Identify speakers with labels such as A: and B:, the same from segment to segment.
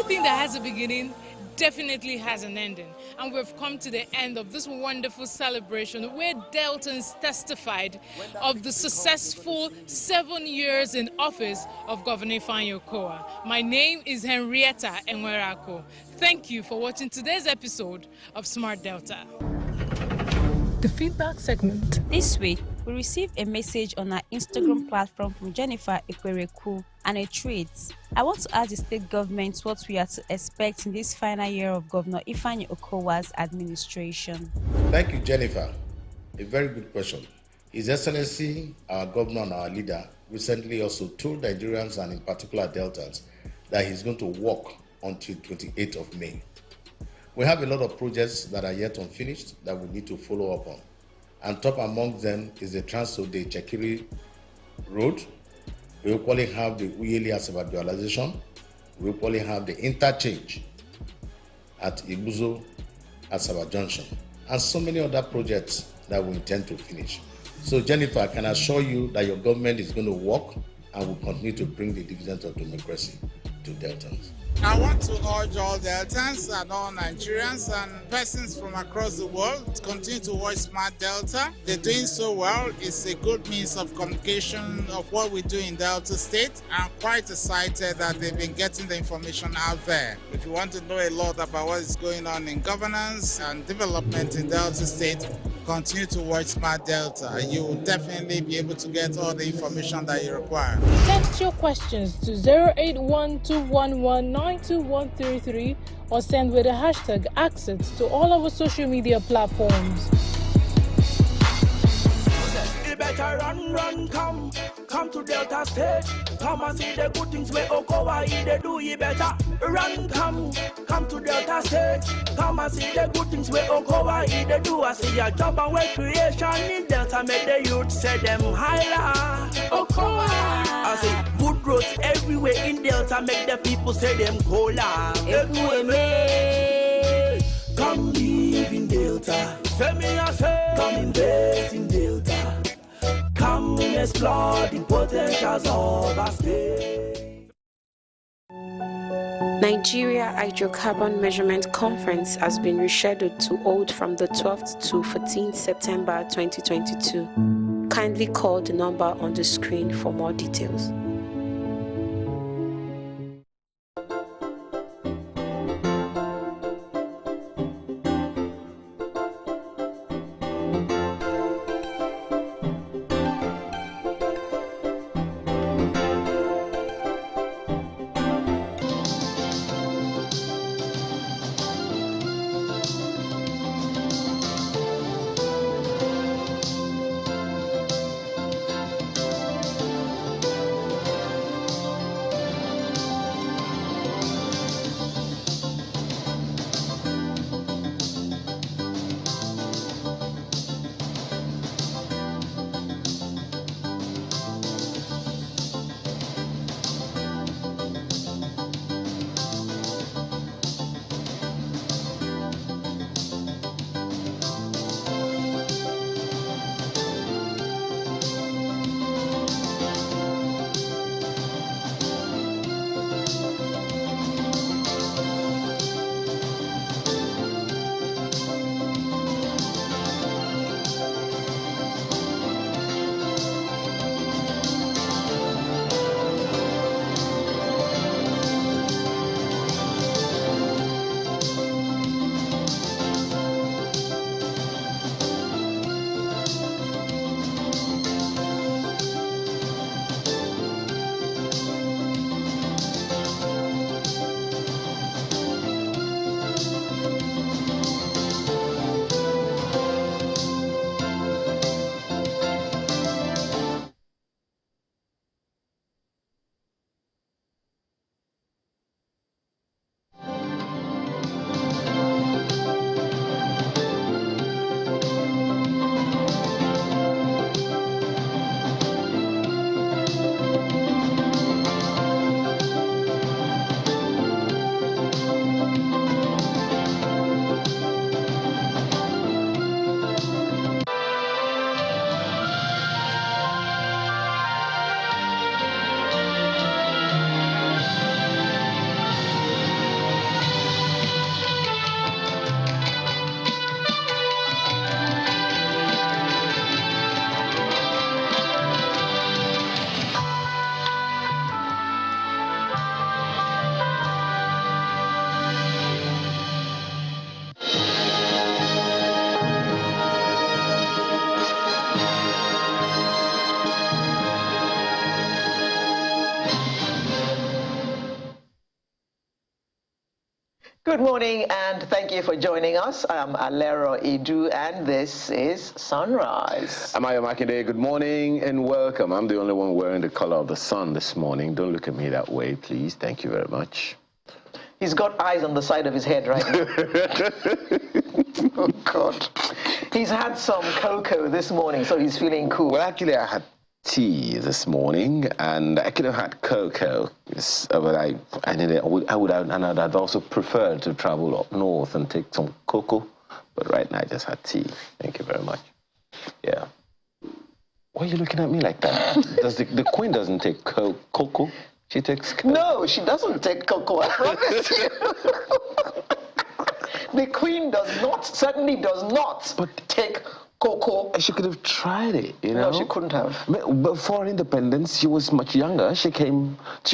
A: Everything that has a beginning definitely has an ending. And we've come to the end of this wonderful celebration where Deltans testified of the successful 7 years in office of Governor Ifeanyi Okowa. My name is Henrietta Enwerako. Thank you for watching today's episode of Smart Delta.
B: The feedback segment.
C: This week, we received a message on our Instagram platform from Jennifer Ekwereku and a tweet. I want to ask the state government what we are to expect in this final year of Governor Ifeanyi Okowa's administration.
D: Thank you, Jennifer. A very good question. His Excellency, our governor and our leader, recently also told Nigerians and in particular Deltans that he's going to work until 28th of May. We have a lot of projects that are yet unfinished that we need to follow up on. And top among them is the Trans-Ode Chekiri Road. We equally have the Uyeli-Asaba dualization. We equally have the interchange at Ibuzo-Asaba Junction. And so many other projects that we intend to finish. So Jennifer, I can assure you that your government is going to work and will continue to bring the dividends of democracy to Deltans.
E: I want to urge all Deltans and all Nigerians and persons from across the world to continue to watch Smart Delta. They're doing so well. It's a good means of communication of what we do in Delta State. I'm quite excited that they've been getting the information out there. If you want to know a lot about what is going on in governance and development in Delta State, continue to watch Smart Delta. You will definitely be able to get all the information that you require.
B: Text your questions to 08121192133 or send with the hashtag access to all our social media platforms.
F: Better run, come to Delta State. Come and see the good things where Okowa they do. You better run, come to Delta State. Come and see the good things where Okowa they do. I see a job and work creation in Delta. Make the youth say them higher. Okowa. I see good roads everywhere in Delta. Make the people say them cola. Come live in Delta. Say me I say. Come invest in Delta. Come explore the potentials of our state.
G: Nigeria Hydrocarbon Measurement Conference has been rescheduled to hold from the 12th to 14th September 2022. Kindly call the number on the screen for more details.
H: Good morning and thank you for joining us. I'm Alero Edu and this is Sunrise.
I: I'm Ayo Makinde. Good morning and welcome. I'm the only one wearing the color of the sun this morning. Don't look at me that way, please. Thank you very much.
H: He's got eyes on the side of his head right now. Oh, God. He's had some cocoa this morning, so he's feeling cool.
I: Well, actually, I had tea this morning, and I could have had cocoa, but I'd also preferred to travel up north and take some cocoa, but right now I just had tea. Thank you very much. Yeah. Why are you looking at me like that? The Queen doesn't take cocoa? She takes cocoa.
H: No, she doesn't take cocoa, I promise you. The Queen certainly does not take cocoa.
I: She could have tried it, you know?
H: No, she couldn't have.
I: Before independence, she was much younger. She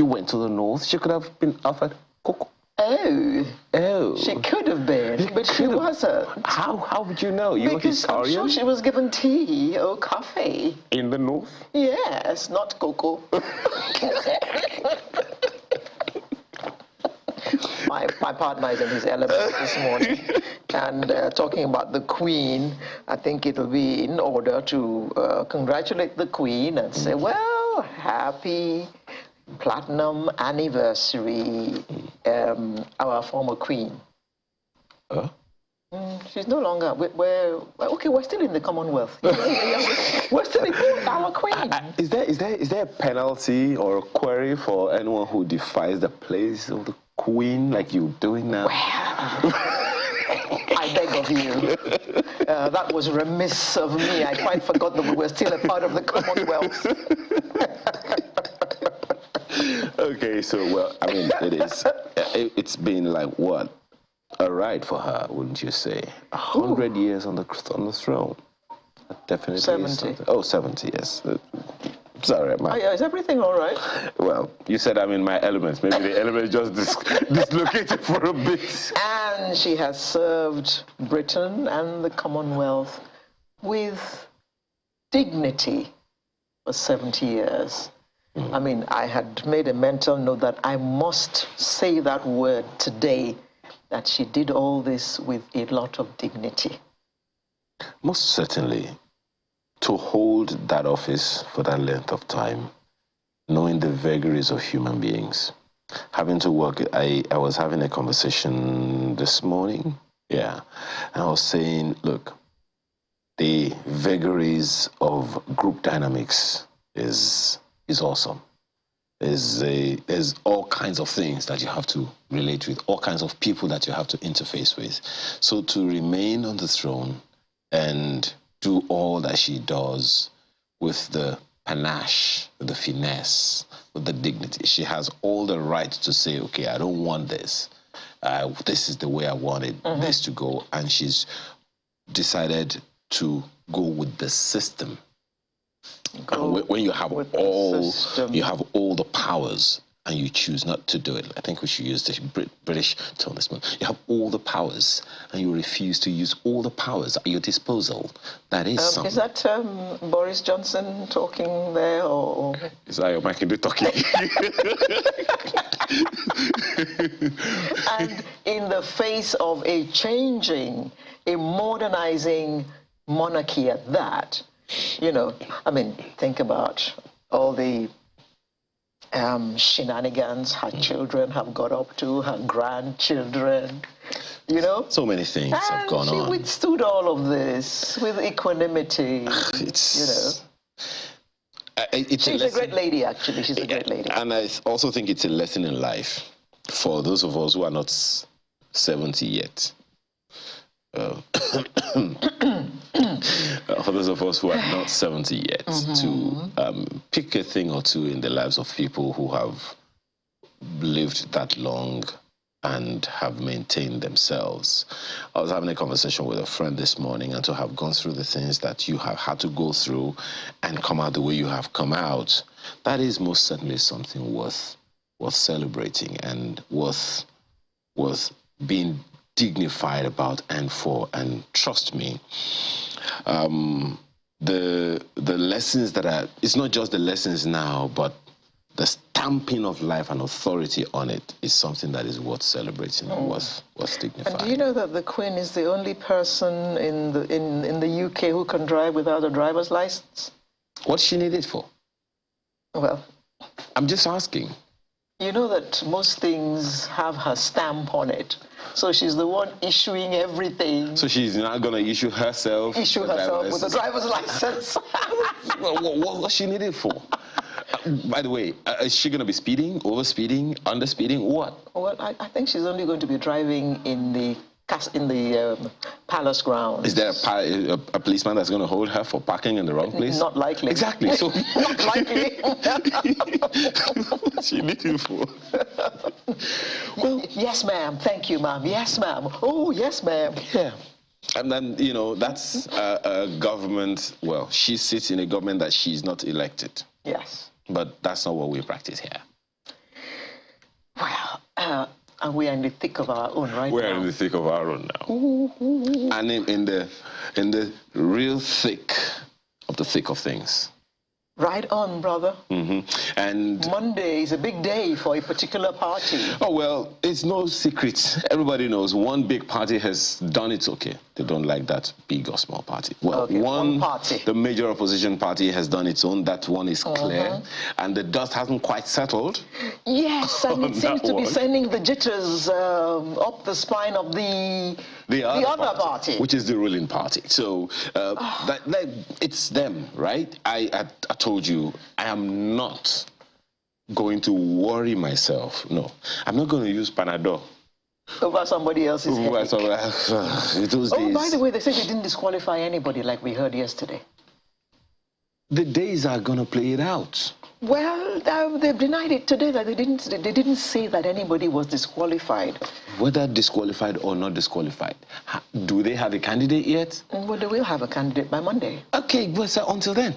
I: went to the north. She could have been offered cocoa.
H: Oh.
I: Oh.
H: She could have been, but she wasn't.
I: How would you know? You're a historian?
H: I'm sure she was given tea or coffee.
I: In the north?
H: Yes, not cocoa. My partner is in his element this morning. And talking about the Queen, I think it'll be in order to congratulate the Queen and say, well, happy platinum anniversary, our former Queen.
I: Huh?
H: She's no longer, we're still in the Commonwealth. We're still in our Queen.
I: Is there a penalty or a query for anyone who defies the place of the Queen like you're doing now?
H: Well, I beg of you. That was remiss of me. I quite forgot that we were still a part of the Commonwealth.
I: Okay, so, well, I mean, it's been like, what? A ride for her, wouldn't you say? 100 years on the throne. That definitely
H: 70.
I: Oh, 70, yes. Sorry, man.
H: Is everything all right?
I: Well, you said I'm in my elements. Maybe the elements just dislocated for a bit.
H: And she has served Britain and the Commonwealth with dignity for 70 years. I mean, I had made a mental note that I must say that word today, that she did all this with a lot of dignity.
I: Most certainly. To hold that office for that length of time, knowing the vagaries of human beings, having to work, I was having a conversation this morning, and I was saying, look, the vagaries of group dynamics is awesome. There's all kinds of things that you have to relate with, all kinds of people that you have to interface with. So to remain on the throne and do all that she does with the panache, with the finesse, with the dignity. She has all the right to say, okay, I don't want this. This is the way I wanted this to go. And she's decided to go with the system. When you have all the powers and you choose not to do it, I think we should use the British tone this morning. You have all the powers and you refuse to use all the powers at your disposal. That is something.
H: Is that Boris Johnson talking there, or?
I: Is that your Makinde talking?
H: And in the face of a modernizing monarchy at that, you know, I mean, think about all the shenanigans her children have got up to, her grandchildren, you know?
I: So many things have gone on.
H: She withstood all of this with equanimity, She's a great lady, actually. She's a great lady.
I: And I also think it's a lesson in life for those of us who are not 70 yet. For those of us who are not 70 yet, to pick a thing or two in the lives of people who have lived that long and have maintained themselves. I was having a conversation with a friend this morning, and to have gone through the things that you have had to go through and come out the way you have come out, that is most certainly something worth celebrating and worth being dignified about and for. And trust me, the lessons that are, it's not just the lessons now, but the stamping of life and authority on it is something that is worth celebrating, worth dignifying.
H: And do you know that the Queen is the only person in the UK who can drive without a driver's license?
I: What's she needed for?
H: Well,
I: I'm just asking.
H: You know that most things have her stamp on it. So she's the one issuing everything.
I: So she's not going to issue herself
H: with a driver's license.
I: What's she needed for? By the way, is she going to be speeding, over-speeding, under-speeding, what?
H: Well, I think she's only going to be driving in the palace grounds.
I: Is there a policeman that's going to hold her for parking in the wrong place?
H: Not likely.
I: Exactly. So
H: not likely.
I: What's she needed for?
H: Well, yes, ma'am. Thank you, ma'am. Yes, ma'am. Oh, yes, ma'am.
I: Yeah. And then, you know, that's a government, well, she sits in a government that she's not elected.
H: Yes.
I: But that's not what we practice here.
H: Well, and we are in the thick of our own right now.
I: We're in the thick of our own now. And in the real thick of things.
H: Right on, brother.
I: And
H: Monday is a big day for a particular party.
I: Oh, well, it's no secret. Everybody knows one big party has done its okay. They don't like that big or small party. Well,
H: okay, one party.
I: The major opposition party has done its own. That one is clear. And the dust hasn't quite settled.
H: Yes, and it seems to be sending the jitters up the spine of the other party.
I: Which is the ruling party. So it's them, right? I told you, I am not going to worry myself. No, I'm not going to use Panadol.
H: Over somebody else's headache.
I: By
H: the way, they said they didn't disqualify anybody like we heard yesterday.
I: The days are going to play it out.
H: Well, they've denied it today that they didn't say that anybody was disqualified.
I: Whether disqualified or not disqualified, do they have a candidate yet?
H: Well, they will have a candidate by Monday.
I: Okay, but until then,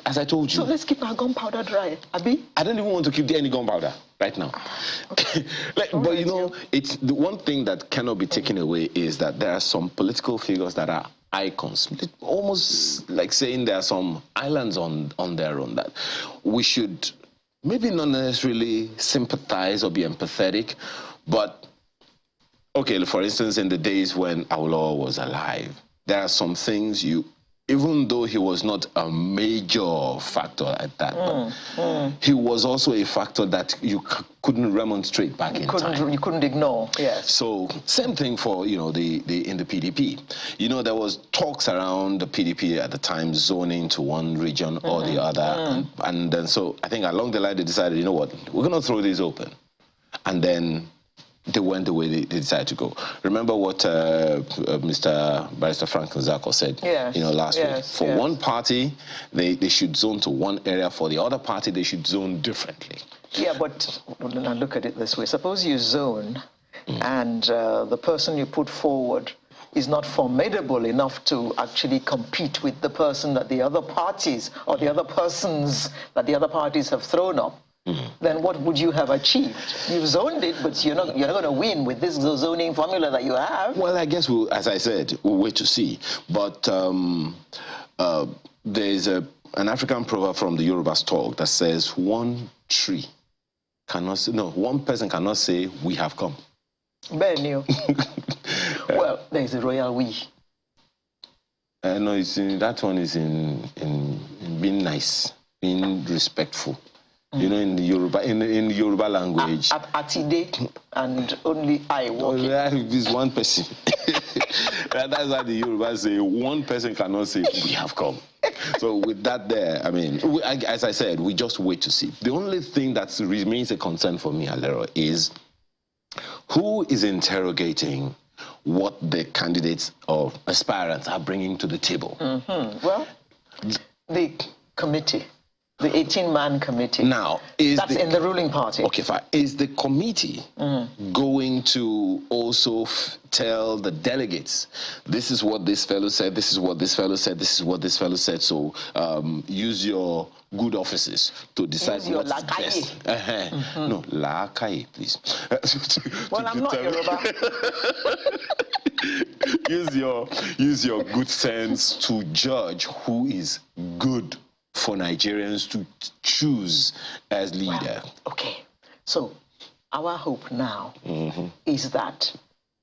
I: as I told you.
H: So let's keep our gunpowder dry, Abi?
I: I don't even want to keep any gunpowder right now.
H: Okay.
I: But you know, it's the one thing that cannot be taken away is that there are some political figures that are icons, almost like saying there are some islands on their own that we should maybe not necessarily sympathize or be empathetic, but okay, for instance, in the days when Awolowo was alive, there are some things even though he was not a major factor at that, but he was also a factor that you couldn't remonstrate back in time.
H: You couldn't ignore, yes.
I: So same thing for, you know, in the PDP. You know, there was talks around the PDP at the time zoning to one region or the other. And then so I think along the line they decided, you know what, we're going to throw this open. And then they went the way they decided to go. Remember what Mr. Barrister Franklin Zako said, you know, last week. For one party, they should zone to one area. For the other party, they should zone differently.
H: Yeah, but now look at it this way. Suppose you zone and the person you put forward is not formidable enough to actually compete with the person that the other parties or the other persons that the other parties have thrown up. Then what would you have achieved? You've zoned it, but you're not going to win with this zoning formula that you have.
I: Well, I guess, as I said, we'll wait to see. But there's an African proverb from the Yoruba talk that says one person cannot say, we have come.
H: Benio. Well, there's a royal we.
I: No, that one is in being nice, being respectful. You know, in the Yoruba language.
H: Atide and only I walk.
I: Is one person. That's why the Yoruba say one person cannot say we have come. So with that there, I mean, as I said, we just wait to see. The only thing that remains a concern for me, Alero, is who is interrogating what the candidates or aspirants are bringing to the table.
H: Well, the committee. The 18-man committee.
I: Now,
H: that's in the ruling party.
I: Okay, fine. Is the committee going to also tell the delegates, this is what this fellow said, this is what this fellow said, this is what this fellow said, so use your good offices to decide what's best. No, lakaye, please.
H: Well, I'm not Yoruba.
I: Use your good sense to judge who is good for Nigerians to choose as leader.
H: Well, okay, so our hope now is that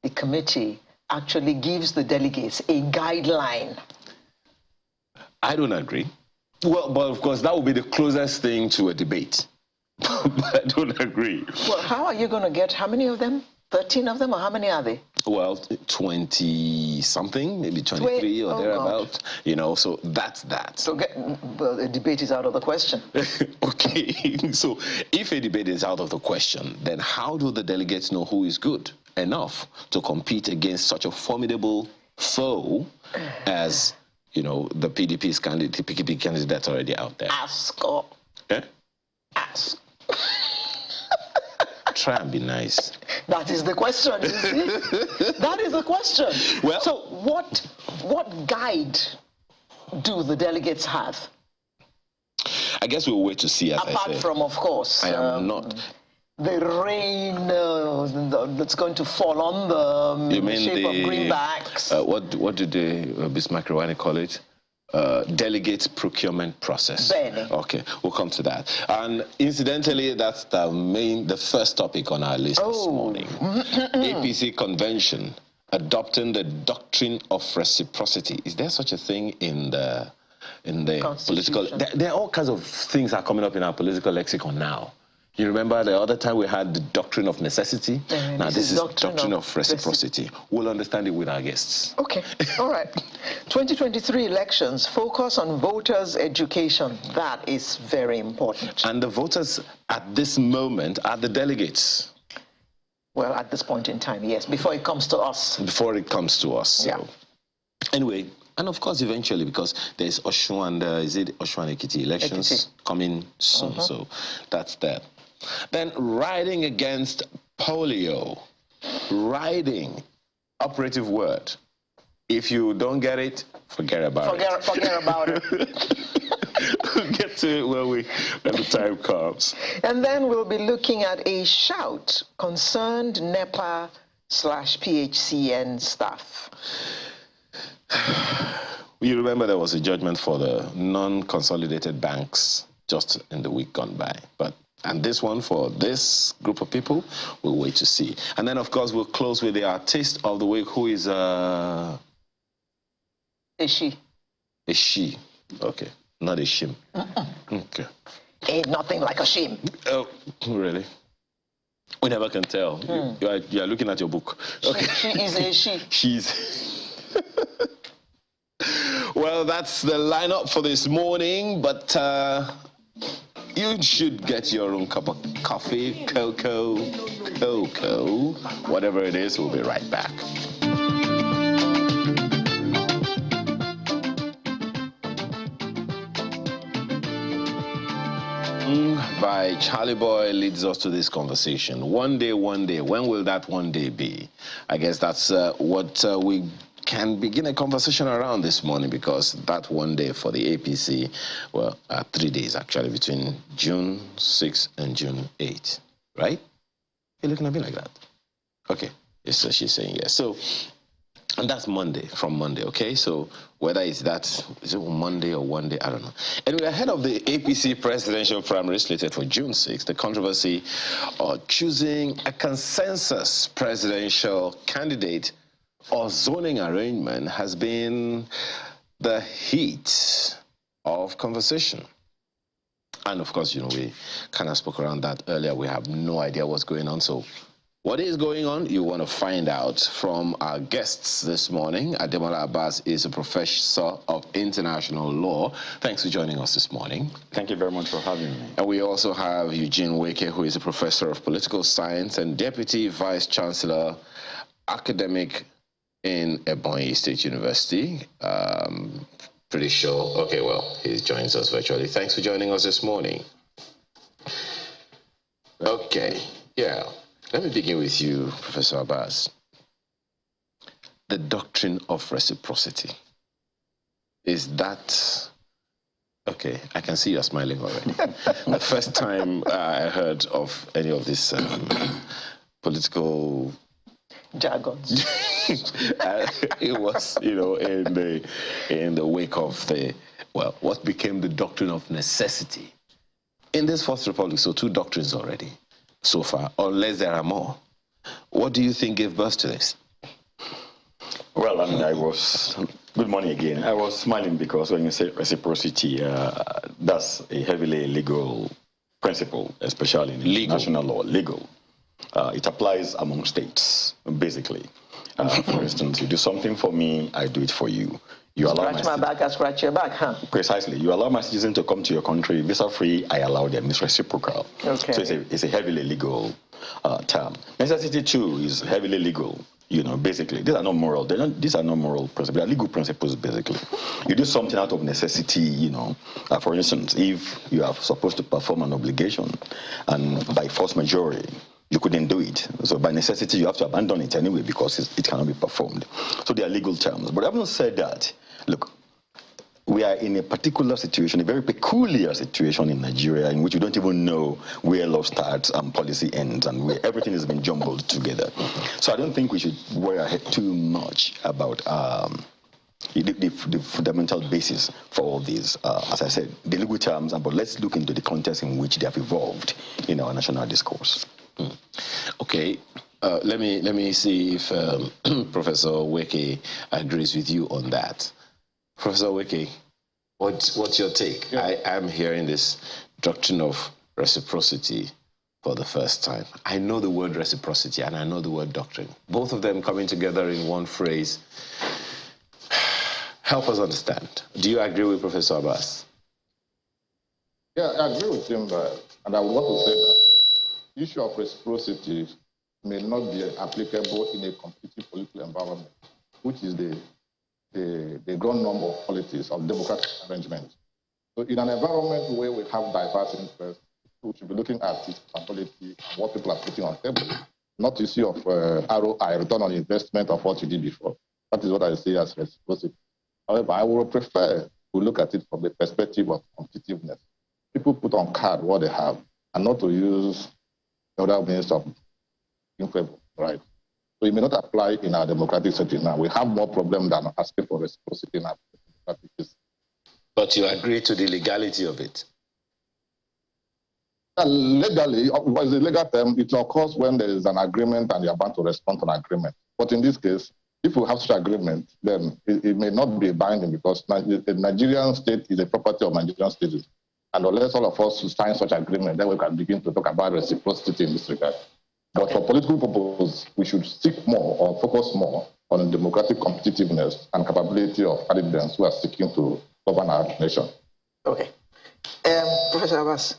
H: the committee actually gives the delegates a guideline.
I: I don't agree. Well, but of course, that would be the closest thing to a debate. But I don't agree.
H: Well, how are you going to get, how many of them? 13 of them, or how many are they?
I: Well, 20-something, maybe 23 or thereabout. You know, so that's that.
H: So well, a debate is out of the question.
I: Okay, so if a debate is out of the question, then how do the delegates know who is good enough to compete against such a formidable foe as, you know, the PDP's candidate, the PDP candidate that's already out there?
H: Ask or...
I: Eh?
H: Ask.
I: Try and be nice.
H: That is the question, you see? That is the question.
I: Well,
H: so what guide do the delegates have?
I: I guess we'll wait to see, as
H: Apart
I: I say.
H: from, of course,
I: I am not.
H: The rain that's going to fall on them in the shape of greenbacks.
I: What did the Bismarck Rwani call it? Delegate procurement process.
H: Bene.
I: Okay, we'll come to that. And incidentally, that's the first topic on our list this morning. APC convention adopting the doctrine of reciprocity. Is there such a thing in the political? There are all kinds of things are coming up in our political lexicon now. You remember the other time we had the doctrine of necessity? Now this is doctrine of reciprocity. We'll understand it with our guests.
H: Okay, all right. 2023 elections, focus on voters' education. That is very important.
I: And the voters at this moment are the delegates.
H: Well, at this point in time, yes, before it comes to us.
I: Before it comes to us. So.
H: Yeah.
I: Anyway, and of course, eventually, because there's Osun and, is it Osun and Ekiti elections coming soon. So that's that. Then riding against polio. Riding, operative word. If you don't get it, forget about it.
H: Forget about it.
I: We'll get to it when the time comes.
H: And then we'll be looking at a shout concerned NEPA/PHCN staff.
I: You remember there was a judgment for the non-consolidated banks just in the week gone by. And this one for this group of people, we'll wait to see. And then, of course, we'll close with the artist of the week, who is
H: A she.
I: A she. Okay, not a shim. Okay.
H: Ain't nothing like a shame.
I: Oh, really? We never can tell. You are looking at your book. Okay.
H: She is a she.
I: She's... Well, that's the lineup for this morning, but you should get your own cup of coffee, cocoa, whatever it is. We'll be right back. By Charlie Boy leads us to this conversation. One day, when will that one day be? I guess that's what we can begin a conversation around this morning, because that one day for the APC, well, 3 days actually, between June 6 and June 8, right? You're looking at me like that. Okay, yes, so she's saying yes. So, and that's Monday, from Monday, okay? So whether it's that, is it Monday or one day, I don't know. Anyway, ahead of the APC presidential primary slated for June 6, the controversy of choosing a consensus presidential candidate or zoning arrangement has been the heat of conversation. And of course, you know, we kind of spoke around that earlier. We have no idea what's going on. So what is going on? You want to find out from our guests this morning. Ademola Abbas is a professor of international law. Thanks for joining us this morning.
J: Thank you very much for having me.
I: And we also have Eugene Weke, who is a professor of political science and deputy vice chancellor academic in Ebonyi State University. Pretty sure. Okay, well, he joins us virtually. Thanks for joining us this morning. Okay, yeah. Let me begin with you, Professor Abbas. The doctrine of reciprocity. Is that... Okay, I can see you're smiling already. The first time I heard of any of this political
H: jargons.
I: It was, you know, in the wake of what became the doctrine of necessity. In this Fourth Republic, so 2 doctrines already so far, unless there are more. What do you think gave birth to this?
J: Well, I mean, good morning again. I was smiling because when you say reciprocity, that's a heavily legal principle, especially in international law, legal. It applies among states, basically. For instance, you do something for me, I do it for you. You allow
H: scratch my back, I scratch your back, huh?
J: Precisely. You allow my citizen to come to your country visa-free, I allow them. It's reciprocal.
H: Okay.
J: So it's a heavily legal term. Necessity, too, is heavily legal. You know, basically, these are not moral. These are not moral principles. They are legal principles, basically. You do something out of necessity, you know. For instance, if you are supposed to perform an obligation, and by force majeure, you couldn't do it. So by necessity, you have to abandon it anyway because it cannot be performed. So they are legal terms. But having said that, look, we are in a particular situation, a very peculiar situation in Nigeria, in which we don't even know where law starts and policy ends, and where everything has been jumbled together. So I don't think we should worry ahead too much about the fundamental basis for all these. As I said, the legal terms, but let's look into the context in which they have evolved in our national discourse.
I: Okay. Let me see if Professor Weke agrees with you on that. Professor Weke, what's your take? Yeah. I am hearing this doctrine of reciprocity for the first time. I know the word reciprocity and I know the word doctrine. Both of them coming together in one phrase. Help us understand. Do you agree with Professor Abbas?
K: Yeah, I agree with him, and I would want to say that the issue of reciprocity may not be applicable in a competitive political environment, which is the ground norm of politics, of democratic arrangement. So in an environment where we have diverse interests, we should be looking at its capability and what people are putting on the table, not the issue of ROI, return on investment of what you did before. That is what I see as reciprocity. However, I would prefer to look at it from the perspective of competitiveness. People put on card what they have and not to use other means of influence, right? So it may not apply in our democratic setting now. We have more problem than asking for reciprocity in our democratic system.
I: But you agree to the legality of it?
K: Legally, what is a legal term? It occurs when there is an agreement and you are bound to respond to an agreement. But in this case, if we have such agreement, then it may not be binding because the Nigerian state is a property of Nigerian citizens. And unless all of us sign such agreement, then we can begin to talk about reciprocity in this regard. But for political purposes, we should seek more or focus more on democratic competitiveness and capability of candidates who are seeking to govern our nation.
H: Okay. Professor Abbas,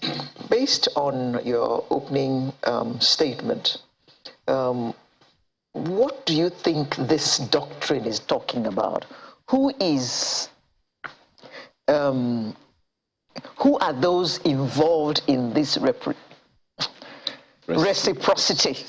H: based on your opening statement, what do you think this doctrine is talking about? Who are those involved in this reciprocity?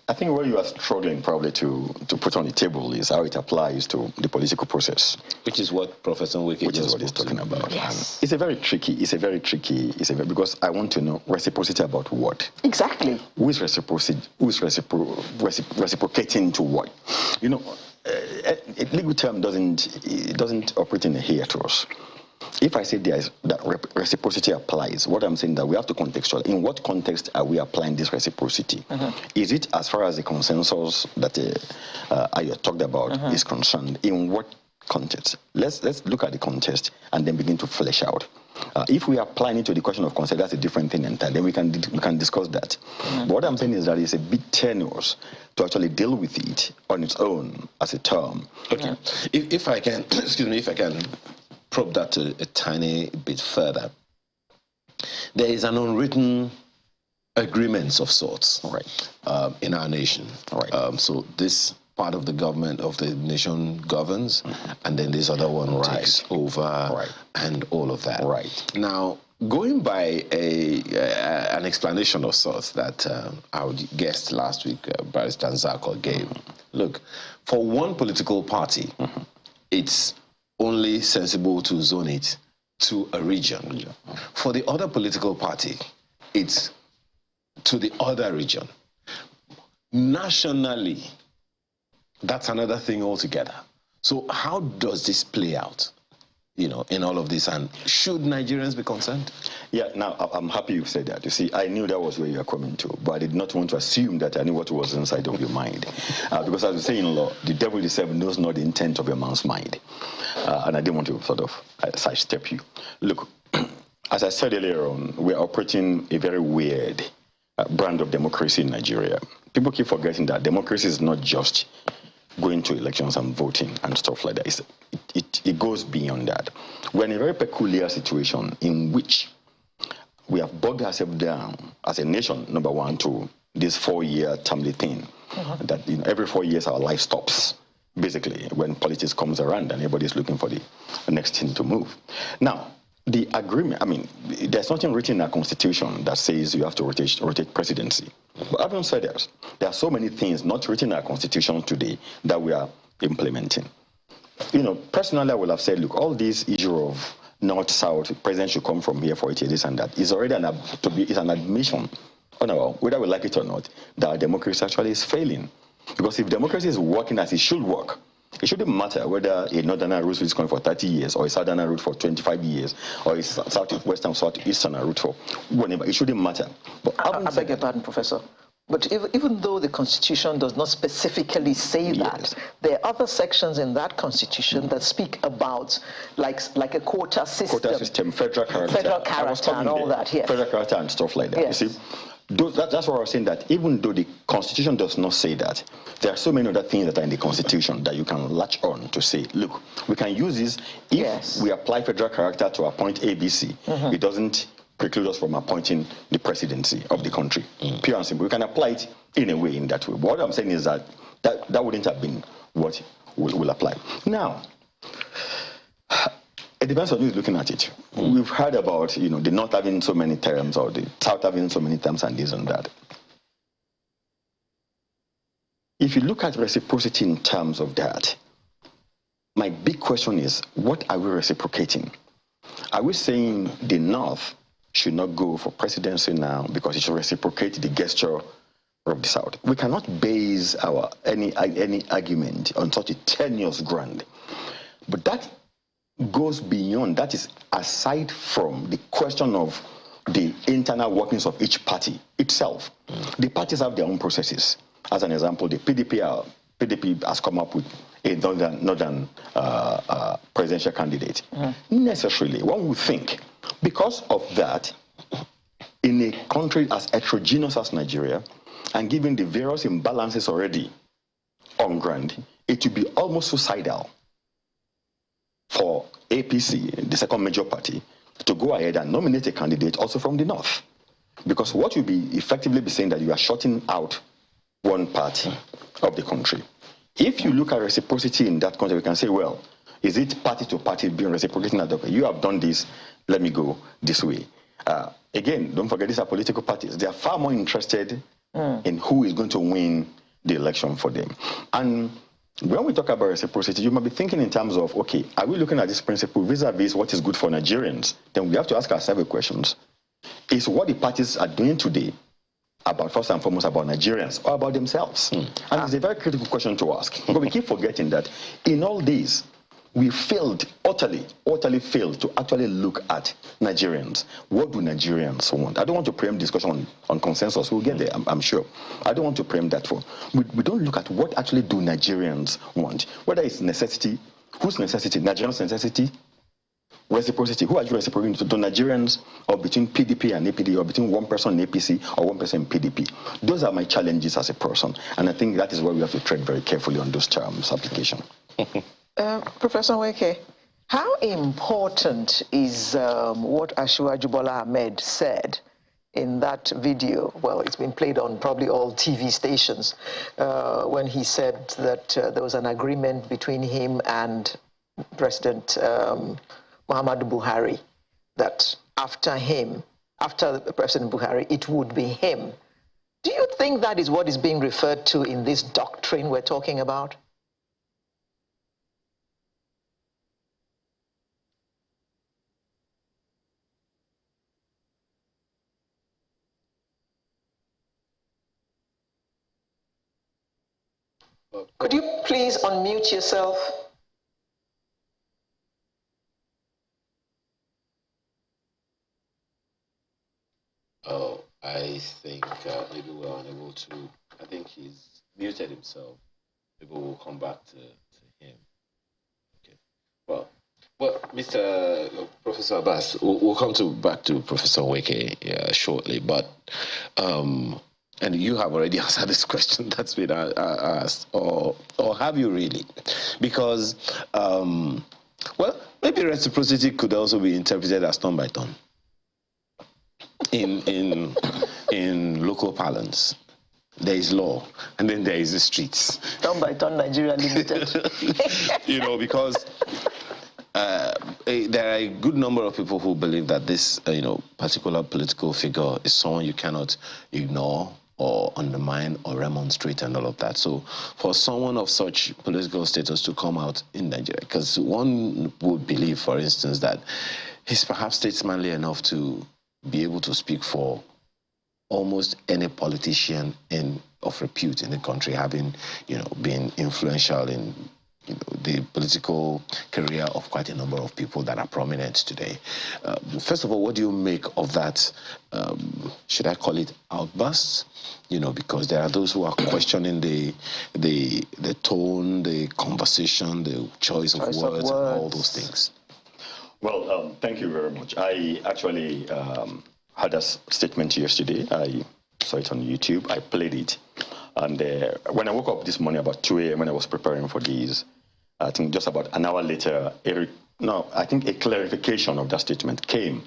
J: I think what you are struggling probably to put on the table is how it applies to the political process.
I: Which is what Professor Weke
J: is what he's talking about.
H: Yes.
J: It's very tricky, because I want to know reciprocity about what?
H: Exactly.
J: Who is reciprocating to what? You know, a legal term doesn't operate in a hiatus. If I say that reciprocity applies, what I'm saying that we have to contextualize. In what context are we applying this reciprocity? Is it as far as the consensus that I talked about is concerned? In what context? Let's look at the context and then begin to flesh out. If we are applying it to the question of consent, that's a different thing entirely. Then we can discuss that. But what I'm saying is that it's a bit tenuous to actually deal with it on its own as a term.
I: Okay. If I can, excuse me, if I can probe that a tiny bit further. There is an unwritten agreement of sorts, right, in our nation. Right. So this part of the government of the nation governs, and then this other one takes over, and all of that. Right. Now, going by an explanation of sorts that our guest last week, Barrister Nzako, gave. Look, for one political party, it's only sensible to zone it to a region. For the other political party, it's to the other region. Nationally, that's another thing altogether. So how does this play out, you know, in all of this? And should Nigerians be concerned?
J: Yeah, now I'm happy you said that. You see, I knew that was where you were coming to, but I did not want to assume that I knew what was inside of your mind. Because as we say in law, the devil himself knows not the intent of a man's mind. And I didn't want to sort of sidestep you. Look, as I said earlier on, we're operating a very weird brand of democracy in Nigeria. People keep forgetting that democracy is not just going to elections and voting and stuff like that. It goes beyond that. We're in a very peculiar situation in which we have bogged ourselves down as a nation, number one, to this 4-year termly thing. That, you know, every 4 years our life stops, basically, when politics comes around and everybody's looking for the next thing to move. Now, the agreement, I mean, there's nothing written in our constitution that says you have to rotate presidency. But having said that, there are so many things not written in our constitution today that we are implementing. You know, personally, I would have said, look, all this issue of north-south, president should come from here for 8 years, this and that, is already an admission, whether we like it or not, that our democracy actually is failing. Because if democracy is working as it should work, it shouldn't matter whether a northerner route is going for 30 years, or a southerner route for 25 years, or a southwestern, southeastern route for whatever. It shouldn't matter. But
H: I beg your pardon, Professor. But even though the Constitution does not specifically say that, there are other sections in that Constitution that speak about like a quota system.
J: Quota system, federal character
H: and all that, yes.
J: Federal character and stuff like that.
H: Yes.
J: You see, that's what I was saying, that even though the Constitution does not say that, there are so many other things that are in the Constitution that you can latch on to say, look, we can use this if we apply federal character to appoint ABC. It doesn't preclude us from appointing the presidency of the country. Pure and simple. We can apply it in a way, in that way. But what I'm saying is that wouldn't have been what will apply. Now, it depends on who's looking at it. We've heard about, you know, the North having so many terms, or the South having so many terms, and this and that. If you look at reciprocity in terms of that, my big question is, what are we reciprocating? Are we saying the North should not go for presidency now because it should reciprocate the gesture of the South? We cannot base any argument on such a tenuous ground. But that goes beyond, that is aside from the question of the internal workings of each party itself. The parties have their own processes. As an example, the PDP has come up with a northern presidential candidate. Necessarily, one would think, because of that, in a country as heterogeneous as Nigeria, and given the various imbalances already on ground, it would be almost suicidal for APC, the second major party, to go ahead and nominate a candidate also from the North. Because what you'll be effectively be saying that you are shutting out one part of the country. If you look at reciprocity in that country, we can say, well, is it party to party being reciprocating that, okay, you have done this, let me go this way. Again, don't forget, these are political parties. They are far more interested in who is going to win the election for them. And when we talk about reciprocity, you might be thinking in terms of, okay, are we looking at this principle vis-a-vis what is good for Nigerians? Then we have to ask ourselves questions. Is what the parties are doing today about, first and foremost, about Nigerians or about themselves? And it's a very critical question to ask. But we keep forgetting that in all this, we failed, utterly failed to actually look at Nigerians. What do Nigerians want? I don't want to preempt discussion on consensus. We'll get there, I'm sure. I don't want to preempt that for. We don't look at what actually do Nigerians want. Whether it's necessity, whose necessity? Nigerians' necessity? Reciprocity. Who are you reciprocating to? Nigerians, or between PDP and APD, or between one person in APC or one person in PDP? Those are my challenges as a person. And I think that is why we have to tread very carefully on those terms application.
H: Professor Weke, how important is what Asiwaju Bola Ahmed said in that video? Well, it's been played on probably all TV stations, when he said that there was an agreement between him and President Muhammadu Buhari, that after President Buhari, it would be him. Do you think that is what is being referred to in this doctrine we're talking about? Could you please unmute yourself?
I: Oh, I think maybe we're unable to. I think he's muted himself. Maybe we'll come back to him. Okay. Well, Mr. Professor Abbas, we'll come back to Professor Weke shortly. But and you have already answered this question that's been asked, or have you really? Because well, maybe reciprocity could also be interpreted as turn by turn in local parlance. There is law, and then there is the streets.
H: Turn by turn, Nigeria Limited.
I: You know, because there are a good number of people who believe that this, particular political figure is someone you cannot ignore or undermine or remonstrate and all of that. So for someone of such political status to come out in Nigeria, because one would believe, for instance, that he's perhaps statesmanly enough to be able to speak for almost any politician of repute in the country, having, been influential in, the political career of quite a number of people that are prominent today. First of all, what do you make of that, should I call it outburst? Because there are those who are questioning the tone, the conversation, the choice of words, and all those things.
J: Well, thank you very much. I actually had a statement yesterday. I saw it on YouTube. I played it. And when I woke up this morning about 2 a.m. when I was preparing for these, I think just about an hour later, I think a clarification of that statement came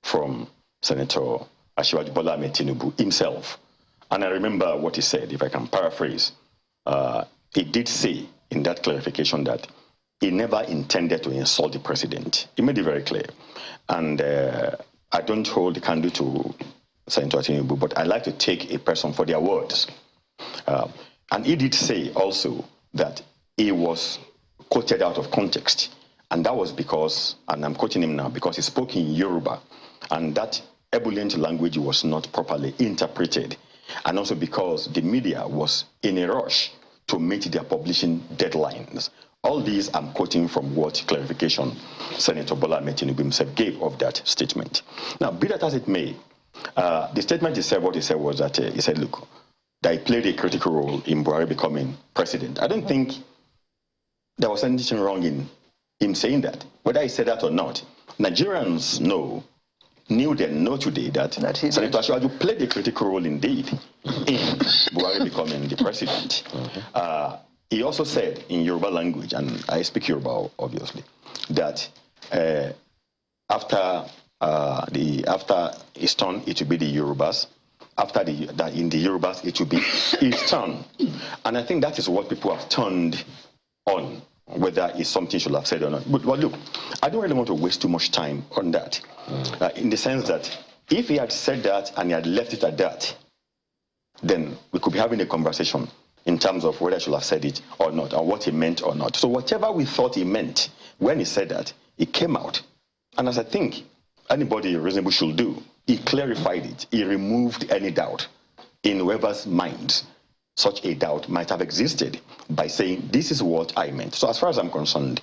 J: from Senator Asiwaju Bola Ahmed Tinubu himself. And I remember what he said, if I can paraphrase. He did say in that clarification that he never intended to insult the president. He made it very clear. And I don't hold the candle to Senator Tinubu, but I like to take a person for their words. And he did say also that he was quoted out of context. And that was because, and I'm quoting him now, because he spoke in Yoruba, and that ebullient language was not properly interpreted. And also because the media was in a rush to meet their publishing deadlines. All these I'm quoting from what clarification Senator Bola Ahmed Tinubu himself gave of that statement. Now, be that as it may, the statement he said, what he said was that he said, look, that he played a critical role in Buhari becoming president. I don't think there was anything wrong in him saying that. Whether he said that or not, Nigerians knew then, know today that Senator Asiwaju played a critical role indeed in Buhari becoming the president. He also said in Yoruba language, and I speak Yoruba obviously, that after his turn, it will be the Yorubas. After in the Yorubas, it will be his turn. And I think that is what people have turned on, whether it's something he should have said or not. But look, I don't really want to waste too much time on that, in the sense that if he had said that and he had left it at that, then we could be having a conversation in terms of whether I should have said it or not, and what he meant or not. So whatever we thought he meant when he said that, it came out. And as I think anybody reasonable should do, he clarified it. He removed any doubt in whoever's mind such a doubt might have existed by saying, this is what I meant. So as far as I'm concerned,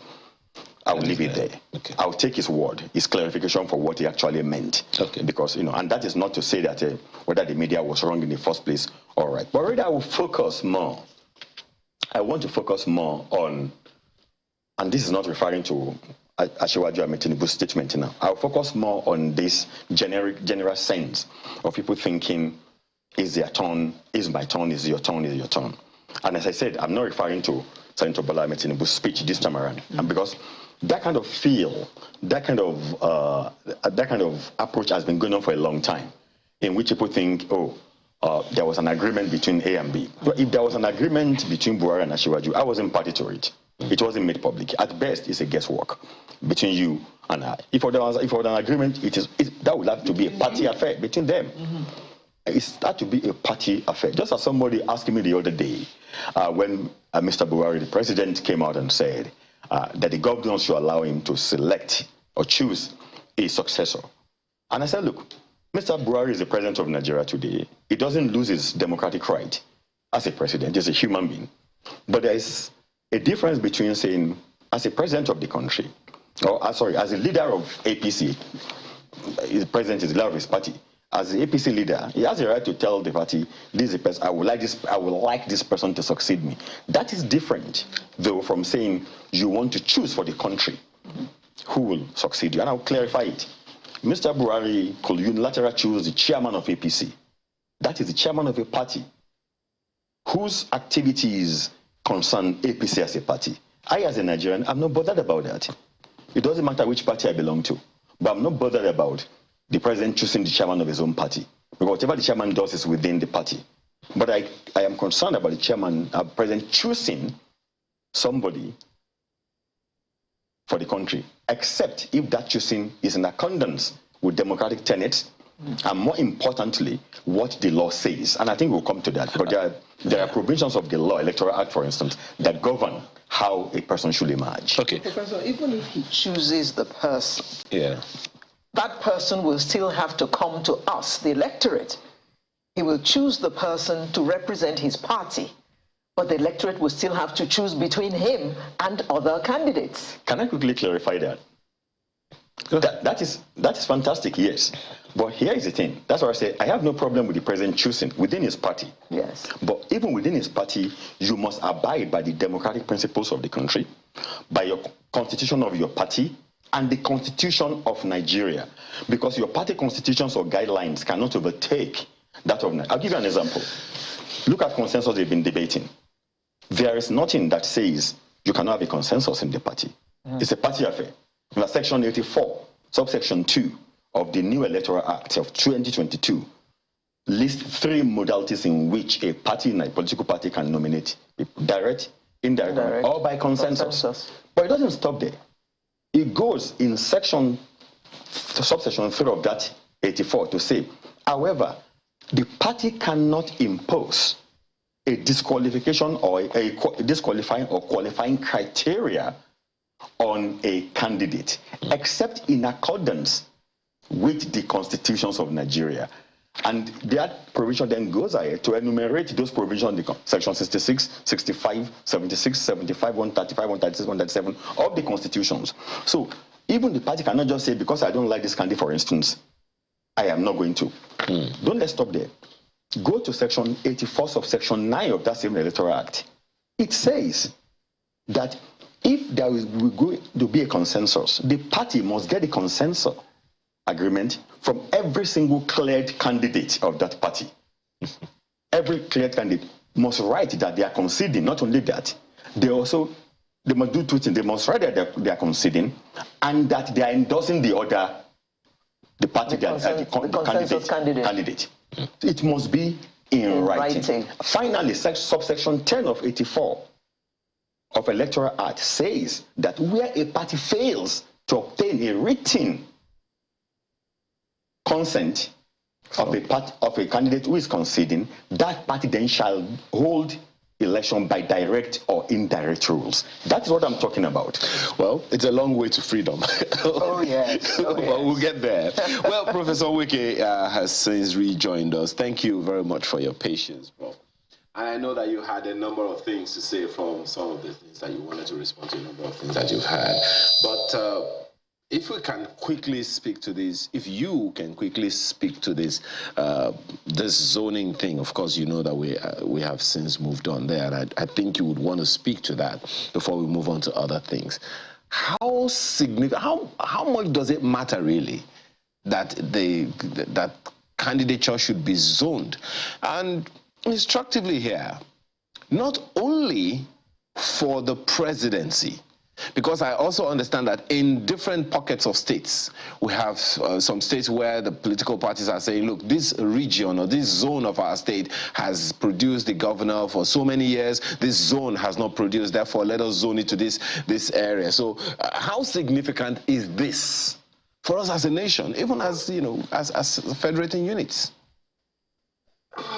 J: I will leave it there. Okay. I'll take his word, his clarification for what he actually meant. Okay. Because, and that is not to say that whether the media was wrong in the first place or right. But really, I will focus more. I want to focus more on, and this is not referring to Asiwaju Ahmed Tinubu's statement now. I'll focus more on this general sense of people thinking, is their turn, is my turn, is your turn, is your turn. And as I said, I'm not referring to Senator Bola Ahmed Tinubu's speech this time around. And because that kind of feel, that kind of approach has been going on for a long time, in which people think, there was an agreement between A and B. But if there was an agreement between Buhari and Asiwaju, I wasn't party to it. It wasn't made public. At best, it's a guesswork between you and I. If there was an agreement, that would have to be a party affair between them. It's that to be a party affair. Just as somebody asked me the other day, when Mr. Buhari, the president, came out and said that the governors should allow him to select or choose a successor. And I said, look, Mr. Buhari is the president of Nigeria today. He doesn't lose his democratic right as a president. He's a human being. But there is a difference between saying, as a president of the country, or sorry, as a leader of APC, the president is the leader of his party. As the APC leader, he has a right to tell the party, this is the person, I would like this person to succeed me. That is different, though, from saying you want to choose for the country who will succeed you. And I'll clarify it. Mr. Buhari could unilaterally choose the chairman of APC. That is the chairman of a party whose activities concern APC as a party. I, as a Nigerian, I'm not bothered about that. It doesn't matter which party I belong to, but I'm not bothered about the president choosing the chairman of his own party, because whatever the chairman does is within the party. But I am concerned about the chairman, president choosing somebody for the country, except if that choosing is in accordance with democratic tenets, and more importantly, what the law says. And I think we'll come to that. But there are provisions of the law, Electoral Act, for instance, that govern how a person should emerge.
H: Okay. Professor, even if he chooses the person, that person will still have to come to us, the electorate. He will choose the person to represent his party, but the electorate will still have to choose between him and other candidates.
J: Can I quickly clarify that? That is fantastic, yes. But here is the thing. That's why I say I have no problem with the president choosing within his party.
H: Yes.
J: But even within his party, you must abide by the democratic principles of the country, by your constitution of your party, and the constitution of Nigeria. Because your party constitutions or guidelines cannot overtake that of Nigeria. I'll give you an example. Look at consensus they've been debating. There is nothing that says you cannot have a consensus in the party. It's a party affair. Section 84, subsection 2 of the new Electoral Act of 2022 lists 3 modalities in which a party, a political party, can nominate: direct, indirect, or by consensus. But it doesn't stop there. It goes in subsection 3 of that 84 to say, however, the party cannot impose a disqualification or a disqualifying or qualifying criteria on a candidate, except in accordance with the constitutions of Nigeria. And that provision then goes ahead to enumerate those provisions, section 66, 65, 76, 75, 135, 136, 137 of the constitutions. So even the party cannot just say, because I don't like this candidate, for instance, I am not going to. Don't let's stop there. Go to section 84 of section 9 of that same Electoral Act. It says that if there is going to be a consensus, the party must get a consensus agreement from every single cleared candidate of that party. Every cleared candidate must write that they are conceding. Not only that, they must do 2 things. They must write that they are conceding, and that they are endorsing the party, the candidate. It must be in writing. Finally, subsection 10 of 84 of Electoral Act says that where a party fails to obtain a written consent of a candidate who is conceding, that party then shall hold election by direct or indirect rules. That's what I'm talking about.
I: Well, it's a long way to freedom.
H: Oh, yes.
I: But we'll get there. Well, Professor Wike has since rejoined us. Thank you very much for your patience, bro. And I know that you had a number of things to say from some of the things that you wanted to respond to, a number of things that you've had. But if we can quickly speak to this, if you can quickly speak to this, this zoning thing. Of course, you know that we have since moved on there, and I think you would want to speak to that before we move on to other things. How significant? How much does it matter really that that candidature should be zoned? And instructively here, not only for the presidency, because I also understand that in different pockets of states, we have some states where the political parties are saying, look, this region or this zone of our state has produced the governor for so many years. This zone has not produced, therefore let us zone it to this area. So how significant is this for us as a nation, even as, you know, as federating units?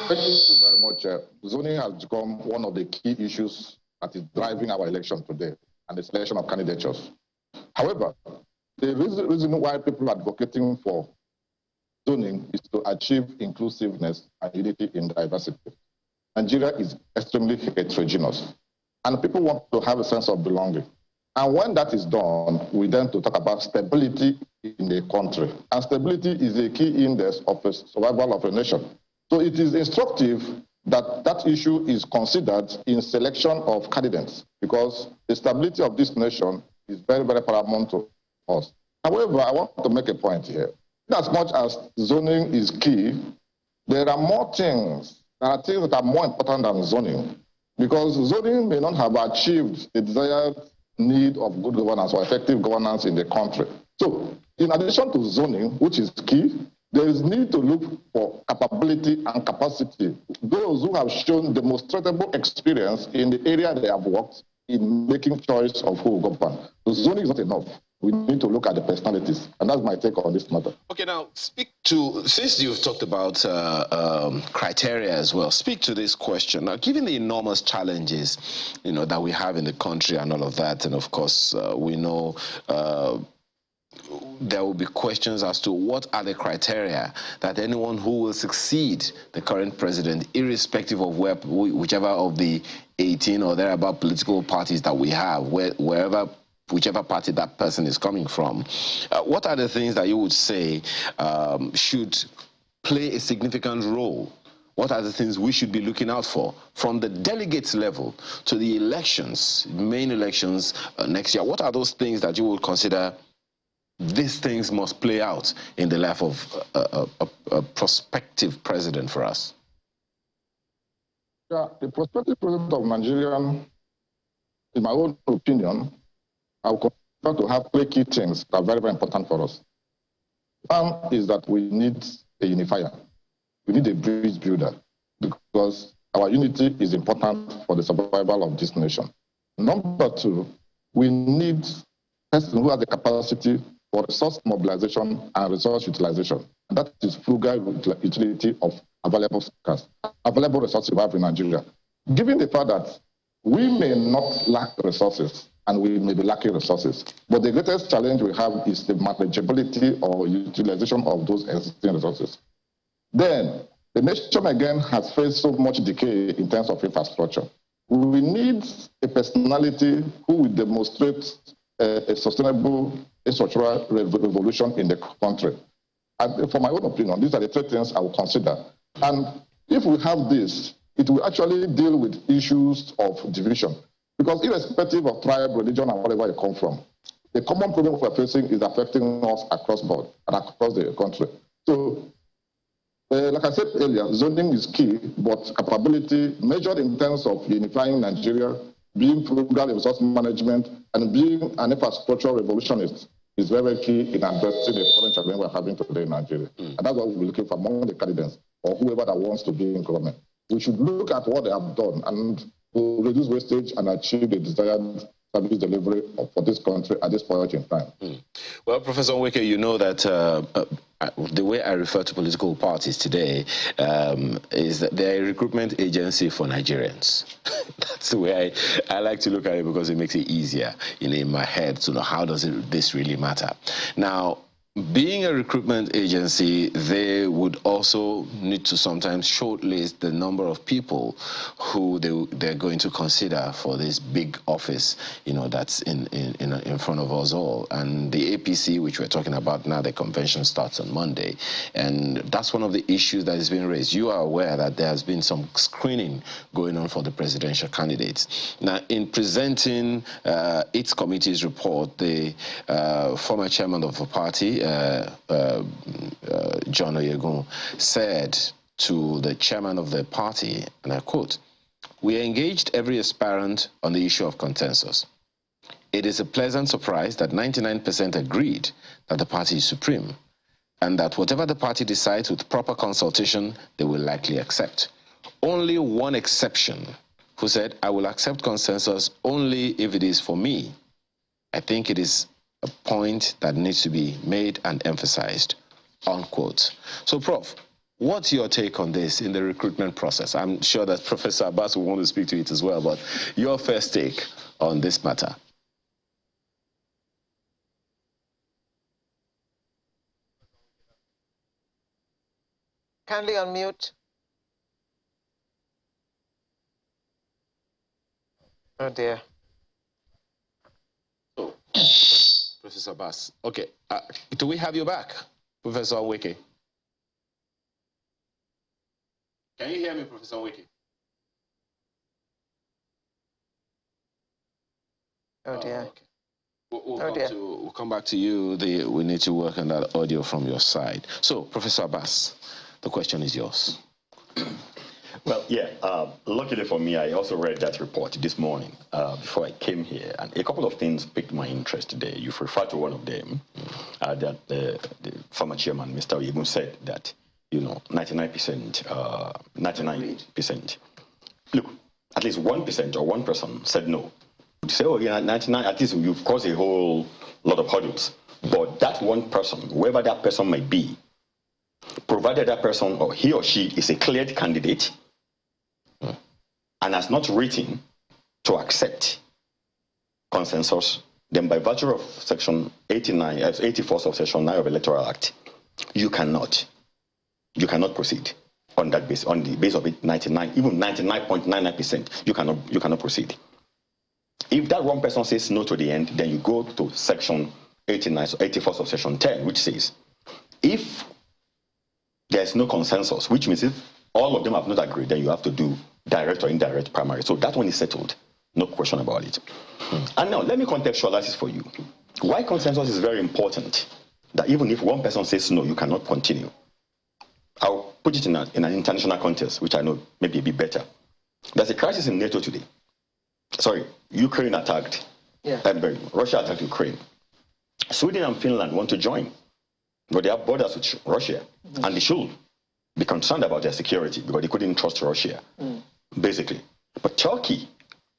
K: Thank you very much. Zoning has become one of the key issues that is driving our election today and the selection of candidatures. However, the reason why people are advocating for zoning is to achieve inclusiveness and unity in diversity. Nigeria is extremely heterogeneous. and people want to have a sense of belonging. And when that is done, we then to talk about stability in the country. And stability is a key index of the survival of a nation. So it is instructive that that issue is considered in selection of candidates, because the stability of this nation is very, very paramount to us. However, I want to make a point here. As much as zoning is key, there are more things. There are things that are more important than zoning, because zoning may not have achieved the desired need of good governance or effective governance in the country. So, in addition to zoning, which is key, there is need to look for capability and capacity. Those who have shown demonstrable experience in the area they have worked in making choice of who will govern. So zoning is not enough. We need to look at the personalities, and that's my take on this matter.
I: Okay, now since you've talked about criteria as well, speak to this question. Now, given the enormous challenges, that we have in the country and all of that, and of course, we know there will be questions as to what are the criteria that anyone who will succeed the current president, irrespective of whichever of the 18 or thereabout political parties that we have, whichever party that person is coming from, what are the things that you would say should play a significant role? What are the things we should be looking out for from the delegates level to the elections, main elections next year? What are those things that you would consider these things must play out in the life of a prospective president for us?
K: Yeah, the prospective president of Nigeria, in my own opinion, I will consider to have three key things that are very, very important for us. One is that we need a unifier. We need a bridge builder, because our unity is important for the survival of this nation. Number two, we need a person who has the capacity for resource mobilization and resource utilization. And that is frugal utility of available resources we have in Nigeria. Given the fact that we may not lack resources, and we may be lacking resources, but the greatest challenge we have is the manageability or utilization of those existing resources. Then, the nation again has faced so much decay in terms of infrastructure. We need a personality who will demonstrate a sustainable structural revolution in the country. And for my own opinion, these are the three things I will consider. And if we have this, it will actually deal with issues of division. Because irrespective of tribe, religion, and wherever you come from, the common problem we're facing is affecting us across board and across the country. So, like I said earlier, zoning is key, but capability measured in terms of unifying Nigeria, being frugal in resource management, and being an infrastructural revolutionist is very key in addressing the current challenge we're having today in Nigeria. And that's what we're looking for among the candidates or whoever that wants to be in government. We should look at what they have done and to reduce wastage and achieve the desired service delivery for this country at this point in time.
I: Well, Professor Nweke, you know that the way I refer to political parties today is that they're a recruitment agency for Nigerians. That's the way I like to look at it, because it makes it easier in my head to know how does this really matter. Now, being a recruitment agency, they would also need to sometimes shortlist the number of people who they're going to consider for this big office, that's in front of us all. And the APC, which we're talking about now, the convention starts on Monday, and that's one of the issues that is being raised. You are aware that there has been some screening going on for the presidential candidates. Now, in presenting its committee's report, the former chairman of the party, John Oyegun, said to the chairman of the party, and I quote, "We engaged every aspirant on the issue of consensus. It is a pleasant surprise that 99% agreed that the party is supreme, and that whatever the party decides with proper consultation, they will likely accept. Only one exception, who said, I will accept consensus only if it is for me. I think it is a point that needs to be made and emphasized," unquote. So, Prof, what's your take on this in the recruitment process? I'm sure that Professor Abbas will want to speak to it as well, but your first take on this matter.
H: Kindly unmute. Oh dear.
I: So, Professor Bass. Okay, do we have you back, Professor Wiki? Can you hear me, Professor Wiki?
H: Oh dear.
I: Okay. We'll come back to you. We need to work on that audio from your side. So, Professor Abbas, the question is yours.
J: Well, yeah, luckily for me, I also read that report this morning before I came here, and a couple of things piqued my interest today. You've referred to one of them, that the former chairman, Mr. Oyegun, said that, 99%, 99%. Look, at least 1% or one person said no. To say, oh, yeah, 99, at least you've caused a whole lot of hurdles. But that one person, whoever that person might be, provided that person or he or she is a cleared candidate and has not written to accept consensus, then by virtue of Section 84 of Section 9 of Electoral Act, you cannot proceed on that base, on the base of it, 99, even 99.99%, you cannot proceed. If that one person says no to the end, then you go to Section 89, 84 of Section 10, which says, if there's no consensus, which means if all of them have not agreed, then you have to do direct or indirect primary. So that one is settled. No question about it. And now, let me contextualize this for you. Why consensus is very important, that even if one person says no, you cannot continue. I'll put it in an international context, which I know may be a bit better. There's a crisis in NATO today. Sorry, Ukraine attacked.
H: Yeah.
J: Russia attacked Ukraine. Sweden and Finland want to join, but they have borders with Russia, and they should be concerned about their security because they couldn't trust Russia, basically. But Turkey,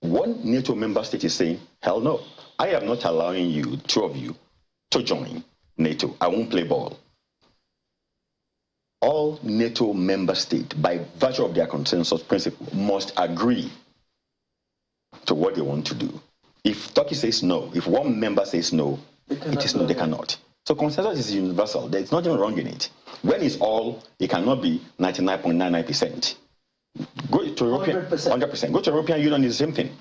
J: one NATO member state, is saying, hell no, I am not allowing you, two of you, to join NATO. I won't play ball. All NATO member states, by virtue of their consensus principle, must agree to what they want to do. If Turkey says no, if one member says no, it is no, they cannot. So consensus is universal. There's nothing wrong in it. When it's all, it cannot be 99.99%. Go to European 100%. Go to European Union, is the same thing.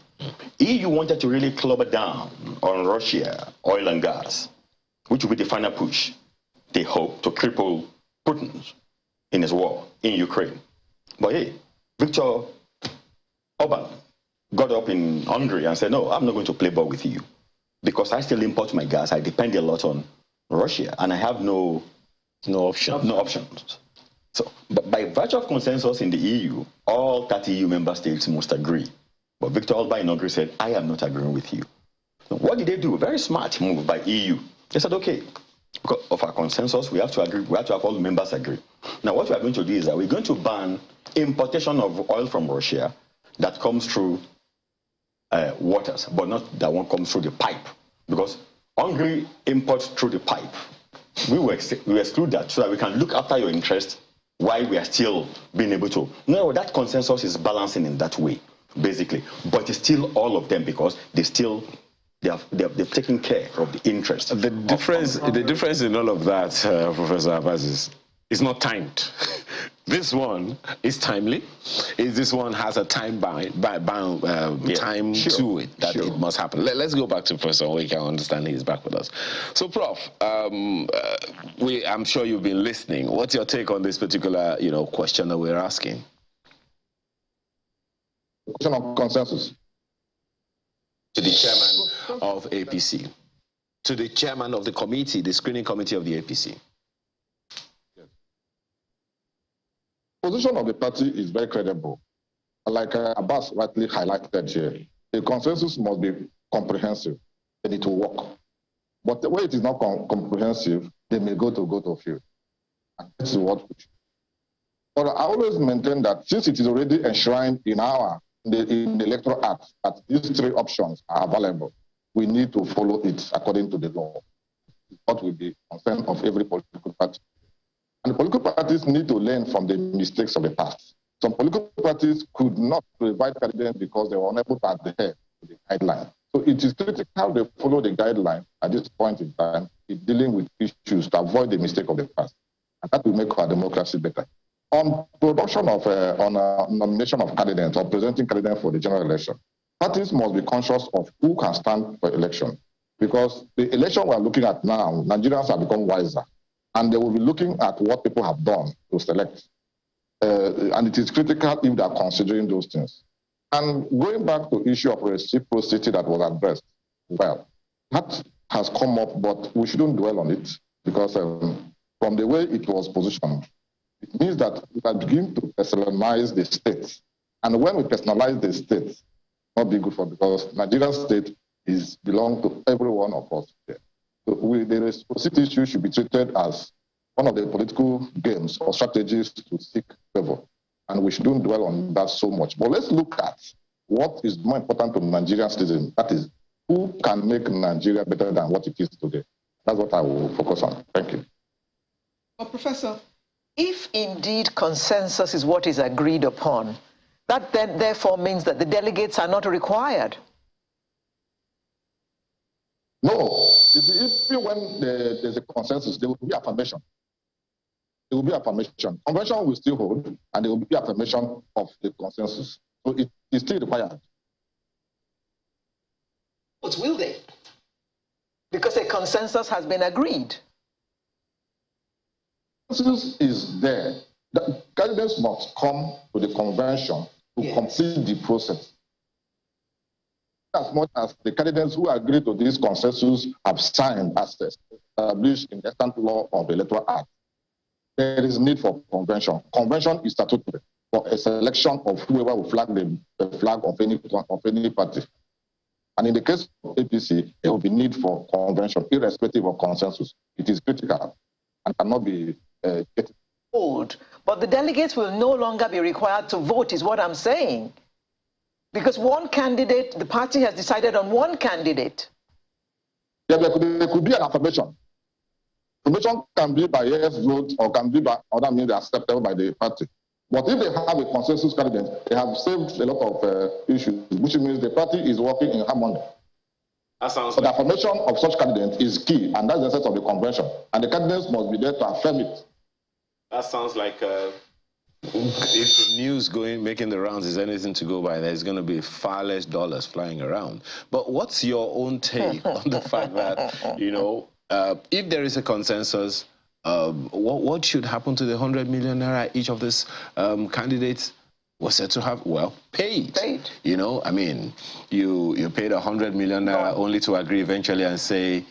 J: EU wanted to really clobber down on Russia, oil and gas, which will be the final push. They hope to cripple Putin in his war in Ukraine. But hey, Viktor Orban got up in Hungary and said, no, I'm not going to play ball with you because I still import my gas. I depend a lot on Russia and I have no options. So, but by virtue of consensus in the EU, all 30 EU member states must agree. But Viktor Orban in Hungary said, I am not agreeing with you. So what did they do? Very smart move by EU. They said, okay, because of our consensus, we have to agree. We have to have all the members agree. Now, what we are going to do is that we're going to ban importation of oil from Russia that comes through waters, but not that one comes through the pipe, because Hungary imports through the pipe. We exclude that so that we can look after your interest while we are still being able to. No, that consensus is balancing in that way, basically. But it's still all of them because they've taken care of the interest.
I: The difference in all of that, Professor Abbas, is it's not timed. This one is timely. This one has a time to it that it must happen. Let's go back to Professor Wake. I understand he's back with us. So, Prof, I'm sure you've been listening. What's your take on this particular, question that we're asking?
K: Question of consensus.
I: To the chairman of APC, to the chairman of the committee, the screening committee of the APC.
K: Position of the party is very credible. Like Abbas rightly highlighted here, the consensus must be comprehensive and it will work. But the way it is not comprehensive, they may go to field. And this is what we should. But I always maintain that since it is already enshrined in the Electoral Act that these three options are available, we need to follow it according to the law. What will be concern of every political party. And the political parties need to learn from the mistakes of the past. Some political parties could not provide candidates because they were unable to adhere to the guideline. So it is critical they follow the guideline at this point in time in dealing with issues to avoid the mistake of the past. And that will make our democracy better. On production of, on nomination of candidates or presenting candidates for the general election, parties must be conscious of who can stand for election. Because the election we're looking at now, Nigerians have become wiser. And they will be looking at what people have done to select. And it is critical if they are considering those things. And going back to the issue of reciprocity that was addressed, well, that has come up, but we shouldn't dwell on it because from the way it was positioned, it means that we are beginning to personalize the states. And when we personalize the states, not be good for, because Nigerian state belongs to every one of us here. So the reciprocity issue should be treated as one of the political games or strategies to seek favor. And we shouldn't dwell on that so much. But let's look at what is more important to Nigerian citizens. That is, who can make Nigeria better than what it is today? That's what I will focus on. Thank you.
H: Well, Professor, if indeed consensus is what is agreed upon, that then therefore means that the delegates are not required.
K: No. Even when there's a consensus, there will be affirmation. There will be affirmation. Convention will still hold, and there will be affirmation of the consensus. So it is still required.
H: But will they? Because a consensus has been agreed.
K: Consensus is there. The candidates must come to the convention to complete the process. As much as the candidates who agree to this consensus have signed as established in the Electoral Law of the Electoral Act, there is need for convention. Convention is statutory for a selection of whoever will flag the flag of any party. And in the case of APC, there will be need for convention, irrespective of consensus. It is critical and cannot be
H: old. But the delegates will no longer be required to vote, is what I'm saying. Because one candidate, the party has decided on one candidate.
K: Yeah, there could be an affirmation. Affirmation can be by yes vote or can be by other means acceptable by the party. But if they have a consensus candidate, they have saved a lot of issues, which means the party is working in harmony. So the affirmation of such candidate is key, and that's the essence of the convention. And the candidates must be there to affirm it.
I: That sounds like if the news making the rounds is anything to go by, there's going to be far less dollars flying around. But what's your own take on the fact that, you know, if there is a consensus, what should happen to the 100 million naira each of these candidates was said to have, well, paid. You know, I mean, you paid 100 million naira only to agree eventually and say,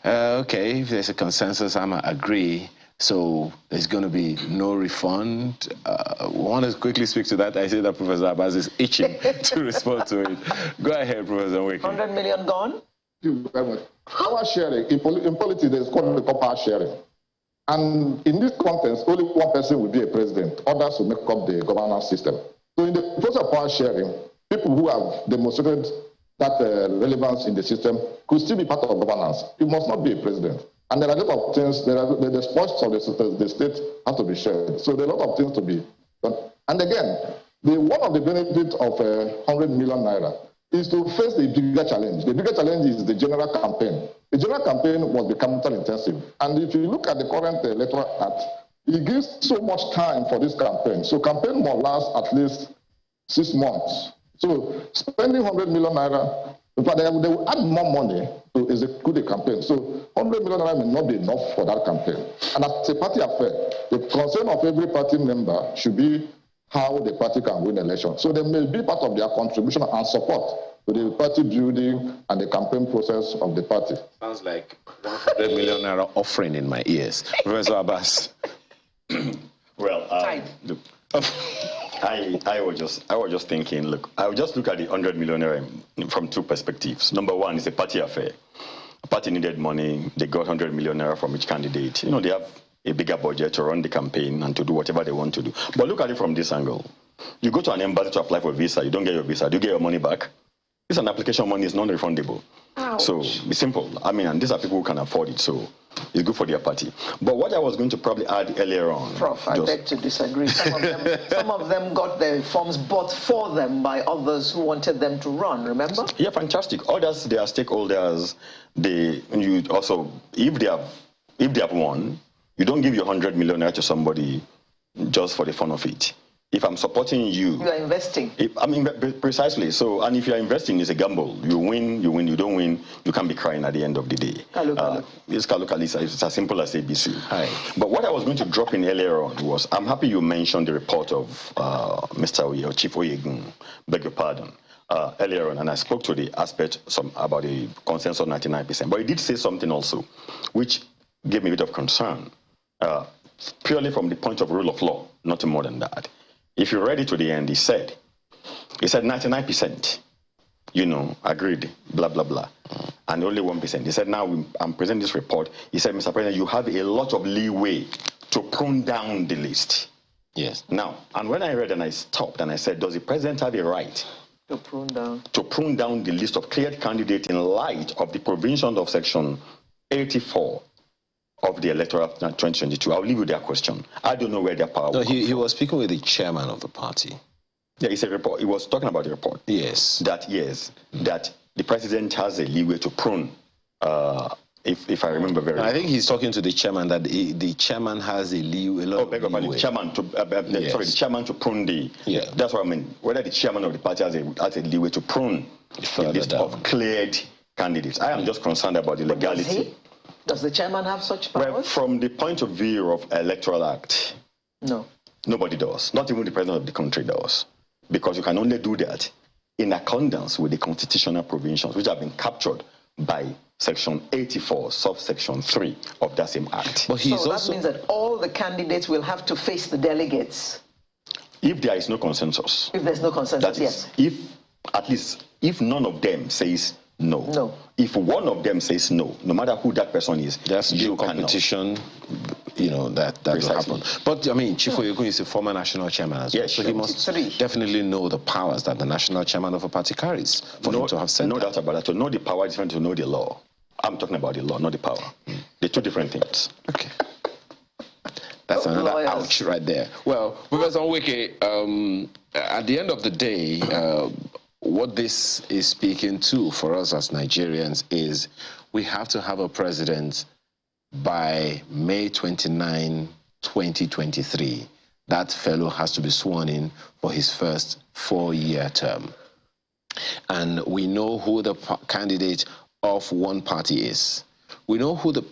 I: okay, if there's a consensus, I'm going to agree. So there's going to be no refund. I want to quickly speak to that. I see that Professor Abbas is itching to respond to it. Go ahead, Professor Wiki. 100
H: million gone?
K: Thank you very much. Power sharing, in politics, there's called power sharing. And in this context, only one person will be a president. Others will make up the governance system. So in the process of power sharing, people who have demonstrated that relevance in the system could still be part of governance. You must not be a president. And there are a lot of things, the spoils of the state have to be shared. So there are a lot of things to be done. And again, one of the benefits of 100 million naira is to face the bigger challenge. The bigger challenge is the general campaign. The general campaign must be capital intensive. And if you look at the current Electoral Act, it gives so much time for this campaign. So campaign must last at least 6 months. So spending 100 million naira, but they will add more money to execute the campaign. So 100 million naira may not be enough for that campaign. And as a party affair, the concern of every party member should be how the party can win election. So they may be part of their contribution and support to the party building and the campaign process of the party.
I: Sounds like 100 million naira offering in my ears. Professor Abbas.
J: Well, I was just thinking, look, I would just look at the 100 million naira from two perspectives. Number one, it's a party affair. A party needed money. They got 100 million naira from each candidate. You know, they have a bigger budget to run the campaign and to do whatever they want to do. But look at it from this angle. You go to an embassy to apply for a visa. You don't get your visa. Do you get your money back? This is an application money. It's non-refundable. So it's simple. I mean, and these are people who can afford it. So it's good for their party. But what I was going to probably add earlier on...
H: Prof, I beg to disagree. Some of them got their forms bought for them by others who wanted them to run, remember?
J: Yeah, fantastic. Others, they are stakeholders. You also, if they have won, you don't give your 100 million naira to somebody just for the fun of it. If I'm supporting you,
H: you are investing.
J: Precisely. So, and if you are investing, it's a gamble. You win, you don't win, you can't be crying at the end of the day. It's as simple as ABC.
I: Hi.
J: But what I was going to drop in earlier on was, I'm happy you mentioned the report of Mr. Oye, or Chief Oyegun, beg your pardon, earlier on, and I spoke to the aspect about the consensus of 99%. But he did say something also, which gave me a bit of concern, purely from the point of rule of law, nothing more than that. If you read it to the end, he said 99%, agreed, blah, blah, blah, and only 1%. He said, now I'm presenting this report. He said, Mr. President, you have a lot of leeway to prune down the list.
I: Yes.
J: Now, and when I read and I stopped and I said, does the president have a right
H: to prune
J: down the list of cleared candidates in light of the provision of Section 84 of the Electoral 2022? I'll leave you that question. I don't know where their power.
I: No, he was speaking with the chairman of the party.
J: Yeah, it's a report. He was talking about the report.
I: Yes.
J: That the president has a leeway to prune. If I remember very well.
I: I think he's talking to the chairman that the chairman has a leeway.
J: The chairman to the chairman to prune the.
I: Yeah.
J: That's what I mean. Whether the chairman of the party has a leeway to prune the list of cleared candidates. I am just concerned about the legality.
H: Does the chairman have such powers?
J: Well, from the point of view of Electoral Act,
H: no.
J: Nobody does. Not even the president of the country does. Because you can only do that in accordance with the constitutional provisions, which have been captured by Section 84, subsection 3 of that same Act.
H: But that means that all the candidates will have to face the delegates?
J: If there is no consensus.
H: If there's no consensus, yes.
J: If none of them says no.
H: No.
J: If one of them says no, no matter who that person is,
I: there's due competition, that will happen. But I mean, Chief Oyegun is a former national chairman as well,
J: yes,
I: so he must definitely know the powers that the national chairman of a party carries for him to have said
J: no doubt about that. To know the power is different to know the law. I'm talking about the law, not the power. They're two different things.
I: Okay. That's another ouch right there. Well, Professor Nweke, at the end of the day, what this is speaking to for us as Nigerians is we have to have a president by May 29, 2023. That fellow has to be sworn in for his first 4-year term. And we know who the candidate of one party is. We know who the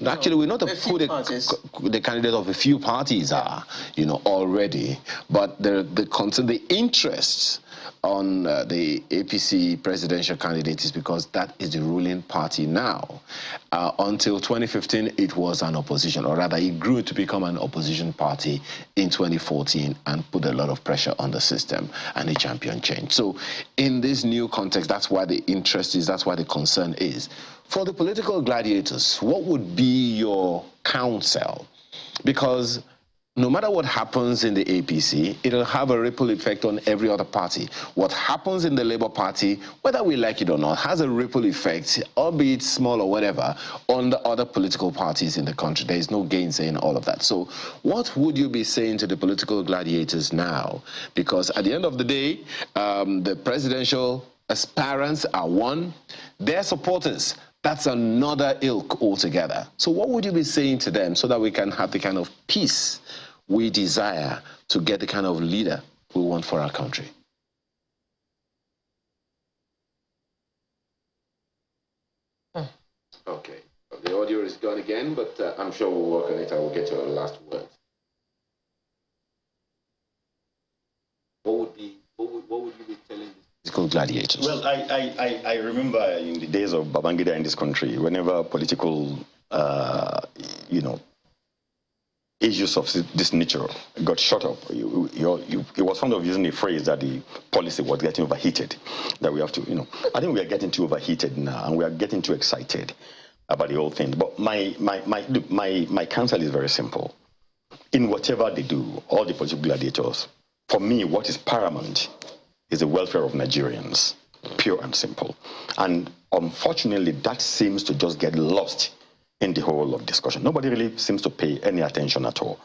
I: candidate of a few parties are, already. But the interests on the APC presidential candidate is because that is the ruling party now. Until 2015, it was an opposition, or rather, it grew to become an opposition party in 2014 and put a lot of pressure on the system, and the champion changed. So in this new context, that's why the interest is, that's why the concern is. For the political gladiators, what would be your counsel? Because no matter what happens in the APC, it'll have a ripple effect on every other party. What happens in the Labour Party, whether we like it or not, has a ripple effect, albeit small or whatever, on the other political parties in the country. There is no gainsaying all of that. So what would you be saying to the political gladiators now? Because at the end of the day, the presidential aspirants are one. Their supporters, that's another ilk altogether. So what would you be saying to them so that we can have the kind of peace we desire to get the kind of leader we want for our country? Okay. The audio is gone again, but I'm sure we'll work on it. I will get to our last word. What would you be telling political gladiators?
J: Well, I remember in the days of Babangida in this country, whenever political, issues of this nature got shut up, he was fond of using the phrase that the policy was getting overheated, that we have to, I think we are getting too overheated now, and we are getting too excited about the whole thing. But my counsel is very simple. In whatever they do, all the political gladiators, for me, what is paramount is the welfare of Nigerians, pure and simple. And unfortunately, that seems to just get lost in the whole of discussion. Nobody really seems to pay any attention at all.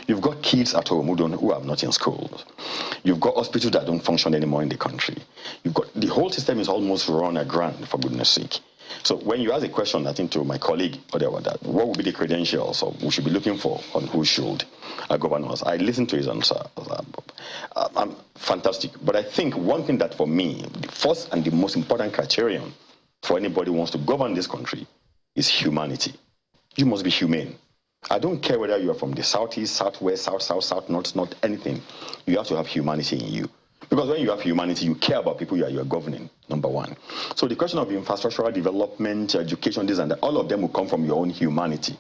J: You've got kids at home who are not in schools. You've got hospitals that don't function anymore in the country. You've got the whole system is almost run aground, for goodness sake. So when you ask a question, I think to my colleague, what would be the credentials we should be looking for on who should govern us? I listened to his answer. Fantastic. But I think one thing that for me, the first and the most important criterion for anybody who wants to govern this country is humanity. You must be humane. I don't care whether you are from the southeast, southwest, south, north, anything. You have to have humanity in you. Because when you have humanity, you care about people you are governing, number one. So the question of infrastructural development, education, this and that, all of them will come from your own humanity.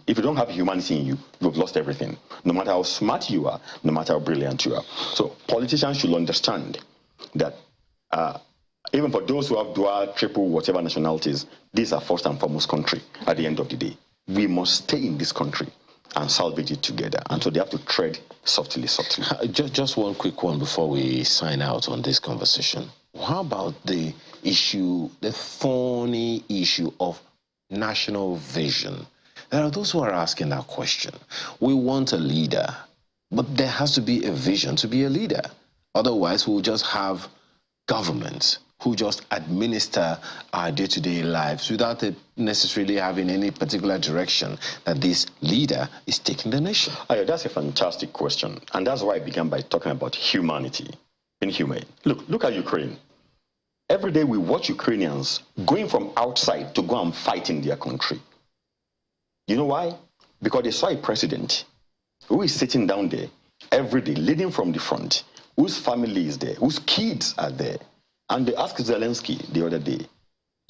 J: If you don't have humanity in you, you've lost everything. No matter how smart you are, no matter how brilliant you are. So politicians should understand that even for those who have dual, triple, whatever nationalities, these are first and foremost country at the end of the day. We must stay in this country and salvage it together. And so they have to tread softly.
I: Just one quick one before we sign out on this conversation. How about the issue, the thorny issue of national vision? There are those who are asking that question. We want a leader, but there has to be a vision to be a leader. Otherwise, we'll just have governments who just administer our day-to-day lives without it necessarily having any particular direction that this leader is taking the nation.
J: That's a fantastic question. And that's why I began by talking about humanity, being humane. Look at Ukraine. Every day we watch Ukrainians going from outside to go and fight in their country. You know why? Because they saw a president who is sitting down there every day, leading from the front, whose family is there, whose kids are there. And they asked Zelensky the other day,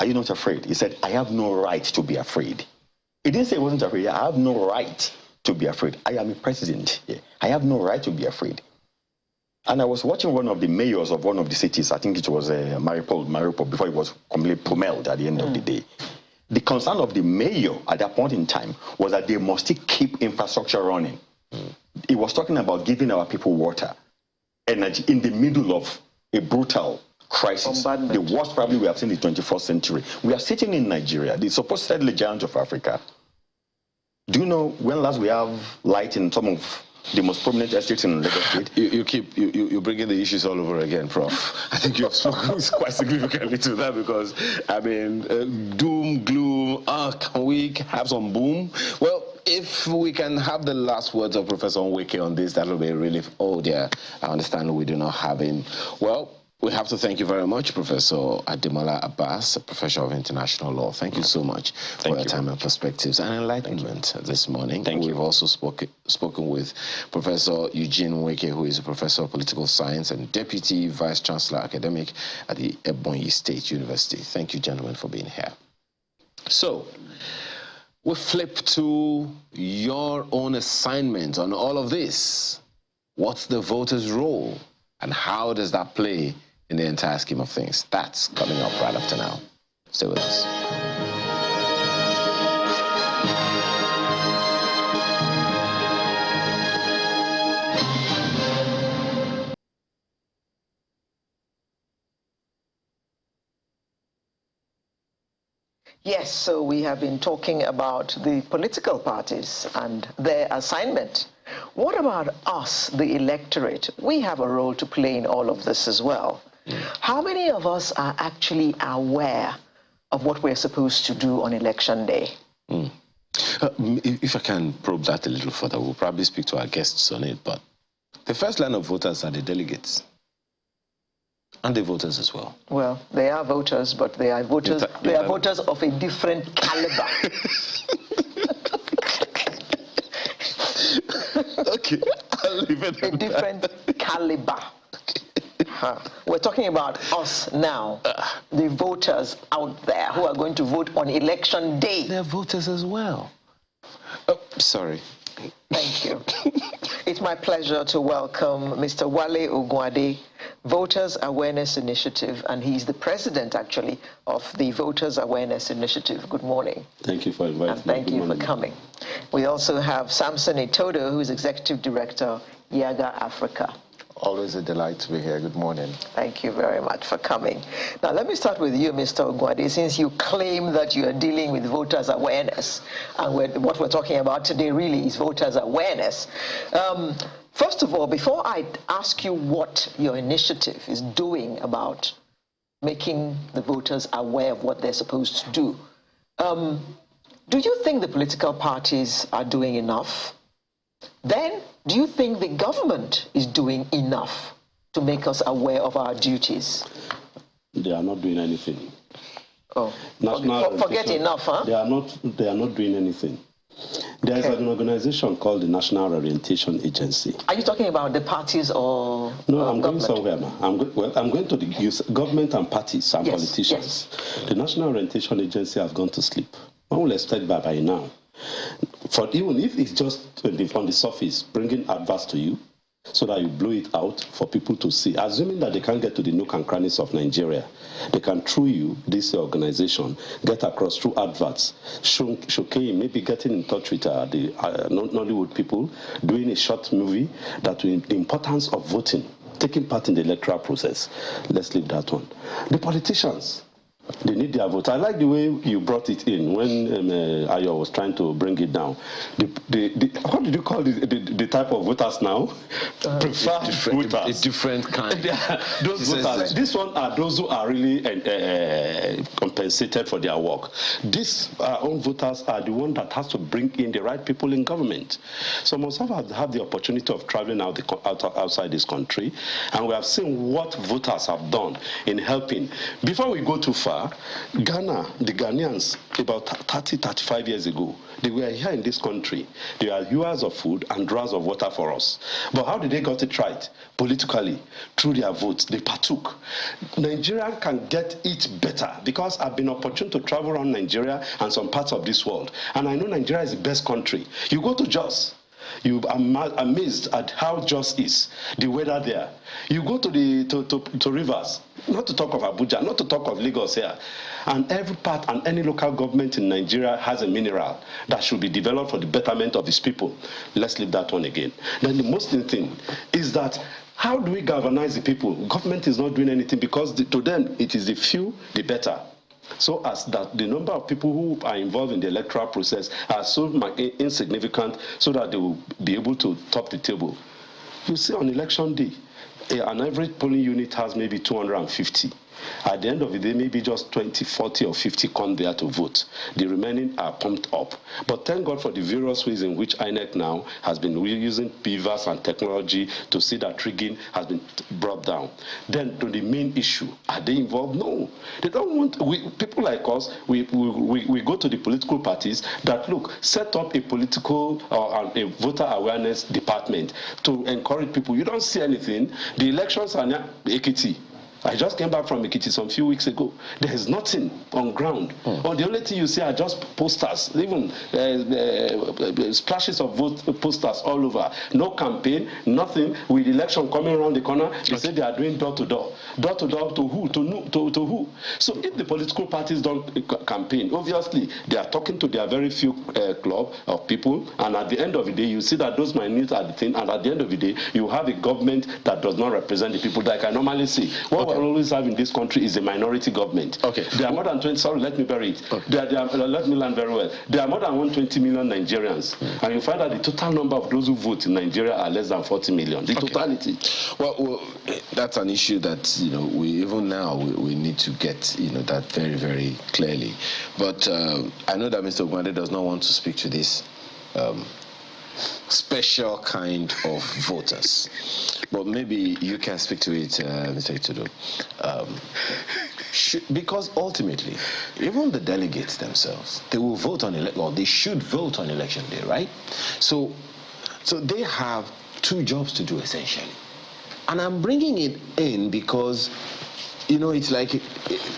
J: are you not afraid? He said, I have no right to be afraid. He didn't say he wasn't afraid. I have no right to be afraid. I am a president. I have no right to be afraid. And I was watching one of the mayors of one of the cities, I think it was Mariupol, before it was completely pummeled at the end of the day. The concern of the mayor at that point in time was that they must keep infrastructure running. He was talking about giving our people water, energy, in the middle of a brutal crisis, the worst probably we have seen in the 21st century. We are sitting in Nigeria, the supposedly giant of Africa. Do you know when last we have light in some of the most prominent estates in Lagos State?
I: You bring in the issues all over again, Prof. I think you have spoken quite significantly to that because, I mean, doom, gloom, can we have some boom? Well, if we can have the last words of Professor Nweke on this, that will be a relief. Oh dear, I understand we do not have him. Well, we have to thank you very much, Professor Ademola Abbas, a professor of international law. Thank you so much for your time and perspectives and enlightenment this morning. We've also spoken with Professor Eugene Nweke, who is a professor of political science and deputy vice chancellor academic at the Ebonyi State University. Thank you, gentlemen, for being here. So, we flip to your own assignment on all of this. What's the voter's role? And how does that play in the entire scheme of things? That's coming up right after now. Stay with us.
H: Yes, so we have been talking about the political parties and their assignment. What about us, the electorate? We have a role to play in all of this as well. How many of us are actually aware of what we're supposed to do on election day?
I: If I can probe that a little further, we'll probably speak to our guests on it, but the first line of voters are the delegates. And the voters as well. Well,
H: they are voters, but they are voters, they are voters of a different caliber.
I: Okay, I'll leave it
H: a different caliber. We're talking about us now, the voters out there who are going to vote on election day.
I: They're voters as well. Oh, sorry.
H: Thank you. It's my pleasure to welcome Mr. Wale Ogunade, Voters Awareness Initiative, and he's the president, actually, of the Voters Awareness Initiative. Good morning.
L: Thank you for inviting me.
H: And thank you for coming. We also have Samson Itodo, who is Executive Director, Yaga Africa.
M: Always a delight to be here. Good morning.
H: Thank you very much for coming. Now, let me start with you, Mr. Ogunade, since you claim that you are dealing with voters' awareness, and what we're talking about today really is voters' awareness. First of all, before I ask you what your initiative is doing about making the voters aware of what they're supposed to do. Do you think the political parties are doing enough? Then, do you think the government is doing enough to make us aware of our duties?
L: They are not doing anything.
H: Oh, forget enough, huh?
L: They are not doing anything. There is an organization called the National Orientation Agency.
H: Are you talking about the parties or
L: No, I'm
H: government?
L: going somewhere, ma. I'm going to the government and parties and politicians. Yes. The National Orientation Agency has gone to sleep. One will expect by now. For even if it's just on the surface, bringing adverts to you, so that you blow it out for people to see. Assuming that they can't get to the nook and crannies of Nigeria, they can, through you, this organization, get across through adverts, showcase, maybe getting in touch with the Nollywood people, doing a short movie that will the importance of voting, taking part in the electoral process. Let's leave that one. The politicians, they need their vote. I like the way you brought it in when Ayo was trying to bring it down. What did you call the type of voters now? Preferred voters.
I: A different kind.
L: Those voters. This one are those who are really compensated for their work. These own voters are the one that has to bring in the right people in government. So most of us have the opportunity of traveling outside this country, and we have seen what voters have done in helping. Before we go too far, Ghana, the Ghanaians, about 30, 35 years ago, they were here in this country. They are viewers of food and drawers of water for us. But how did they get it right? Politically, through their votes, they partook. Nigeria can get it better because I've been opportune to travel around Nigeria and some parts of this world. And I know Nigeria is the best country. You go to Jos, you are amazed at how Jos is, the weather there. You go to rivers, not to talk of Abuja, not to talk of Lagos here, and every part and any local government in Nigeria has a mineral that should be developed for the betterment of its people. Let's leave that one again. Then the most thing is that how do we galvanize the people? Government is not doing anything because to them it is the few, the better. So as that the number of people who are involved in the electoral process are so insignificant so that they will be able to top the table. You see on election day, an average polling unit has maybe 250. At the end of the day, maybe just 20, 40 or 50 come there to vote. The remaining are pumped up. But thank God for the various ways in which INEC now has been using beavers and technology to see that rigging has been brought down. Then to the main issue, are they involved? No. They don't want, people like us, we go to the political parties that, look, set up a political or a voter awareness department to encourage people. You don't see anything. The elections are now Ekiti. I just came back from Ekiti some few weeks ago. There is nothing on ground. Or the only thing you see are just posters, even splashes of posters all over. No campaign, nothing. With election coming around the corner, they say they are doing door-to-door. Door-to-door to who? To who? So if the political parties don't campaign, obviously they are talking to their very few club of people, and at the end of the day, you see that those minutes are the thing, and at the end of the day, you have a government that does not represent the people that I normally see. What we always have in this country is a minority government. Okay. There are more than 20, sorry, let me bury it. Okay. Let me learn very well. There are more than 120 million Nigerians, and you find that the total number of those who vote in Nigeria are less than 40 million. The totality.
I: Well, that's an issue that, we even now we need to get, that very, very clearly. But I know that Mr. Ogwande does not want to speak to this special kind of voters, but maybe you can speak to it, Mr. Itudo. Because ultimately, even the delegates themselves, they will vote on they should vote on election day, right? So they have two jobs to do essentially, and I'm bringing it in because it's like a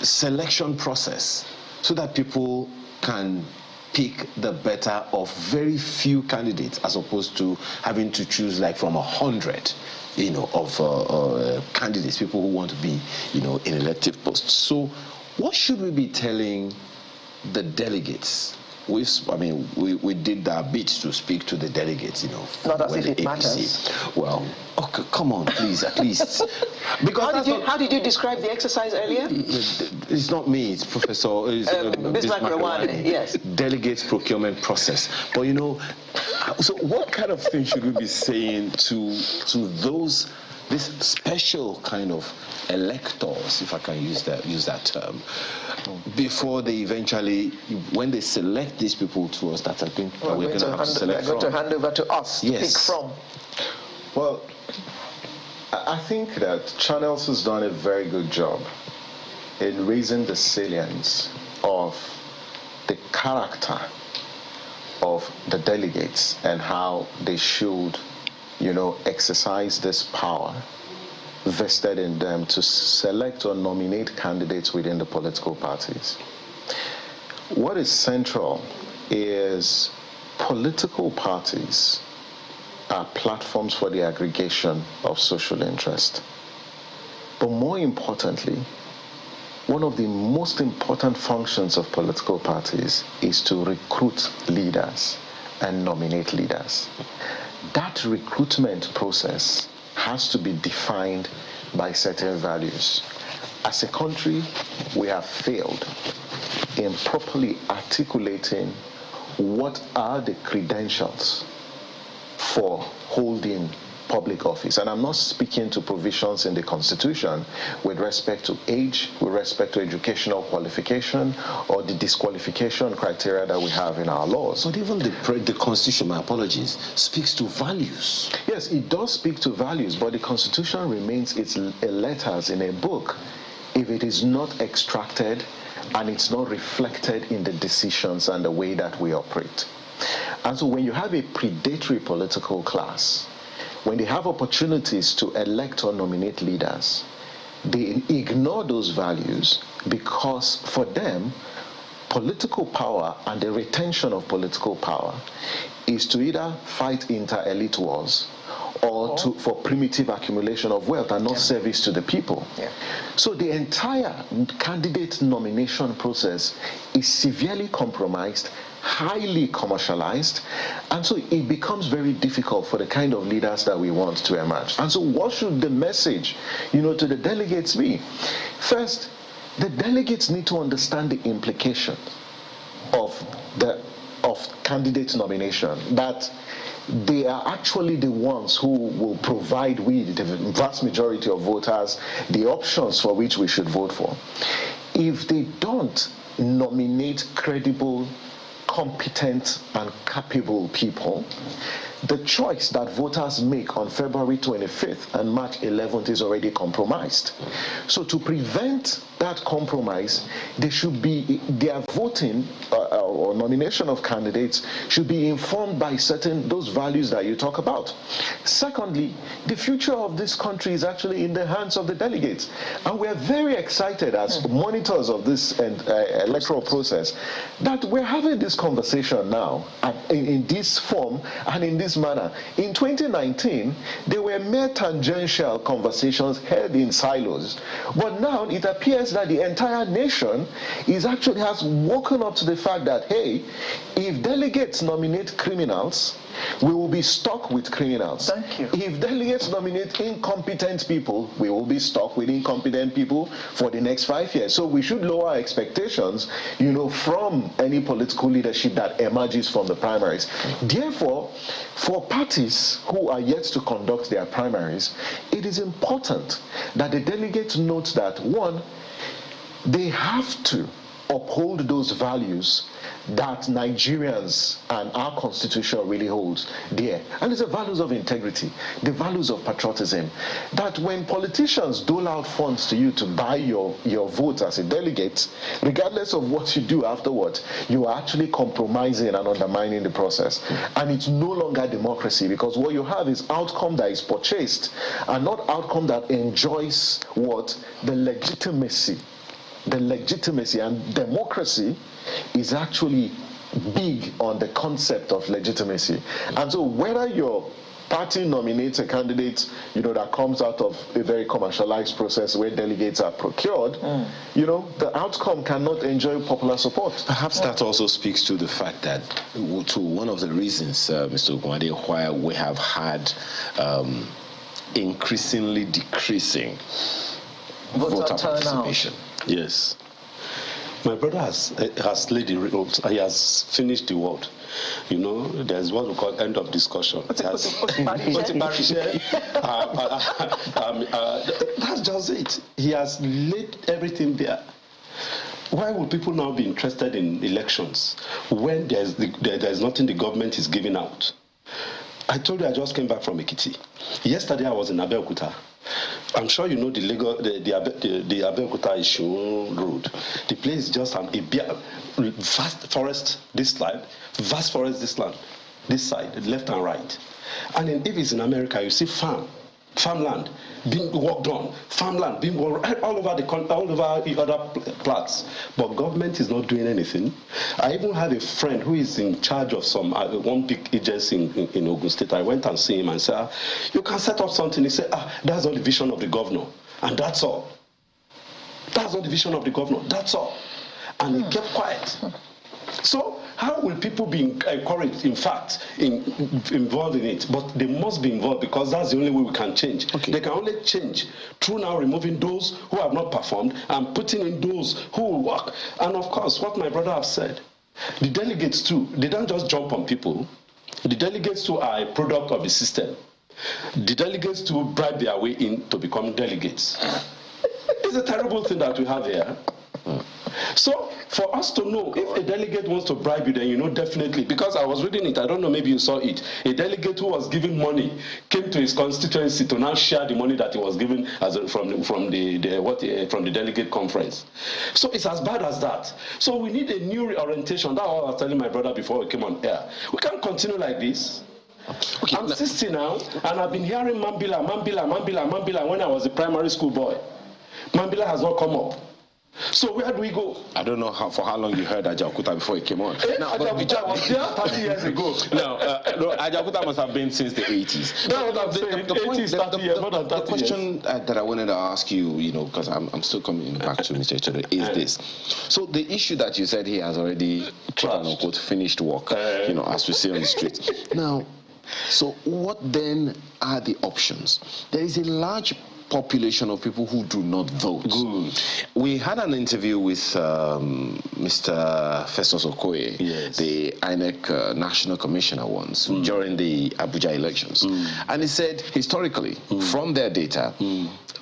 I: selection process so that people can pick the better of very few candidates as opposed to having to choose like from 100 of candidates, people who want to be in elective posts. So what should we be telling the delegates? We did that bit to speak to the delegates,
H: Not as if it matters.
I: Well, okay, come on, please, at least. Because
H: how did you describe the exercise earlier?
I: It's not me, it's Professor
H: Bismarck Rewane, yes.
I: Delegates procurement process. But so what kind of thing should we be saying to those this special kind of electors, if I can use that term, before they eventually, when they select these people to us that I think we're going to have to select from.
H: They're going to hand over to us to pick from.
M: Well, I think that Channels has done a very good job in raising the salience of the character of the delegates and how they should, exercise this power vested in them to select or nominate candidates within the political parties. What is central is political parties are platforms for the aggregation of social interest. But more importantly, one of the most important functions of political parties is to recruit leaders and nominate leaders. That recruitment process has to be defined by certain values. As a country, we have failed in properly articulating what are the credentials for holding public office. And I'm not speaking to provisions in the Constitution with respect to age, with respect to educational qualification, or the disqualification criteria that we have in our laws.
I: But even the Constitution, my apologies, speaks to values.
M: Yes, it does speak to values, but the Constitution remains its letters in a book if it is not extracted and it's not reflected in the decisions and the way that we operate. And so when you have a predatory political class, when they have opportunities to elect or nominate leaders, they ignore those values because for them, political power and the retention of political power is to either fight inter-elite wars or for primitive accumulation of wealth and not service to the people. So the entire candidate nomination process is severely compromised, highly commercialized, and so it becomes very difficult for the kind of leaders that we want to emerge. And so what should the message, to the delegates be? First, the delegates need to understand the implications of candidate nomination, that they are actually the ones who will provide the vast majority of voters the options for which we should vote for. If they don't nominate credible, competent and capable people, the choice that voters make on February 25th and March 11th is already compromised. So to prevent that compromise, their voting or nomination of candidates should be informed by those values that you talk about. Secondly, the future of this country is actually in the hands of the delegates. And we're very excited as monitors of this electoral process that we're having this conversation now in this form and in this manner. In 2019, there were mere tangential conversations held in silos. But now it appears that the entire nation has woken up to the fact that, hey, if delegates nominate criminals, we will be stuck with criminals.
H: Thank you.
M: If delegates nominate incompetent people, we will be stuck with incompetent people for the next 5 years. So we should lower our expectations, from any political leadership that emerges from the primaries. Therefore, for parties who are yet to conduct their primaries, it is important that the delegates note that, one, they have to uphold those values that Nigerians and our constitution really holds dear. And it's the values of integrity, the values of patriotism, that when politicians dole out funds to you to buy your vote as a delegate, regardless of what you do afterwards, you are actually compromising and undermining the process. And it's no longer democracy, because what you have is outcome that is purchased and not outcome that enjoys the legitimacy. The legitimacy and democracy is actually big on the concept of legitimacy. And so whether your party nominates a candidate, that comes out of a very commercialized process where delegates are procured, the outcome cannot enjoy popular support.
I: Perhaps that also speaks to the fact that, to one of the reasons, Mr. Ogwande, why we have had increasingly decreasing voter participation. Yes.
L: My brother has laid the ropes. He has finished the world. You know, there's what we call end of discussion. That's just it. He has laid everything there. Why would people now be interested in elections when there's nothing the government is giving out? I told you I just came back from Ekiti. Yesterday I was in Abeokuta. I'm sure you know the Abeokuta Issue Road. The place is just a vast forest this side, vast forest this side, left and right. And then if it's in America, you see farmland being worked on, farmland being worked all over the other plats. But government is not doing anything. I even had a friend who is in charge of some one big agency in Ogun State. I went and see him and said, you can set up something. He said, that's not the vision of the governor. And that's all. That's not the vision of the governor. That's all. And he kept quiet. So how will people be encouraged, in fact, involved in it? But they must be involved because that's the only way we can change. Okay. They can only change through now removing those who have not performed and putting in those who will work. And of course, what my brother has said, the delegates too, they don't just jump on people. The delegates too are a product of the system. The delegates too bribe their way in to become delegates. It's a terrible thing that we have here. So, for us to know, if a delegate wants to bribe you, then you know definitely, because I was reading it, I don't know, maybe you saw it, a delegate who was given money came to his constituency to now share the money that he was given from the delegate conference. So it's as bad as that. So we need a new reorientation. That's what I was telling my brother before we came on air. We can't continue like this. Okay, I'm 60 now, and I've been hearing Mambila when I was a primary school boy. Mambila has not come up. So where do we go? I don't know for how long you heard Ajaokuta before he came on. Ajaokuta was there 30 years ago.
I: No, Ajaokuta must have been since the 80s.
L: No, the
I: question that I wanted to ask you, you know, because I'm still coming back to Mr. Echedo, is this. So the issue that you said he has already, quote-unquote, finished work, you know, as we say on the streets. Now, so what then are the options? There is a large population of people who do not vote. Good. We had an interview with Mr. Festus Okoye, yes, the INEC National Commissioner once, during the Abuja elections. And he said, historically, from their data,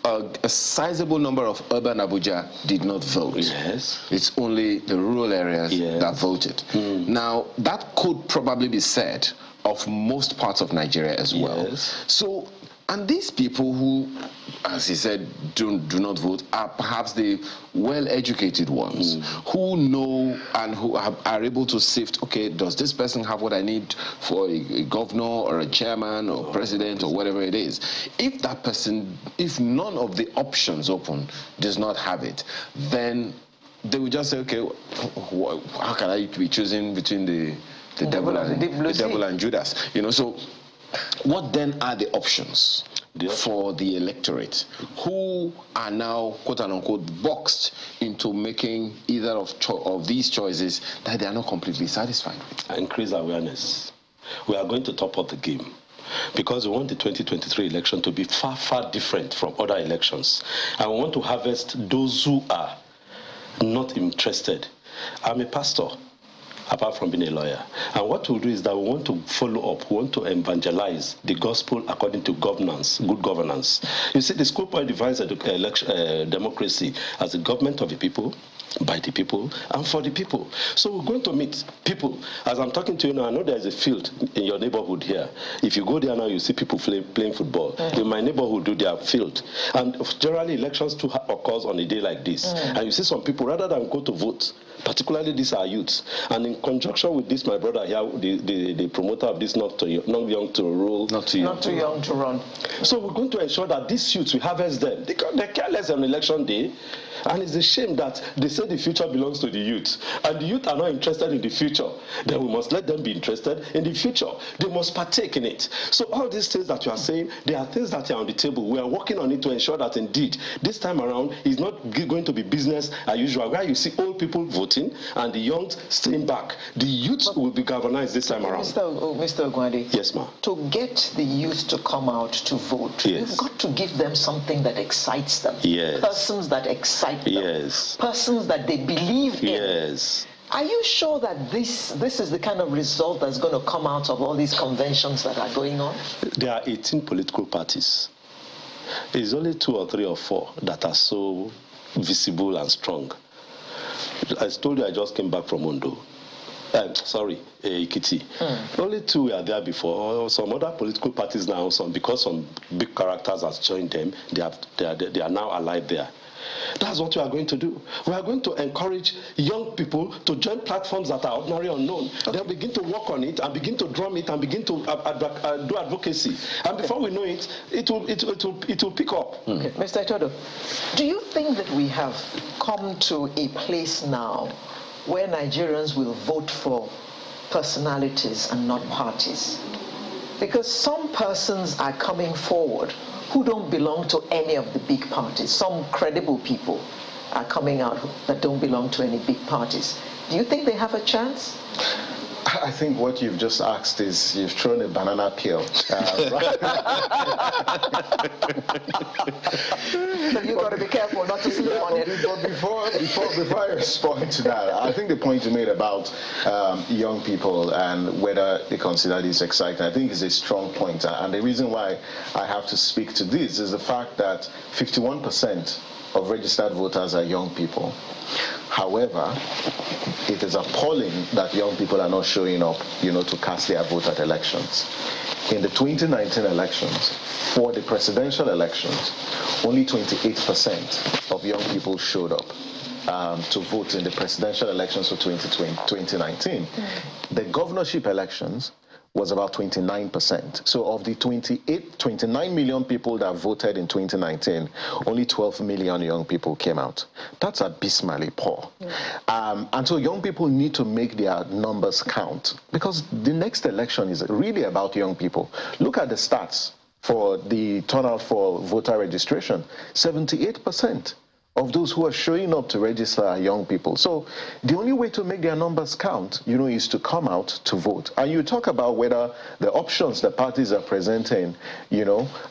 I: a sizable number of urban Abuja did not vote. Yes. It's only the rural areas that voted. Now, that could probably be said of most parts of Nigeria as well. Yes. So, and these people who, as he said, do not vote are perhaps the well-educated ones who know and who are able to sift, okay, does this person have what I need for a governor or a chairman or president or whatever it is? If that person, if none of the options open does not have it, then they will just say, okay, how can I be choosing between the devil and Judas? You know, so what then are the options for the electorate who are now, quote-unquote, boxed into making either of these choices that they are not completely satisfied with?
L: Increase awareness. We are going to top up the game because we want the 2023 election to be far, far different from other elections. And we want to harvest those who are not interested. I'm a pastor, apart from being a lawyer. And what we'll do is that we want to follow up, we want to evangelize the gospel according to governance, good governance. You see, the school point defines democracy as a government of the people, by the people, and for the people. So we're going to meet people. As I'm talking to you now, I know there's a field in your neighborhood here. If you go there now, you see people playing football. In my neighborhood, do their field. And generally, elections too occurs on a day like this. And you see some people, rather than go to vote, particularly these are youths. And in conjunction with this, my brother here, the promoter of this not young to rule, not too young to run. So we're going to ensure that these youths, we harvest them. They care less on election day. And it's a shame that they say the future belongs to the youth. And the youth are not interested in the future. Then we must let them be interested in the future. They must partake in it. So all these things that you are saying, they are things that are on the table. We are working on it to ensure that indeed, this time around, it's not going to be business as usual, where you see old people vote voting and the young staying back. The youth will be galvanized this time around.
H: Mr. Ogwade.
L: Yes, ma'am.
H: To get the youth to come out to vote, you've got to give them something that excites them.
L: Yes.
H: Persons that excite them.
L: Yes.
H: Persons that they believe in.
L: Yes.
H: Are you sure that this is the kind of result that's going to come out of all these conventions that are going on?
L: There are 18 political parties. It's only 2 or 3 or 4 that are so visible and strong. I told you I just came back from Ondo. Ikiti. Only 2 were there before. Some other political parties now, because some big characters have joined them, they are now alive there. That's what we are going to do. We are going to encourage young people to join platforms that are ordinary unknown. They'll begin to work on it and begin to drum it and begin to do advocacy. And before we know it, it will pick up.
H: Okay. Mr. Itodo, do you think that we have come to a place now where Nigerians will vote for personalities and not parties? Because some persons are coming forward who don't belong to any of the big parties. Some credible people are coming out that don't belong to any big parties. Do you think they have a chance?
M: I think what you've just asked is you've thrown a banana peel. So
H: you've got to be careful not to sleep on it.
M: But before I respond to that, I think the point you made about young people and whether they consider this exciting, I think is a strong point. And the reason why I have to speak to this is the fact that 51% of registered voters are young people. However, it is appalling that young people are not showing up, to cast their vote at elections. In the 2019 elections, for the presidential elections, only 28% of young people showed up to vote in the presidential elections for 2019. The governorship elections was about 29%. So of the 29 million people that voted in 2019, only 12 million young people came out. That's abysmally poor. And so young people need to make their numbers count, because the next election is really about young people. Look at the stats for the turnout for voter registration. 78% of those who are showing up to register are young people. So the only way to make their numbers count, is to come out to vote. And you talk about whether the options the parties are presenting,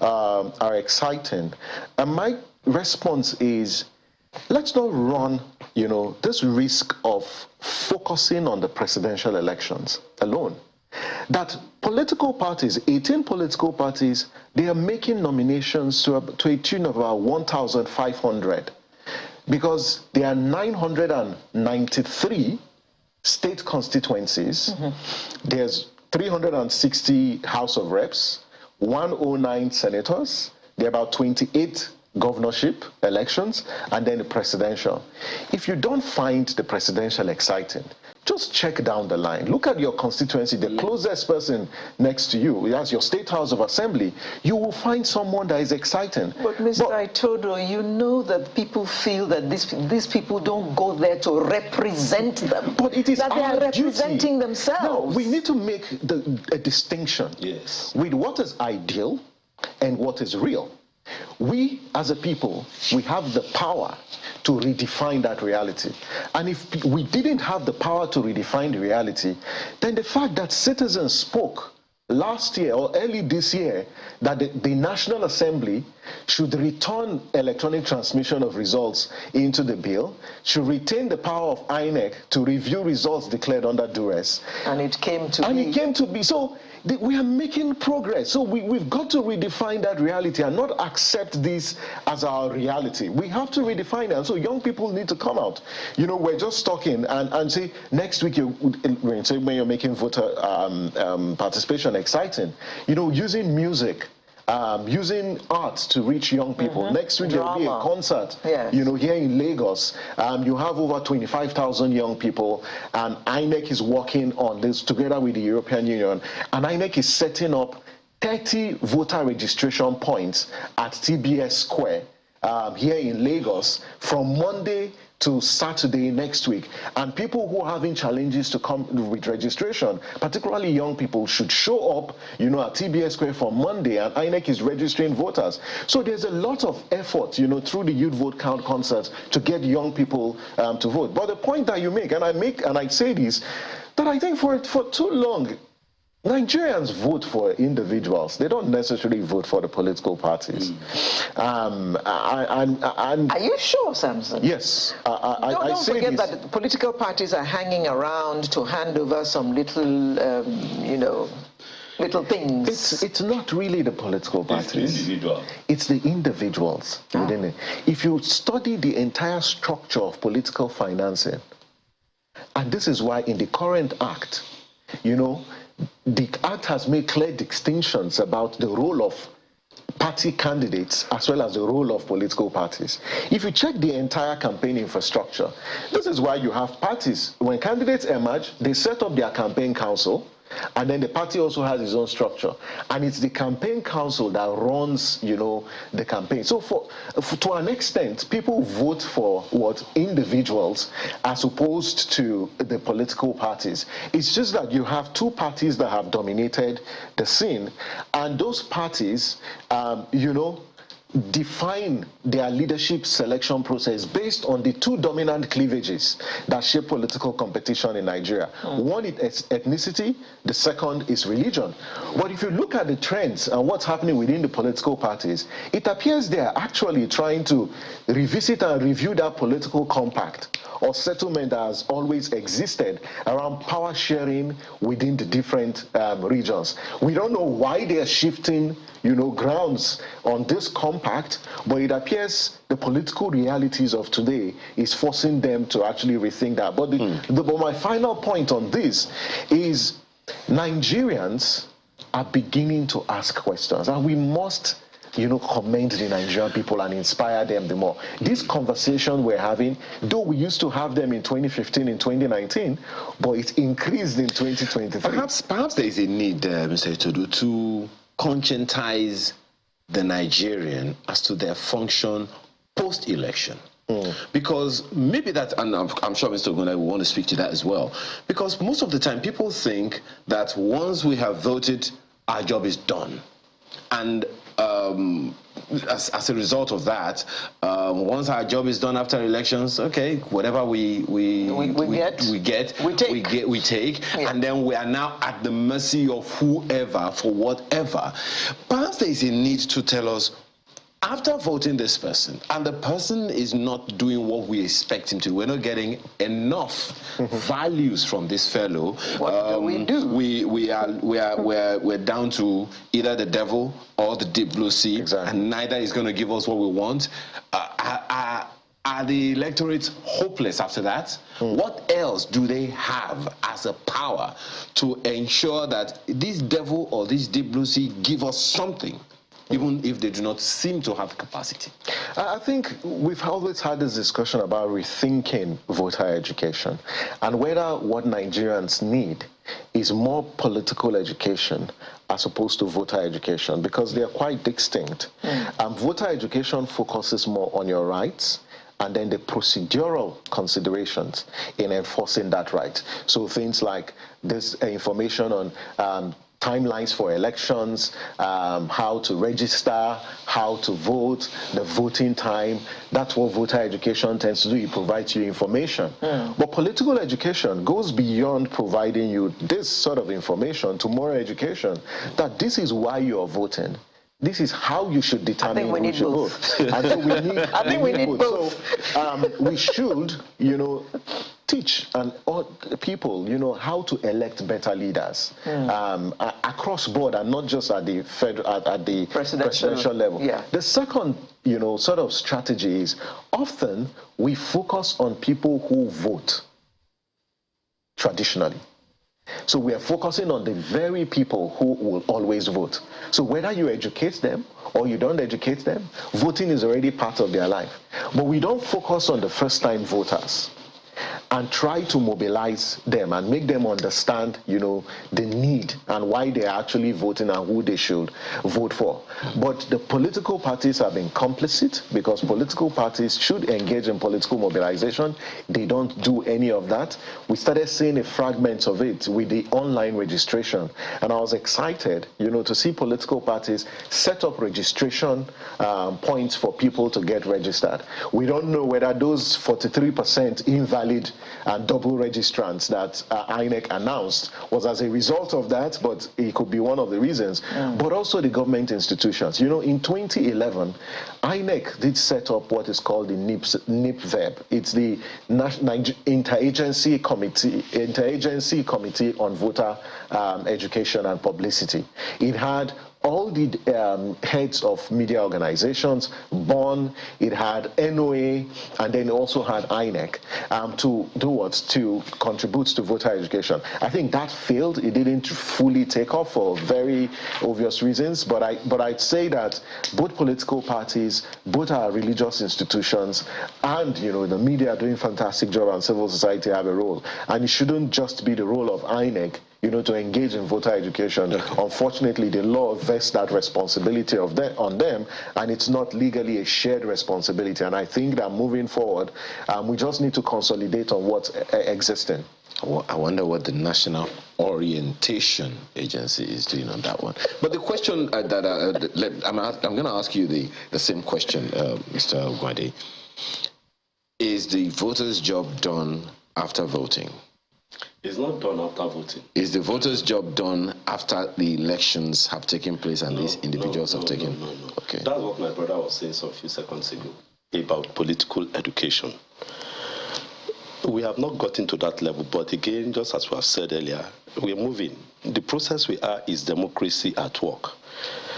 M: are exciting. And my response is, let's not run, this risk of focusing on the presidential elections alone. That political parties, 18 political parties, they are making nominations to a tune of about 1,500. Because there are 993 state constituencies. There's 360 House of Reps, 109 senators. There are about 28 governorship elections, and then the presidential. If you don't find the presidential exciting, just check down the line. Look at your constituency, the closest person next to you, as your State House of Assembly, you will find someone that is exciting.
H: But Mr. Itodo, you know that people feel that these people don't go there to represent them.
M: But it is
H: that they are representing
M: duty.
H: themselves.
M: No, we need to make a distinction with what is ideal and what is real. We, as a people, we have the power to redefine that reality. And if we didn't have the power to redefine the reality, then the fact that citizens spoke last year or early this year that the National Assembly should return electronic transmission of results into the bill, should retain the power of INEC to review results declared under duress.
H: And it came to
M: be. So we are making progress. So we've got to redefine that reality and not accept this as our reality. We have to redefine it. And so young people need to come out. We're just talking and say next week when you're making voter participation exciting, using music, using art to reach young people. Next week there will be a concert, here in Lagos. You have over 25,000 young people, and INEC is working on this together with the European Union. And INEC is setting up 30 voter registration points at TBS Square here in Lagos from Monday to Saturday next week. And people who are having challenges to come with registration, particularly young people, should show up, you know, at TBS Square for Monday, and INEC is registering voters. So there's a lot of effort, you know, through the Youth Vote Count concerts to get young people to vote. But the point that you make, and I say this, that I think for too long, Nigerians vote for individuals. They don't necessarily vote for the political parties.
H: Are you sure, Samson?
M: Yes.
H: Don't forget that the political parties are hanging around to hand over some little, you know, little things.
M: It's not really the political parties.
J: It's the individual.
M: It's the individuals within it. If you study the entire structure of political financing, and this is why in the current act, you know, the act has made clear distinctions about the role of party candidates as well as the role of political parties. If you check the entire campaign infrastructure, this is why you have parties. When candidates emerge, they set up their campaign council, and then the party also has its own structure. And it's the campaign council that runs, you know, the campaign. So to an extent, people vote for what individuals as opposed to the political parties. It's just that you have two parties that have dominated the scene, and those parties, you know, define their leadership selection process based on the two dominant cleavages that shape political competition in Nigeria. One is ethnicity, the second is religion. But if you look at the trends and what's happening within the political parties, it appears they are actually trying to revisit and review that political compact or settlement that has always existed around power sharing within the different regions. We don't know why they are shifting, you know, grounds on this compact, but it appears the political realities of today is forcing them to actually rethink that. But, but my final point on this is Nigerians are beginning to ask questions, and we must, you know, commend the Nigerian people and inspire them the more. This conversation we're having, though we used to have them in 2015 and 2019, but it's increased in 2023.
I: Perhaps there is a need, Mr. Itodu, to conscientize the Nigerian as to their function post-election. Because maybe that, and I'm sure Mr. Ogunai will want to speak to that as well, because most of the time people think that once we have voted, our job is done. And as a result of that, once our job is done after elections, okay, whatever we take, yeah. And then we are now at the mercy of whoever for whatever. Perhaps there is a need to tell us, after voting this person, and the person is not doing what we expect him to, we're not getting enough values from this fellow.
H: What do we do?
I: We're down to either the devil or the deep blue sea, exactly. And neither is going to give us what we want. Are the electorates hopeless after that? What else do they have as a power to ensure that this devil or this deep blue sea give us something, even if they do not seem to have capacity?
M: I think we've always had this discussion about rethinking voter education and whether what Nigerians need is more political education as opposed to voter education, because they are quite distinct. Voter education focuses more on your rights and then the procedural considerations in enforcing that right. So things like this information on timelines for elections, how to register, how to vote, the voting time. That's what voter education tends to do. It provides you information. But political education goes beyond providing you this sort of information to moral education, that this is why you're voting. This is how you should determine who should vote. And so I think we need both. So we should, you know, teach people, you know, how to elect better leaders across board, and not just at the presidential level. Yeah. The second, you know, sort of strategy is often we focus on people who vote traditionally. So we are focusing on the very people who will always vote. So whether you educate them or you don't educate them, voting is already part of their life. But we don't focus on the first-time voters. and try to mobilize them and make them understand, the need and why they're actually voting and who they should vote for. But the political parties have been complicit, because political parties should engage in political mobilization. They don't do any of that. We started seeing a fragment of it with the online registration, and I was excited, to see political parties set up registration points for people to get registered. We don't know whether those 43% invalid and double registrants that INEC announced was as a result of that, but it could be one of the reasons. But also the government institutions. In 2011, INEC did set up what is called the NEPVEB. It's the Interagency Committee on Voter Education and Publicity. It had all the heads of media organizations, BON, it had NOA, and then also had INEC to do what? To contribute to voter education. I think that failed. It didn't fully take off for very obvious reasons, but I'd say that both political parties, both our religious institutions, and the media are doing a fantastic job, and civil society have a role. And it shouldn't just be the role of INEC to engage in voter education. Unfortunately, the law vests that responsibility on them, and it's not legally a shared responsibility. And I think that moving forward, we just need to consolidate on what's existing.
I: I wonder what the National Orientation Agency is doing on that one. But the question I'm going to ask you the same question, Mr. Gwade. Is the voter's job done after voting?
L: It's not done after voting.
I: Is the voter's job done after the elections have taken place and these individuals have taken?
L: No.
I: Okay.
L: That's what my brother was saying some few seconds ago about political education. We have not gotten to that level, but again, just as we have said earlier, we're moving. The process we are is democracy at work.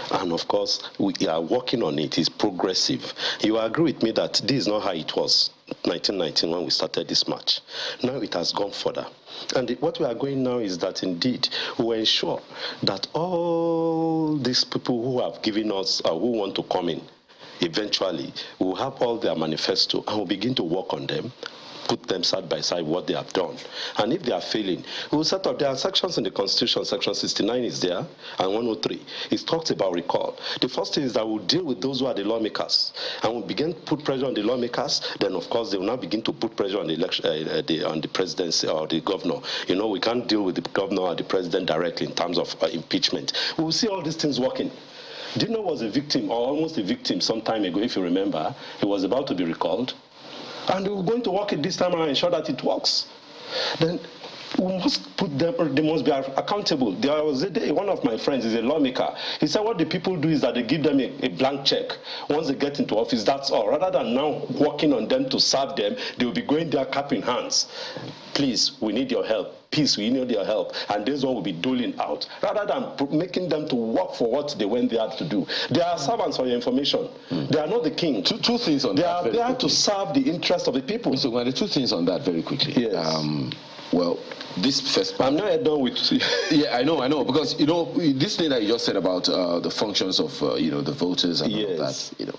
L: And of course, we are working on it. It's progressive. You agree with me that this is not how it was 1919 when we started this march. Now it has gone further. And what we are going now is that indeed we will ensure that all these people who have given us, who want to come in, eventually will have all their manifesto and we'll begin to work on them, put them side by side what they have done. And if they are failing, we will set up, there are sections in the Constitution, section 69 is there, and 103. It talks about recall. The first thing is that we'll deal with those who are the lawmakers, and we'll begin to put pressure on the lawmakers, then of course they will now begin to put pressure on the election, on the presidency or the governor. We can't deal with the governor or the president directly in terms of impeachment. We will see all these things working. Dino was a victim, or almost a victim some time ago, if you remember. He was about to be recalled. And we're going to work it this time and ensure that it works. Then we must put them, they must be accountable. There was one of my friends is a lawmaker. He said what the people do is that they give them a blank check. Once they get into office, that's all. Rather than now working on them to serve them, they will be going there cap in hands. Please, we need your help. Peace, we need your help. And this one will be doling out. Rather than making them to work for what they went there to do. They are servants for your information. They are not the king.
I: Two things on that.
L: They are there to serve the interest of the people.
I: So, the two things on that very quickly.
L: Yes.
I: Well, this first part.
L: I'm not done with.
I: Yeah, I know, because this thing that you just said about the functions of the voters and all that.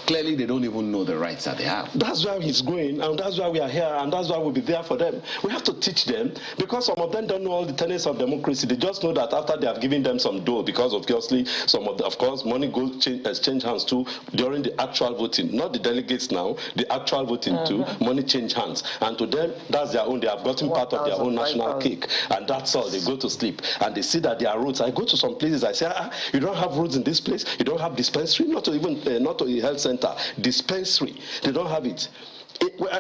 I: Clearly, they don't even know the rights that they have.
L: That's why he's going, and that's why we are here, and that's why we'll be there for them. We have to teach them, because some of them don't know all the tenets of democracy. They just know that after they have given them some dough, because obviously some of course, money goes exchange hands too during the actual voting, not the delegates now, the actual voting too, money change hands, and to them that's their own. They have gotten part of their own national cake, and that's all. They go to sleep, and they see that there are roads. I go to some places, I say, you don't have roads in this place, you don't have dispensary, not to a health center. Dispensary, they don't have it.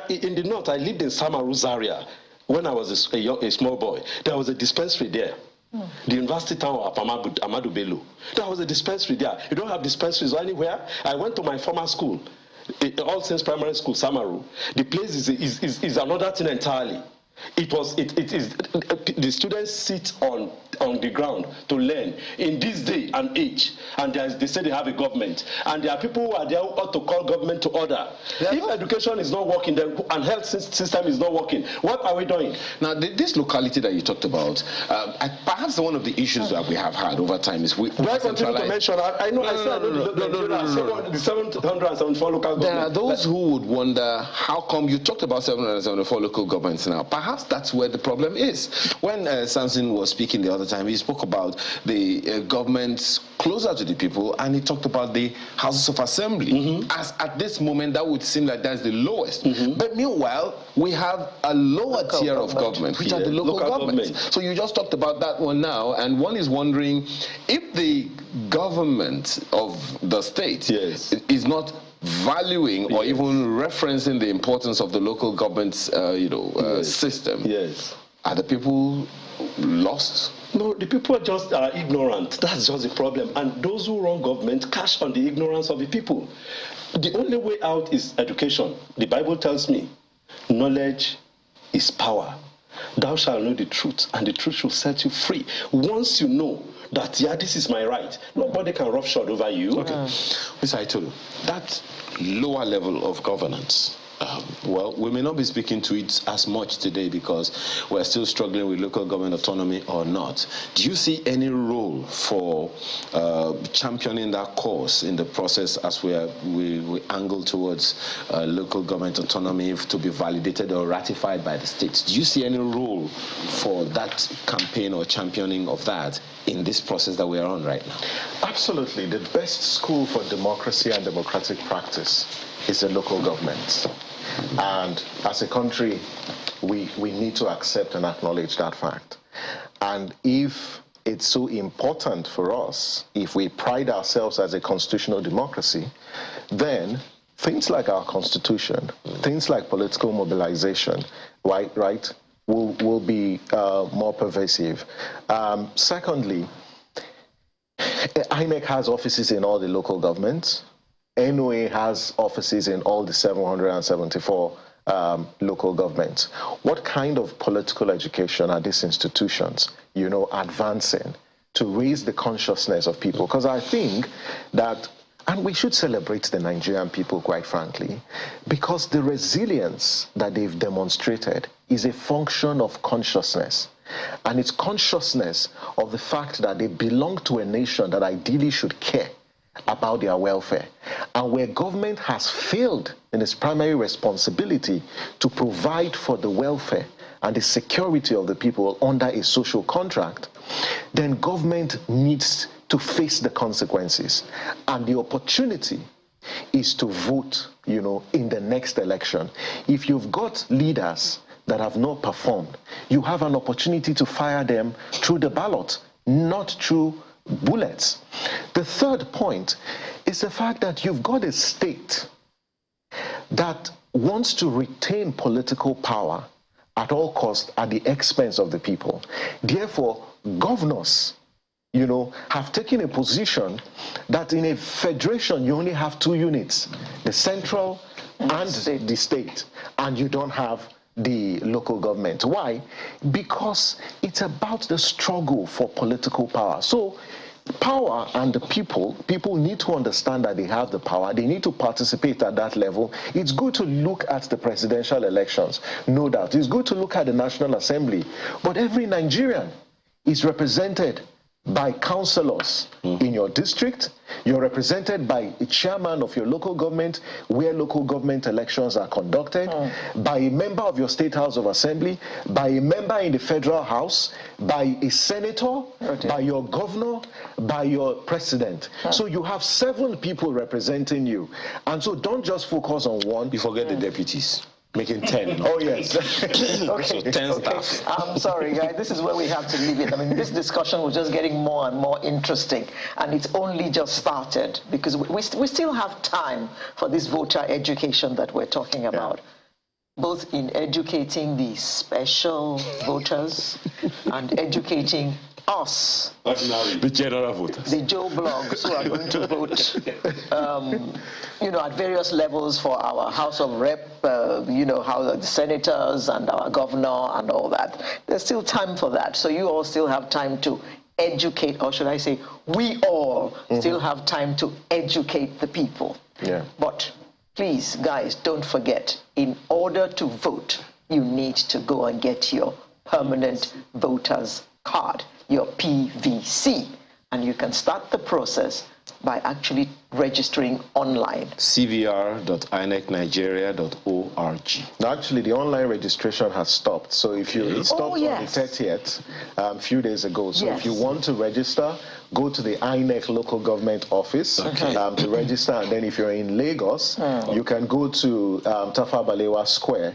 L: In the north, I lived in Samaru's area when I was a small boy. There was a dispensary there. The university town of Amadu Bello. There was a dispensary there. You don't have dispensaries anywhere. I went to my former school, All Saints Primary School, Samaru. The place is another thing entirely. It is the students sit on the ground to learn in this day and age. and they say they have a government, and there are people who are there who ought to call government to order. If education is not working, then, and health system is not working, what are we doing?
N: Now, this locality that you talked about, perhaps one of the issues that we have had over time is we.
L: Do I continue to mention? I know. The 774 local governments.
N: There are those who would wonder how come you talked about 774 local governments now. Perhaps that's where the problem is. When Samson was speaking the other time, he spoke about the governments closer to the people, and he talked about the houses of assembly. As at this moment, that would seem like that's the lowest. But meanwhile, we have a lower tier of government, which are the local governments. So you just talked about that one now, and one is wondering if the government of the state is not valuing or even referencing the importance of the local government's system. Are the people lost?
L: No, the people just are ignorant. That's just the problem. And those who run government cash on the ignorance of the people. The only way out is education. The Bible tells me, knowledge is power. Thou shalt know the truth, and the truth shall set you free. Once you know that, yeah, this is my right, nobody can roughshod over you.
N: Okay. Mr. Aitolu, that lower level of governance, well, we may not be speaking to it as much today because we're still struggling with local government autonomy or not. Do you see any role for championing that cause in the process as we angle towards local government autonomy to be validated or ratified by the states? Do you see any role for that campaign or championing of that in this process that we are on right now?
M: Absolutely. The best school for democracy and democratic practice is the local government. And as a country, we need to accept and acknowledge that fact. And if it's so important for us, if we pride ourselves as a constitutional democracy, then things like our constitution, things like political mobilization, right, will be more pervasive. Secondly, INEC has offices in all the local governments. NOA has offices in all the 774 local governments. What kind of political education are these institutions, advancing to raise the consciousness of people? Because I think that, and we should celebrate the Nigerian people, quite frankly, because the resilience that they've demonstrated is a function of consciousness. And it's consciousness of the fact that they belong to a nation that ideally should care about their welfare, and where government has failed in its primary responsibility to provide for the welfare and the security of the people under a social contract, then government needs to face the consequences. And the opportunity is to vote, in the next election. If you've got leaders that have not performed, you have an opportunity to fire them through the ballot, not through bullets. The third point is the fact that you've got a state that wants to retain political power at all costs at the expense of the people. Therefore, governors, have taken a position that in a federation you only have two units, the central and the state, and you don't have the local government. Why? Because it's about the struggle for political power. So power and the people need to understand that they have the power. They need to participate at that level. It's good to look at the presidential elections, no doubt. It's good to look at the National Assembly. But every Nigerian is represented by councillors in your district. You're represented by a chairman of your local government, where local government elections are conducted, by a member of your state house of assembly, by a member in the federal house, by a senator, by your governor, by your president. So you have 7 people representing you. And so don't just focus on one.
N: You forget the deputies. Making 10.
M: Oh, yes.
N: Okay. So 10 staff.
H: I'm sorry, guys. This is where we have to leave it. I mean, this discussion was just getting more and more interesting, and it's only just started because we still have time for this voter education that we're talking about, both in educating the special voters and educating us,
N: the general voters,
H: the Joe Blogs who are going to vote, at various levels for our House of Rep, how the senators and our governor and all that. There's still time for that. So you all still have time to educate, or should I say, we all still have time to educate the people.
M: Yeah.
H: But please, guys, don't forget, in order to vote, you need to go and get your permanent voter's card, your PVC. And you can start the process by actually registering online.
N: cvr.inecnigeria.org.
M: Now, actually, the online registration has stopped. So if you it stopped on the 30th, a few days ago. So if you want to register, go to the INEC local government office to register. And then if you're in Lagos, you can go to Tafa Balewa Square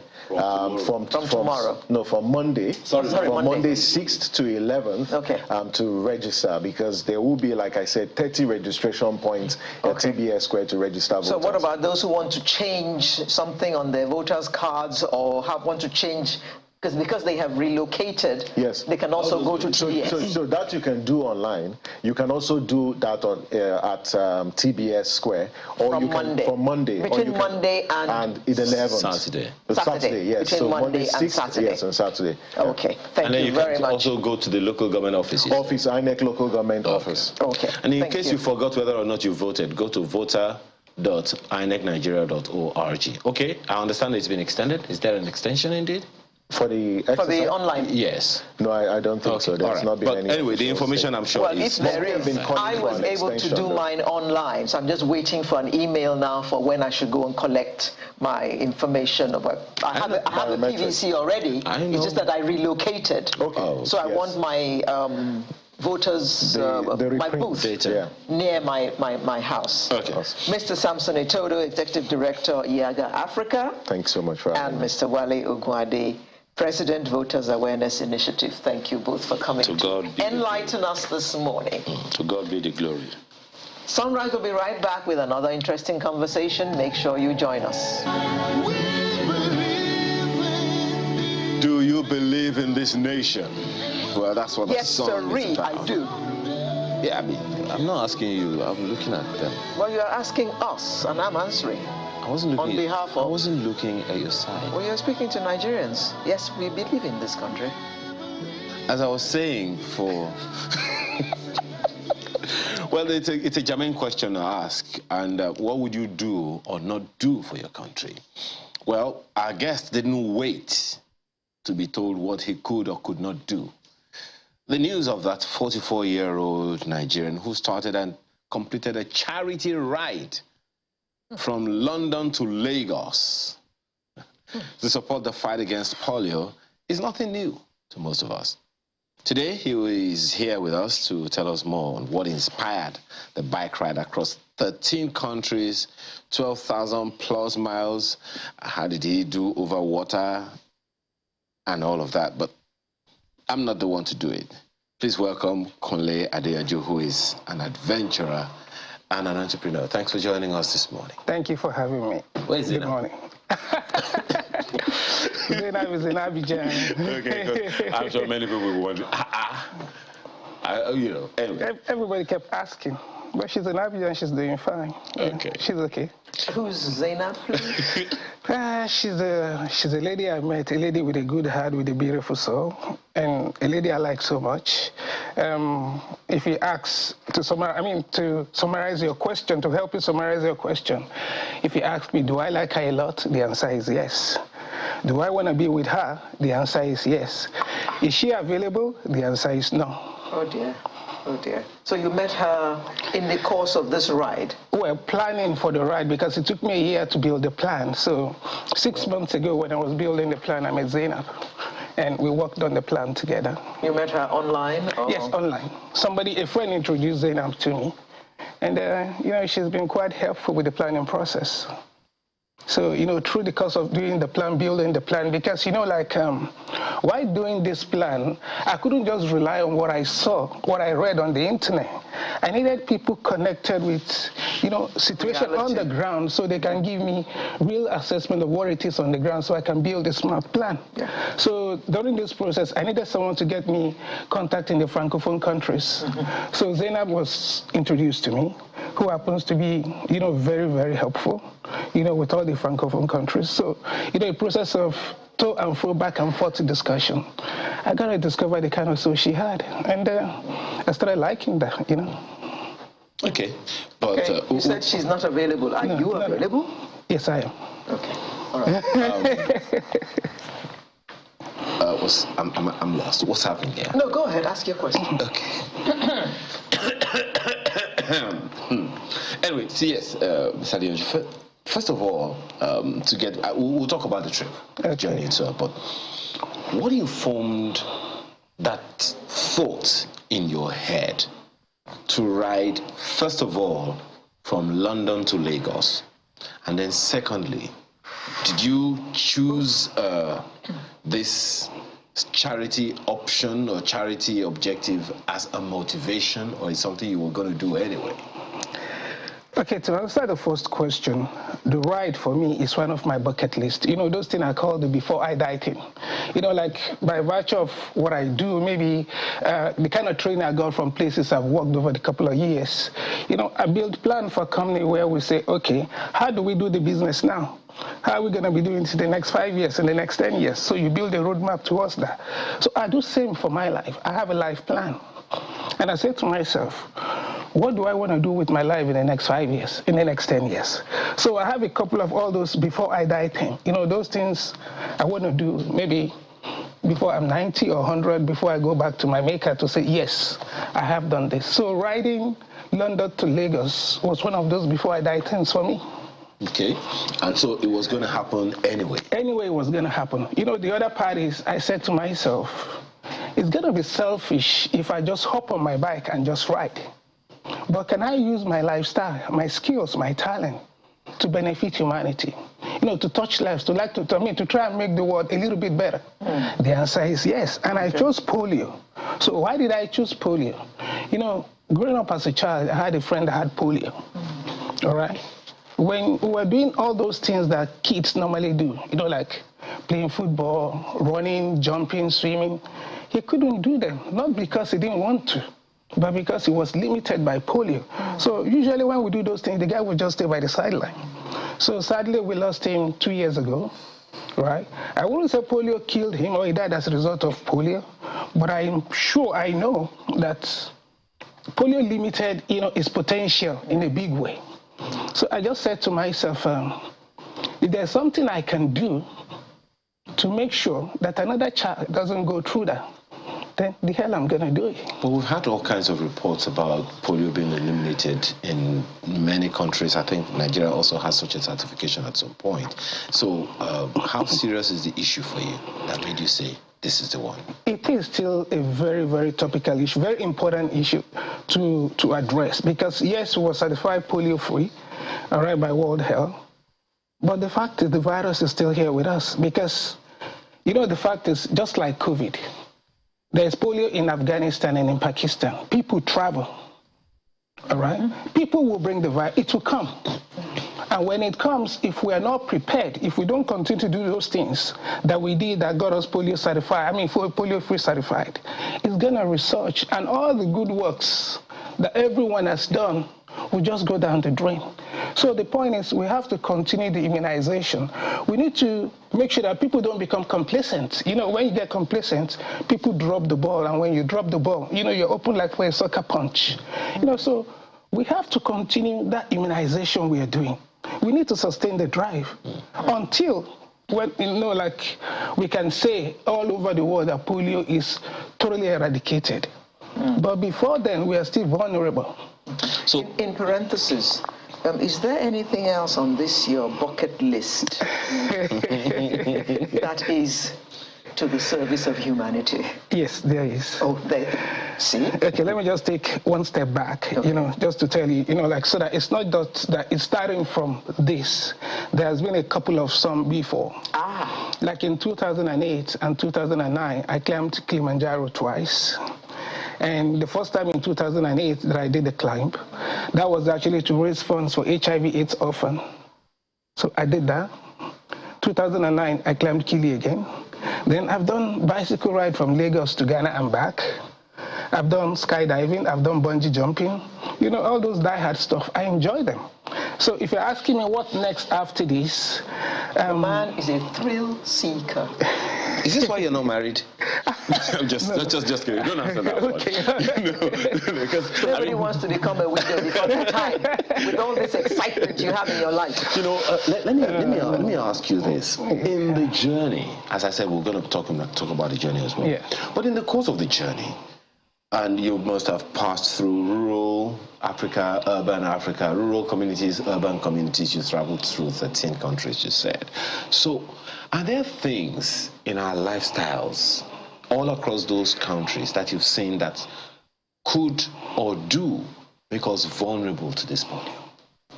M: from tomorrow. No, from Monday. From Monday 6th to 11th to register, because there will be, like I said, 30 registration points at TBS Square to register voters.
H: So what about those who want to change something on their voters' cards, or want to change, because they have relocated, they can also go to TBS.
M: So that you can do online. You can also do that on at TBS Square, or
H: from
M: you can
H: Monday.
M: from Monday.
H: Between Monday and
M: the 11th.
N: Saturday,
M: yes.
H: Between
M: so
H: Monday and
M: 6th,
H: Saturday.
M: yes, on Saturday.
H: Okay, thank you very much.
N: Also go to the local government offices.
M: Office, INEC local government office.
H: Okay.
N: And in case you forgot whether or not you voted, go to voter.inecnigeria.org. Okay, I understand it's been extended. Is there an extension indeed?
M: For the
H: online?
N: Yes.
M: No, I don't think so. There's not been any.
N: But anyway, the information I'm sure
H: is... Well, if there is, I was able to do mine online, so I'm just waiting for an email now for when I should go and collect my information. I have a PVC already. It's just that I relocated.
M: Okay.
H: So I want my... voters, my booth near my house.
N: Okay.
H: Mr. Samson Etodo, Executive Director, IAGA Africa.
M: Thanks so much for having me.
H: And Mr. Wale Ogwade, President, Voters Awareness Initiative. Thank you both for coming to enlighten us this morning.
N: To God be the glory.
H: Sunrise will be right back with another interesting conversation. Make sure you join us.
N: Do you believe in this nation? Well, that's what
H: yes,
N: the song is about.
H: I do.
N: Yeah, I mean, I'm not asking you. I'm looking at them.
H: Well, you're asking us, and I'm answering.
N: I wasn't looking
H: on behalf of.
N: I wasn't looking at your side.
H: Well, you're speaking to Nigerians. Yes, we believe in this country.
N: As I was saying, well, it's a germane question to ask. And what would you do or not do for your country? Well, our guest didn't wait to be told what he could or could not do. The news of that 44-year-old Nigerian who started and completed a charity ride from London to Lagos to support the fight against polio is nothing new to most of us. Today, he is here with us to tell us more on what inspired the bike ride across 13 countries, 12,000 plus miles. How did he do over water and all of that? But I'm not the one to do it. Please welcome Kunle Adenyanju, who is an adventurer and an entrepreneur. Thanks for joining us this morning.
O: Thank you for having me.
N: Where is
O: Good morning. Zainab is in Abidjan.
N: Okay, good. I'm sure many people will wonder. You know, anyway.
O: Everybody kept asking, but she's in Abidjan. She's doing fine.
N: Okay.
O: She's okay.
H: Who's Zainab, please?
O: She's a lady I met, a lady with a good heart, with a beautiful soul, and a lady I like so much. If you ask to summarize your question, to help you summarize your question, if you ask me, do I like her a lot? The answer is yes. Do I want to be with her? The answer is yes. Is she available? The answer is no.
H: Oh dear. Oh dear. So you met her in the course of this ride?
O: Well, planning for the ride, because it took me a year to build the plan. So 6 months ago when I was building the plan, I met Zainab, and we worked on the plan together.
H: You met her online? Or?
O: Yes, online. A friend introduced Zainab to me. And, she's been quite helpful with the planning process. So, through the course of doing the plan, building the plan, because, while doing this plan, I couldn't just rely on what I saw, what I read on the internet. I needed people connected with, situation on the ground, so they can give me real assessment of what it is on the ground, so I can build a smart plan. Yeah. So during this process, I needed someone to get me contact in the Francophone countries. Mm-hmm. So Zainab was introduced to me, who happens to be, very, very helpful, with all the Francophone countries. So, a process of to and fro, back and forth discussion, I got to discover the kind of soul she had. And I started liking that, you know.
N: Okay. But
H: okay. You said she's not available. Are you available?
O: Yes, I am.
H: Okay. All right.
N: I'm lost. What's happening here?
H: No, go ahead. Ask your question.
N: Okay. Anyway, so yes, Mr. Adenyanju, first of all, we'll talk about the trip, journey itself, but what informed that thought in your head to ride, first of all, from London to Lagos, and then secondly, did you choose this charity option or charity objective as a motivation, or is something you were going to do anyway?
O: Okay, to answer the first question, the ride for me is one of my bucket list. You know, those things I call the before I die thing. You know, like by virtue of what I do, maybe the kind of training I got from places I've worked over the couple of years, you know, I build plan for a company where we say, okay, how do we do the business now? How are we going to be doing it in the next 5 years, in the next 10 years? So you build a roadmap towards that. So I do same for my life. I have a life plan. And I say to myself, what do I want to do with my life in the next 5 years, in the next 10 years? So I have a couple of all those before I die things. You know, those things I want to do maybe before I'm 90 or 100, before I go back to my maker to say, yes, I have done this. So riding London to Lagos was one of those before I die things for me.
N: Okay, and so it was going to happen anyway?
O: Anyway, it was going to happen. You know, the other part is I said to myself, it's going to be selfish if I just hop on my bike and just ride. But can I use my lifestyle, my skills, my talent to benefit humanity? You know, to touch lives, to try and make the world a little bit better? The answer is yes. And I chose polio. So why did I choose polio? You know, growing up as a child, I had a friend that had polio. All right? When we were doing all those things that kids normally do, you know, like playing football, running, jumping, swimming, he couldn't do them, not because he didn't want to, but because he was limited by polio. So usually when we do those things, the guy would just stay by the sideline. So sadly, we lost him 2 years ago, right? I wouldn't say polio killed him or he died as a result of polio, but I'm sure I know that polio limited, you know, his potential in a big way. So I just said to myself, if there's something I can do to make sure that another child doesn't go through that, then the hell I'm going to do it.
N: But we've had all kinds of reports about polio being eliminated in many countries. I think Nigeria also has such a certification at some point. So how serious is the issue for you that made you say, this is the one?
O: It is still a very, very topical issue, very important issue to address. Because yes, we were certified polio-free, all right, by World Health. But the fact is the virus is still here with us. Because, you know, the fact is, just like COVID, there's polio in Afghanistan and in Pakistan. People travel, all right? People will bring the virus. It will come. And when it comes, if we are not prepared, if we don't continue to do those things that we did that got us polio certified, polio-free certified, it's going to resurge. And all the good works that everyone has done will just go down the drain. So the point is we have to continue the immunization. We need to make sure that people don't become complacent. You know, when you get complacent, people drop the ball. And when you drop the ball, you know, you're open like for a soccer punch. You know, so we have to continue that immunization we are doing. We need to sustain the drive until, when, you know, like we can say all over the world that polio is totally eradicated. But before then, we are still vulnerable.
H: So, in parentheses, is there anything else on this your bucket list that is to the service of humanity?
O: Yes, there is.
H: Oh, there. See?
O: Okay, let me just take one step back, you know, just to tell you, you know, like, so that it's not just that it's starting from this. There has been a couple of some before. Like in 2008 and 2009, I climbed Kilimanjaro twice. And the first time in 2008 that I did the climb, that was actually to raise funds for HIV/AIDS orphan. So I did that. 2009, I climbed Kili again. Then I've done bicycle ride from Lagos to Ghana and back. I've done skydiving, I've done bungee jumping. You know, all those die-hard stuff, I enjoy them. So if you're asking me what next after this...
H: the man is a thrill seeker.
N: Is this why you're not married? I'm just kidding. Don't answer that one. Because
H: nobody wants to become a widow before the time with all this excitement you have in your life.
I: Let me ask you this. In the journey, as I said, we're going to talk about the journey as well.
O: Yeah.
I: But in the course of the journey, and you must have passed through rural Africa, rural communities, urban communities. You traveled through 13 countries, you said. So are there things in our lifestyles all across those countries that you've seen that could or do make us vulnerable to this polio?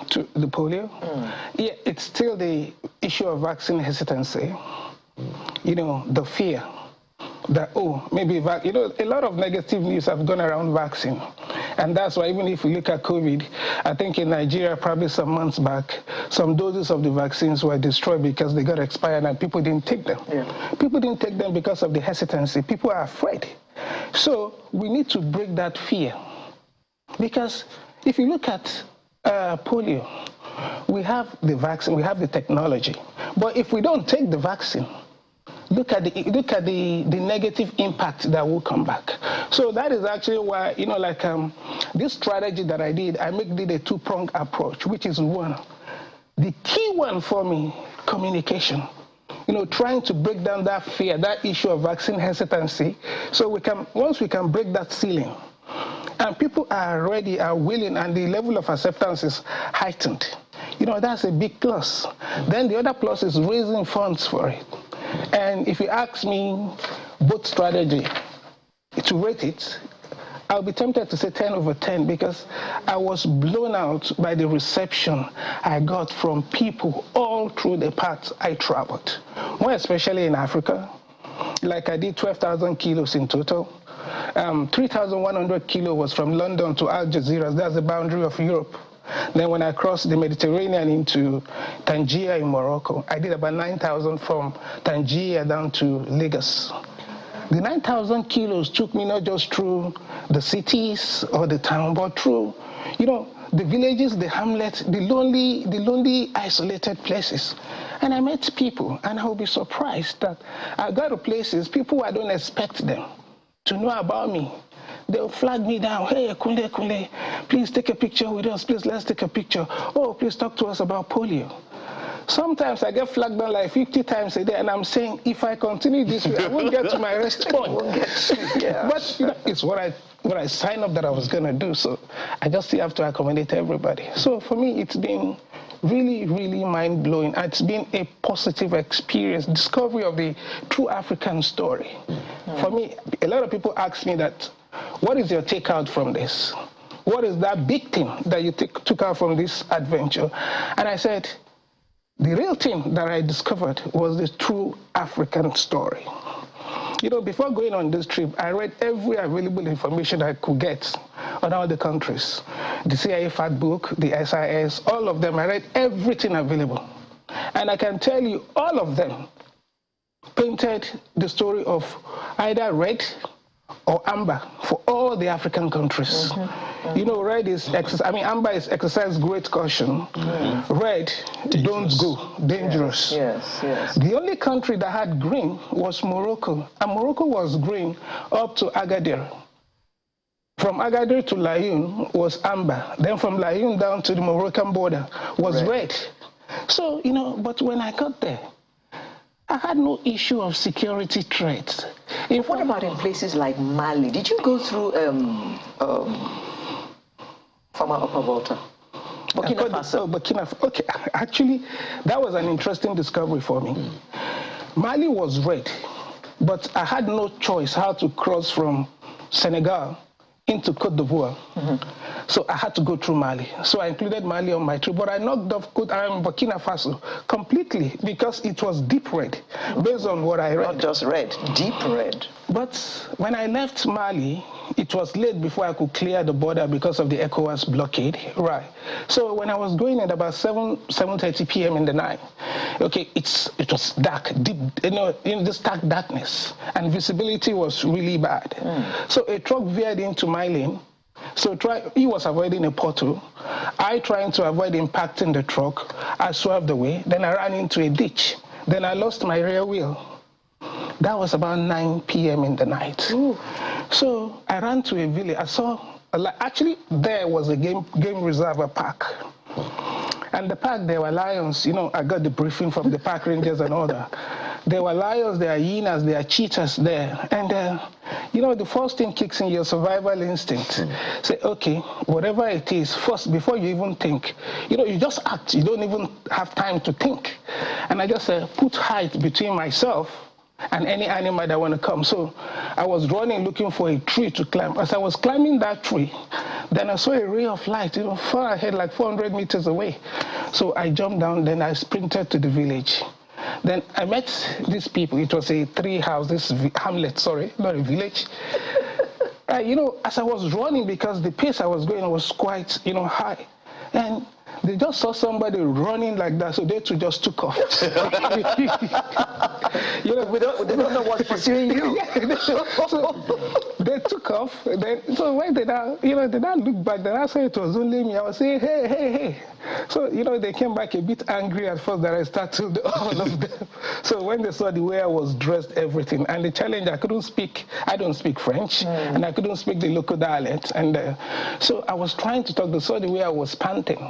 O: To the polio? Yeah, it's still the issue of vaccine hesitancy. The fear that, maybe, a lot of negative news have gone around vaccine. And that's why even if we look at COVID, I think in Nigeria, probably some months back, some doses of the vaccines were destroyed because they got expired and people didn't take them. Yeah. People didn't take them because of the hesitancy. People are afraid. So we need to break that fear. Because if you look at polio, we have the vaccine, we have the technology. But if we don't take the vaccine, look at the negative impact that will come back. So that is actually why, this strategy that I did a two-pronged approach, which is one. The key one for me, communication. Trying to break down that fear, that issue of vaccine hesitancy, so once we can break that ceiling, and people are ready, are willing, and the level of acceptance is heightened. That's a big plus. Then the other plus is raising funds for it. And if you ask me both strategy to rate it, I'll be tempted to say 10 over 10 because I was blown out by the reception I got from people all through the parts I traveled, more especially in Africa. Like I did 12,000 kilos in total. 3,100 kilos was from London to Algeciras. That's the boundary of Europe. Then when I crossed the Mediterranean into Tangier in Morocco, I did about 9,000 from Tangier down to Lagos. The 9,000 kilos took me not just through the cities or the town, but through, the villages, the hamlets, the lonely, isolated places. And I met people, and I will be surprised that I got to places, people I don't expect them to know about me. They'll flag me down. Hey, Kunle, please take a picture with us. Please, let's take a picture. Oh, please talk to us about polio. Sometimes I get flagged down like 50 times a day, and I'm saying, if I continue this way, I won't get to my rest point. But it's what I signed up that I was going to do, so I just have to accommodate everybody. So for me, it's been really, really mind-blowing. It's been a positive experience, discovery of the true African story. For me, a lot of people ask me that, what is your takeout from this? What is that big thing that you took out from this adventure? And I said, the real thing that I discovered was the true African story. Before going on this trip, I read every available information I could get on all the countries. The CIA fact book, the SIS, all of them. I read everything available. And I can tell you, all of them painted the story of either red or amber for all the African countries. Red is amber is exercise great caution. Red, don't go, dangerous. Yes. The only country that had green was Morocco, and Morocco was green up to Agadir. From Agadir to Laayoune was amber. Then from Laayoune down to the Moroccan border was red. So, but when I got there, I had no issue of security threats.
H: What about in places like Mali? Did you go through former Upper Volta? Burkina Faso.
O: Burkina Faso. Okay, actually, that was an interesting discovery for me. Mali was red, but I had no choice how to cross from Senegal into Côte d'Ivoire. So I had to go through Mali. So I included Mali on my trip, but I knocked off Burkina Faso completely because it was deep red, based on what I read.
H: Not just red, deep red.
O: But when I left Mali, it was late before I could clear the border because of the ECOWAS blockade. Right. So when I was going at about 7:30 p.m. in the night, okay, it was dark, deep, in this dark darkness, and visibility was really bad. So a truck veered into my lane, So he was avoiding a pothole. I trying to avoid impacting the truck. I swerved away. Then I ran into a ditch. Then I lost my rear wheel. That was about 9 p.m. in the night. Ooh. So I ran to a village. I saw, actually, there was a game reserve park. And the park, there were lions. You know, I got the briefing from the park rangers and all that. There were lions, there are hyenas, there are cheetahs there. And, you know, the first thing kicks in your survival instinct. Say, okay, whatever it is, first, before you even think, you know, you just act. You don't even have time to think. And I just put height between myself and any animal that want to come. So I was running, looking for a tree to climb. As I was climbing that tree, then I saw a ray of light, you know, far ahead, like 400 meters away. So I jumped down, then I sprinted to the village. Then I met these people. It was a hamlet, sorry, not a village. You know, as I was running, because the pace I was going was quite, you know, high. And they just saw somebody running like that, so they too just took off. You know, they don't know what's pursuing you. So they took off. So when they now, you know, they now look back, then I said it was only me. I was saying, hey, hey, hey. So, you know, they came back a bit angry at first that I started all of them. So when they saw the way I was dressed, everything, and the challenge, I couldn't speak, I don't speak French, and I couldn't speak the local dialect. And so I was trying to talk, they saw the way I was panting.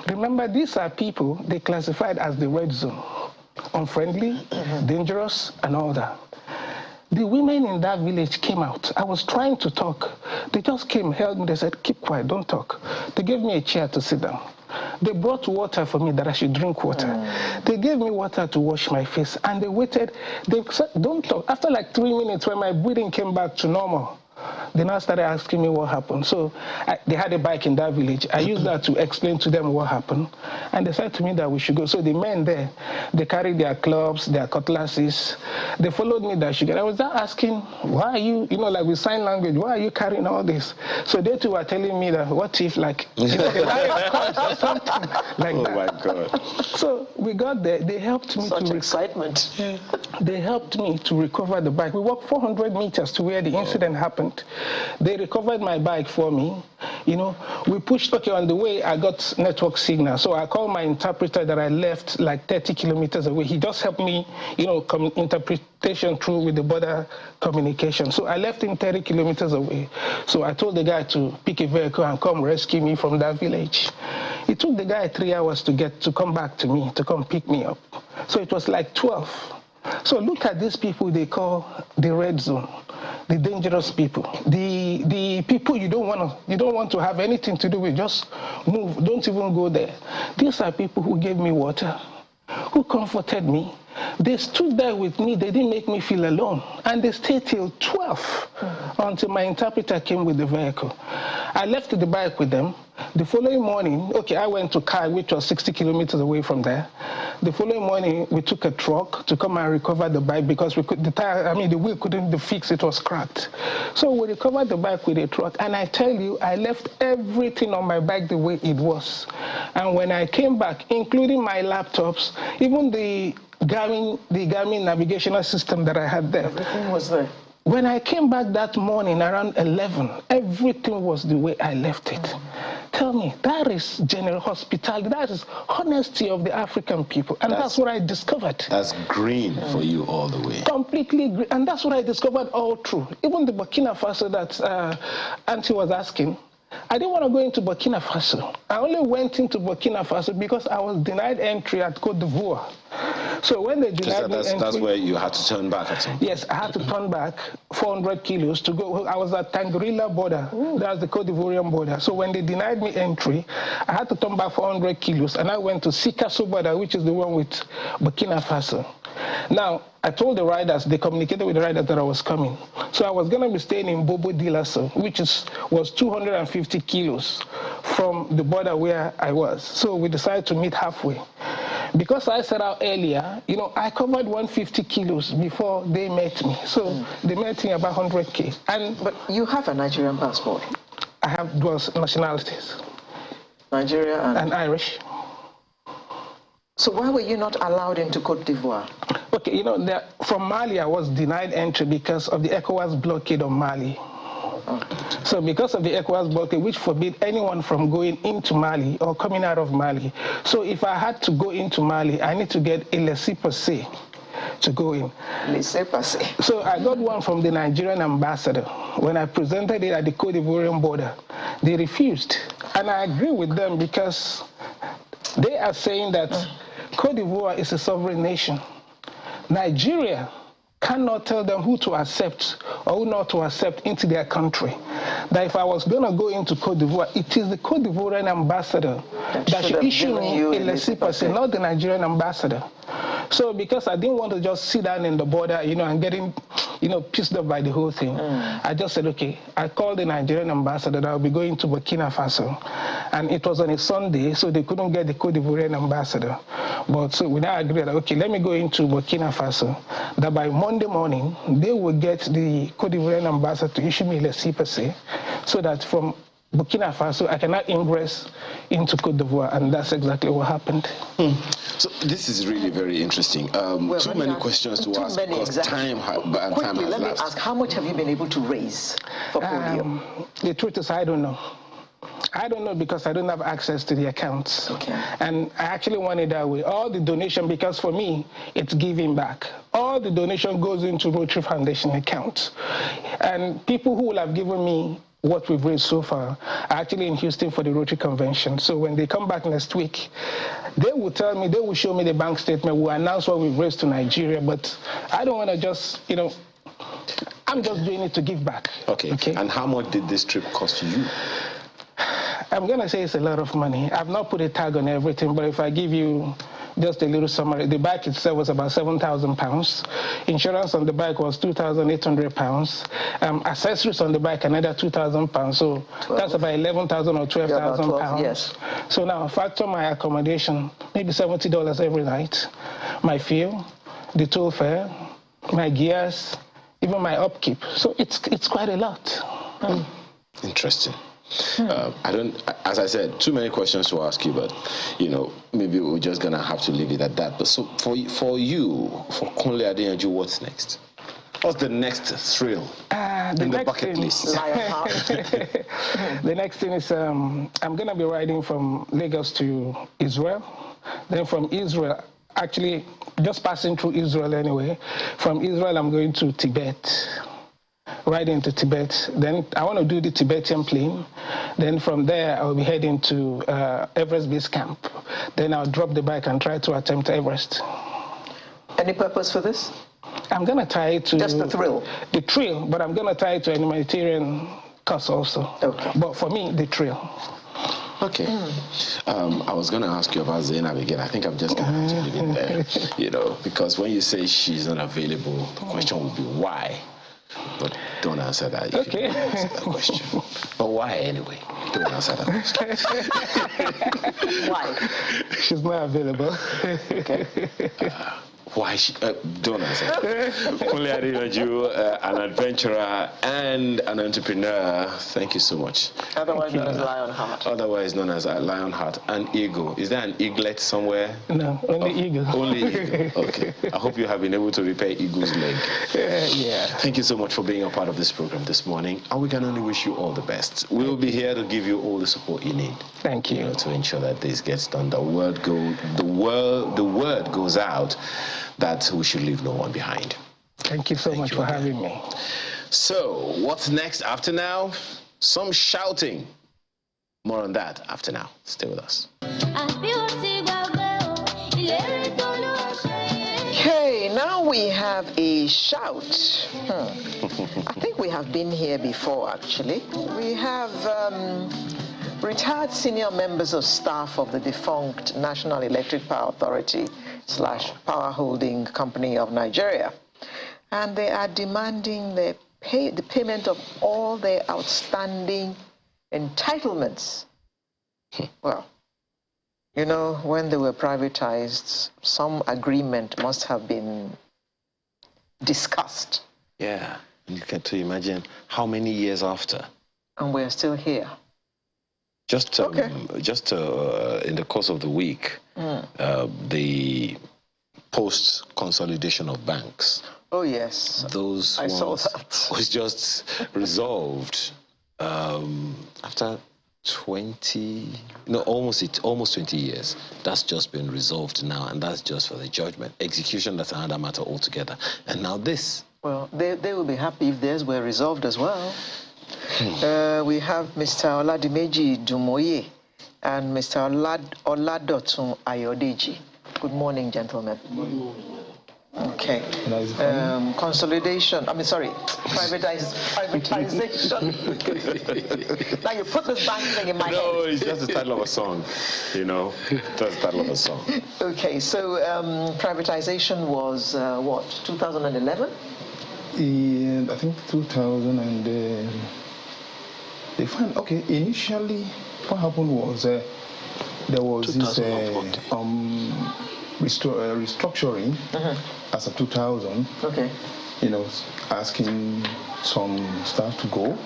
O: Remember, these are people they classified as the red zone. Unfriendly, dangerous, and all that. The women in that village came out. I was trying to talk. They just came, held me. They said, keep quiet, don't talk. They gave me a chair to sit down. They brought water for me that I should drink water. They gave me water to wash my face. And they waited. They said, don't talk. After like 3 minutes, when my breathing came back to normal, they now started asking me what happened. So they had a bike in that village. I used that to explain to them what happened. And they said to me that we should go. So the men there, they carried their clubs, their cutlasses. They followed me that I should get. I was just asking, why are you, you know, like with sign language, why are you carrying all this? So they too were telling me that, what if, like, you know, the lion comes or something like that. Oh, my God. So we got there. They helped me
H: Such excitement.
O: Yeah. They helped me to recover the bike. We walked 400 meters to where the incident happened. They recovered my bike for me. You know, we pushed, okay, on the way, I got network signal. So I called my interpreter that I left like 30 kilometers away. He just helped me, you know, interpretation through with the border communication. So I left him 30 kilometers away. So I told the guy to pick a vehicle and come rescue me from that village. It took the guy 3 hours to come back to me, to come pick me up. So it was like 12. So look at these people they call the red zone, the dangerous people, the people you don't want to have anything to do with. Just move, don't even go there. These are people who gave me water, who comforted me. They stood there with me. They didn't make me feel alone. And they stayed till 12 until my interpreter came with the vehicle. I left the bike with them. The following morning, okay, I went to Kai, which was 60 kilometers away from there. The following morning, we took a truck to come and recover the bike because the wheel couldn't fix, it was cracked. So we recovered the bike with a truck. And I tell you, I left everything on my bike the way it was. And when I came back, including my laptops, even the Garmin navigational system that I had there.
H: Everything was there.
O: When I came back that morning around 11, everything was the way I left it. Tell me, that is general hospitality, that is honesty of the African people. And that's what I discovered.
I: That's green for you all the way.
O: Completely green. And that's what I discovered all through. Even the Burkina Faso that Auntie was asking, I didn't want to go into Burkina Faso. I only went into Burkina Faso because I was denied entry at Côte d'Ivoire. So when they denied me entry...
I: That's where you had to turn back at some point.
O: Yes, I had to turn back 400 kilos to go. I was at Tangrila border. That's the Côte d'Ivoirian border. So when they denied me entry, I had to turn back 400 kilos. And I went to Sikasso border, which is the one with Burkina Faso. Now, I told the riders, they communicated with the riders that I was coming. So I was going to be staying in Bobo Dioulasso, which was 250 kilos from the border where I was. So we decided to meet halfway. Because I set out earlier, you know, I covered 150 kilos before they met me. So they met me about 100K.
H: But you have a Nigerian passport?
O: I have dual nationalities.
H: Nigeria
O: and Irish.
H: So why were you not allowed into Côte d'Ivoire?
O: Okay, you know, from Mali, I was denied entry because of the ECOWAS blockade of Mali. So because of the ECOWAS blockade, which forbid anyone from going into Mali or coming out of Mali. So if I had to go into Mali, I need to get a laissez-passer to go in.
H: Laissez-passer.
O: So I got one from the Nigerian ambassador. When I presented it at the Cote d'Ivoirian border, they refused. And I agree with them because they are saying that Cote d'Ivoire is a sovereign nation. Nigeria cannot tell them who to accept or who not to accept into their country. That if I was going to go into Cote d'Ivoire, it is the Cote d'Ivoirian ambassador that should issue me a laissez-passer, not the Nigerian ambassador. So because I didn't want to just sit down in the border, and getting, pissed off by the whole thing, I just said, okay, I called the Nigerian ambassador that I'll be going to Burkina Faso. And it was on a Sunday, so they couldn't get the Cote d'Ivoirian ambassador. But so we now agreed that, okay, let me go into Burkina Faso, that by Monday morning, they will get the Cote d'Ivoirian ambassador to issue me a laissez-passer, so that from Burkina Faso, I cannot ingress into Cote d'Ivoire, and that's exactly what happened.
N: So this is really very interesting. Too many questions to ask because time has
H: Quickly, let me ask, how much have you been able to raise for polio?
O: The truth is, I don't know. I don't know because I don't have access to the accounts.
H: Okay.
O: And I actually want it that way. All the donation, because for me, it's giving back. All the donation goes into Rotary Foundation accounts. And people who will have given me what we've raised so far are actually in Houston for the Rotary Convention. So when they come back next week, they will tell me, they will show me the bank statement, we'll announce what we've raised to Nigeria, but I don't want to just, I'm just doing it to give back.
N: Okay. And how much did this trip cost you?
O: I'm going to say it's a lot of money. I've not put a tag on everything, but if I give you just a little summary, the bike itself was about £7,000. Insurance on the bike was £2,800. Accessories on the bike, another £2,000. So 12. That's about £11,000 or £12,000.
H: Yes.
O: So now factor my accommodation, maybe $70 every night, my fuel, the toll fare, my gears, even my upkeep. So it's quite a lot.
N: Interesting. As I said, too many questions to ask you, but maybe we're just gonna have to leave it at that. But so for you, for Kunle Adenyanju, what's next? What's the next thrill in the bucket list?
O: The next thing is I'm gonna be riding from Lagos to Israel, then from Israel, actually just passing through Israel anyway. From Israel, I'm going to Tibet. Right into Tibet. Then I want to do the Tibetan plain. Then from there, I'll be heading to Everest Base Camp. Then I'll drop the bike and try to attempt Everest.
H: Any purpose for this?
O: I'm going to tie it to...
H: Just the thrill?
O: The thrill, but I'm going to tie it to a humanitarian cause also.
H: Okay.
O: But for me, the thrill.
N: Okay. I was going to ask you about Zainab again. I think I'm just going to have to leave it there. Because when you say she's not available, the question would be why? But don't answer that. If you don't answer that question. But why anyway? Don't answer that question.
H: Why?
O: She's not available.
H: Okay.
N: Why she don't answer. Kunle Adenyanju, an adventurer and an entrepreneur. Thank you so much.
H: Otherwise known as Lionheart.
N: Otherwise known as Lionheart. An eagle. Is there an eaglet somewhere?
O: No, only eagle.
N: Only eagle. Okay. I hope you have been able to repair eagle's leg.
O: Yeah.
N: Thank you so much for being a part of this program this morning, and we can only wish you all the best. We will be here to give you all the support you need.
O: Thank you.
N: To ensure that this gets done. The word goes out that we should leave no one behind.
O: Thank you so much for having me.
N: So, what's next after now? Some shouting. More on that after now. Stay with us.
H: Okay, now we have a shout. I think we have been here before, actually. We have retired senior members of staff of the defunct National Electric Power Authority / Power Holding Company of Nigeria. And they are demanding the payment of all their outstanding entitlements. Well, when they were privatized, some agreement must have been discussed.
N: Yeah, you can imagine how many years after.
H: And we're still here.
N: Just in the course of the week, the post-consolidation of banks
H: Oh, yes.
I: Those
H: I saw
I: ones
H: that.
I: was just resolved after almost 20 years. That's just been resolved now, and that's just for the judgment. Execution, that's another matter altogether. And now this.
H: Well, they will be happy if theirs were resolved as well. We have Mr. Oladimeji Dumoye and Mr. Oladotun Ayodeji. Good morning, gentlemen. Good morning. Okay. Consolidation. Privatization. Now you put this bank thing in my head.
I: No, it's just the title of a song. That's the title of a song.
H: Okay, so privatization was what, 2011?
P: I think 2000 and they found, okay, initially what happened was there was this restructuring as of 2000.
H: Okay.
P: Asking some staff to go.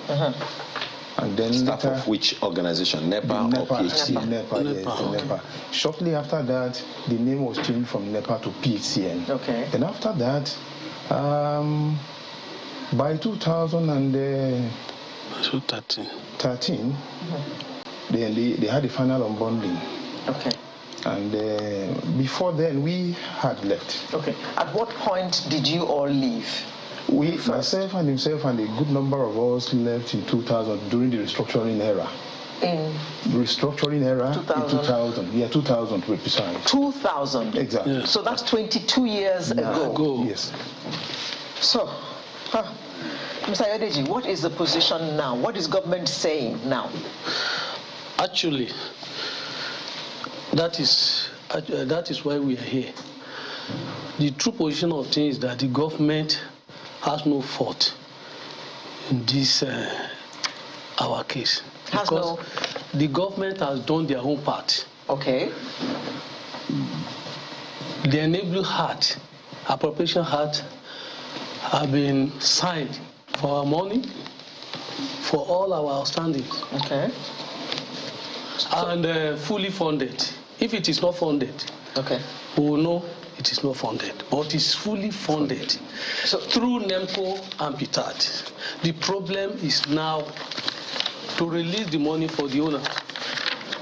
P: And then
I: staff
P: later,
I: of which organization? NEPA or PHCN?
P: NEPA. Shortly after that, the name was changed from NEPA to PHCN.
H: Okay.
P: And after that, by 2013, they had the final unbundling.
H: Okay.
P: And before then, we had left.
H: Okay. At what point did you all leave?
P: Myself and himself and a good number of us left in 2000 during the restructuring era.
H: In
P: restructuring era
H: 2000.
P: In 2000. Yeah, 2000 to be precise.
H: 2000.
P: Exactly.
H: Yeah. So that's 22 years ago.
P: Yes.
H: So, Mr. Ayodeji, what is the position now? What is government saying now?
Q: Actually, that is why we are here. The true position of things is that the government has no fault in this our case, because the government has done their own part.
H: Okay.
Q: The Enabling Act, Appropriation Act, have been signed for our money, for all our outstandings.
H: Okay.
Q: And fully funded. If it is not funded,
H: okay,
Q: we will know it is not funded, but it's fully funded. So through NEMCO and PITAT. The problem is now to release the money for the owner.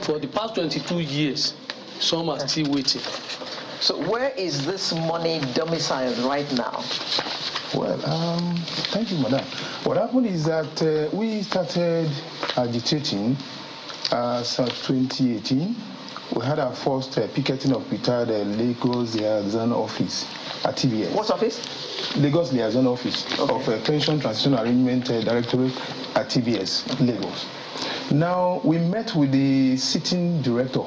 Q: For the past 22 years, some are still waiting.
H: So where is this money domiciled right now?
P: Well, thank you, madam. What happened is that we started agitating as of 2018. We had our first picketing of PITAT Lagos Liaison Office at TBS.
H: What office?
P: Lagos Liaison Office of Pension Transition Arrangement Directorate at TBS, Lagos. Now, we met with the sitting director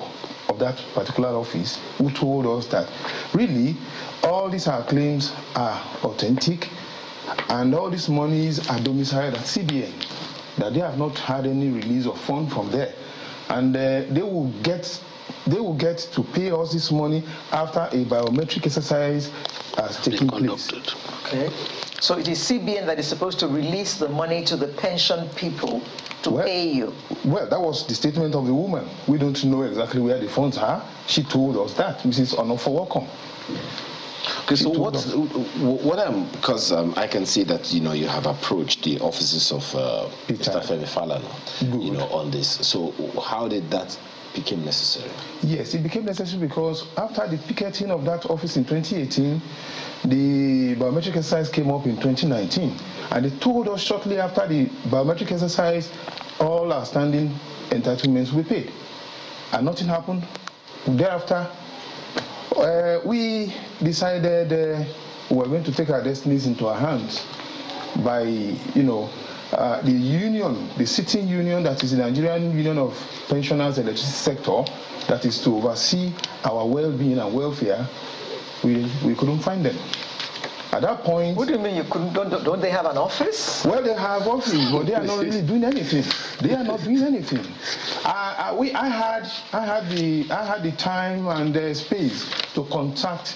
P: of that particular office, who told us that really all these our claims are authentic and all these monies are domiciled at CBN, that they have not had any release of funds from there, and they will get to pay us this money after a biometric exercise has taken place.
H: Okay. So it is CBN that is supposed to release the money to the pension people to pay you.
P: Well, that was the statement of the woman. We don't know exactly where the funds are. She told us that, Mrs. Onofowokom.
N: Okay, so because I can see that you have approached the offices of Mr. Femi Falana, on this. So how did that become necessary?
P: Yes, it became necessary because after the picketing of that office in 2018, the biometric exercise came up in 2019, and they told us shortly after the biometric exercise, all our standing entitlements were paid, and nothing happened. Thereafter, we decided we were going to take our destinies into our hands by, the union, the sitting union, that is the Nigerian Union of Pensioners and Electricity Sector, that is to oversee our well-being and welfare. We couldn't find them. At that point...
H: What do you mean you couldn't? Don't they have an office?
P: Well, they have offices, but they are not really doing anything. They are not doing anything. I had the time and the space to contact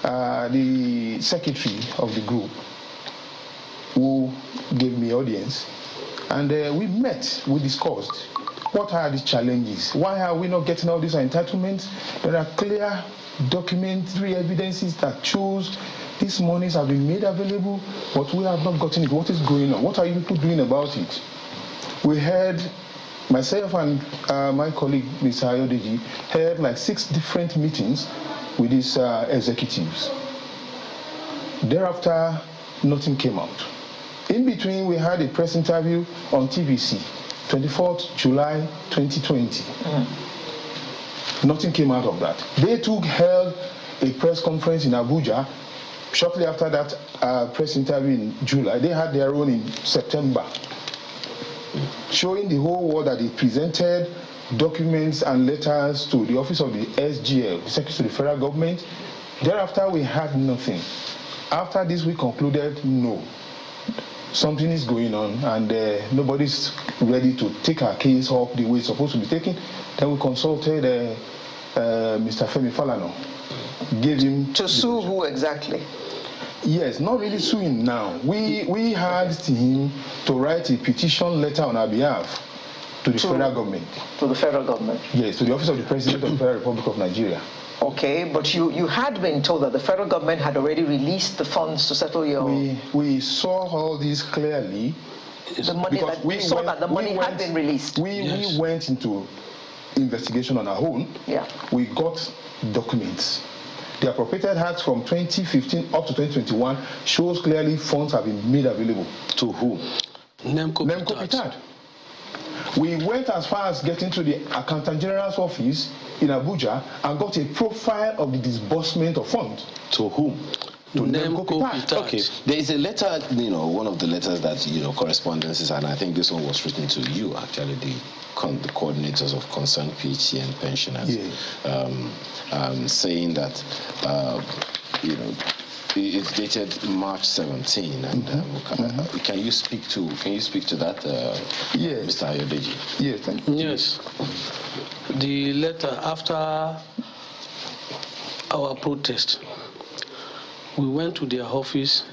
P: the secretary of the group, who gave me audience, and we met, we discussed what are the challenges, why are we not getting all these entitlements. There are clear documentary evidences that shows These monies have been made available, but we have not gotten it. What is going on? What are you people doing about it? We heard, myself and my colleague, Mr. Ayodeji, had like 6 different meetings with these executives. Thereafter, nothing came out. In between, we had a press interview on TVC, 24th July 2020. Nothing came out of that. They too held a press conference in Abuja. Shortly after that press interview in July, they had their own in September, showing the whole world that they presented documents and letters to the office of the SGL, the Secretary to the Federal Government. Thereafter, we had nothing. After this, we concluded, no, something is going on, and nobody's ready to take our case up the way it's supposed to be taken. Then we consulted Mr. Femi Falana. Gave him
H: to sue who exactly?
P: Yes, not really suing now. We had him to write a petition letter on our behalf to the federal government. To the federal government? Yes, to the office of the President of the Federal Republic of Nigeria.
H: Okay, but you had been told that the federal government had already released the funds to settle your...
P: We saw all this clearly.
H: The money that we saw that the money had been released.
P: We went into investigation on our own. Yeah. We got documents. The appropriated acts from 2015 up to 2021 shows clearly funds have been made available. To whom? NEMCO Pitad. We went as far as getting to the Accountant General's office in Abuja and got a profile of the disbursement of funds. To whom? To NEMCO Pitad.
I: Okay, there is a letter, one of the letters that, correspondences, and I think this one was written to you, actually, the coordinators of concerned PHC and pensioners, saying that, it's dated March 17, and can you speak to that,
P: yes,
I: Mr. Ayodeji?
P: Yes, thank you.
Q: Yes, the letter after our protest, we went to their office.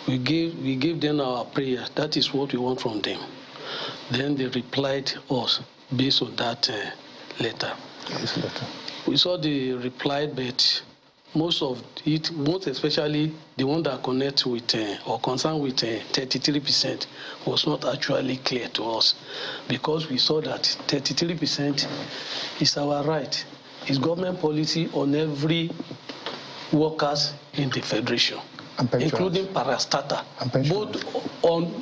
Q: We gave them our prayer. That is what we want from them. Then they replied us based on that letter.
P: Yes, letter.
Q: We saw the reply, but most especially the one that connect with or concerned with 33% was not actually clear to us, because we saw that 33% is our right. It's government policy on every workers in the federation, including parastatal, both on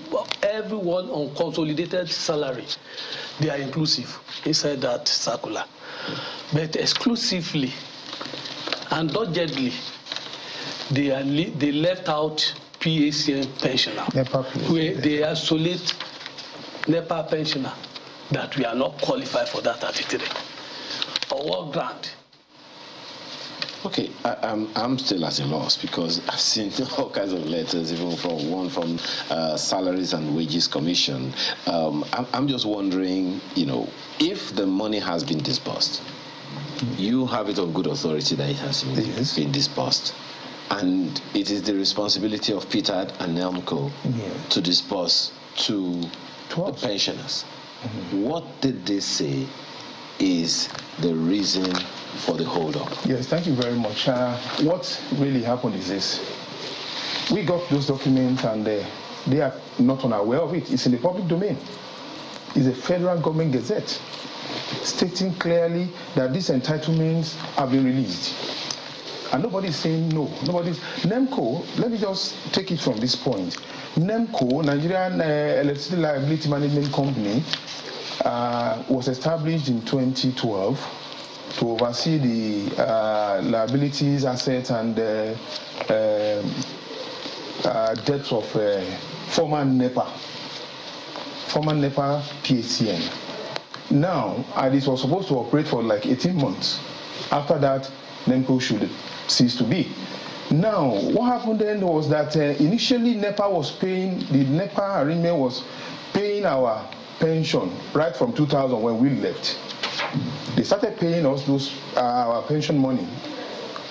Q: everyone on consolidated salary. They are inclusive inside that circular, but exclusively and doggedly they left out PACN pensioner, where they isolate NEPA pensioner that we are not qualified for that 33. For what grant?
I: Okay, I'm still at a loss, because I've seen all kinds of letters, even from Salaries and Wages Commission. I'm just wondering, if the money has been disbursed, you have it on good authority that it has been disbursed, and it is the responsibility of PITAD and NELMCO to disburse to the pensioners. What did they say is the reason for the hold-up?
P: Yes, thank you very much. What really happened is this. We got those documents, and they are not unaware of it. It's in the public domain. It's a federal government gazette stating clearly that these entitlements have been released. And nobody's saying no. NEMCO, let me just take it from this point. NEMCO, Nigerian Electricity Liability Management Company, was established in 2012 to oversee the liabilities, assets, and debts of former NEPA PACN. Now, this was supposed to operate for like 18 months. After that, NEMCO should cease to be. Now, what happened then was that initially NEPA was paying, the NEPA arrangement was paying our pension right from 2000 when we left. They started paying us our pension money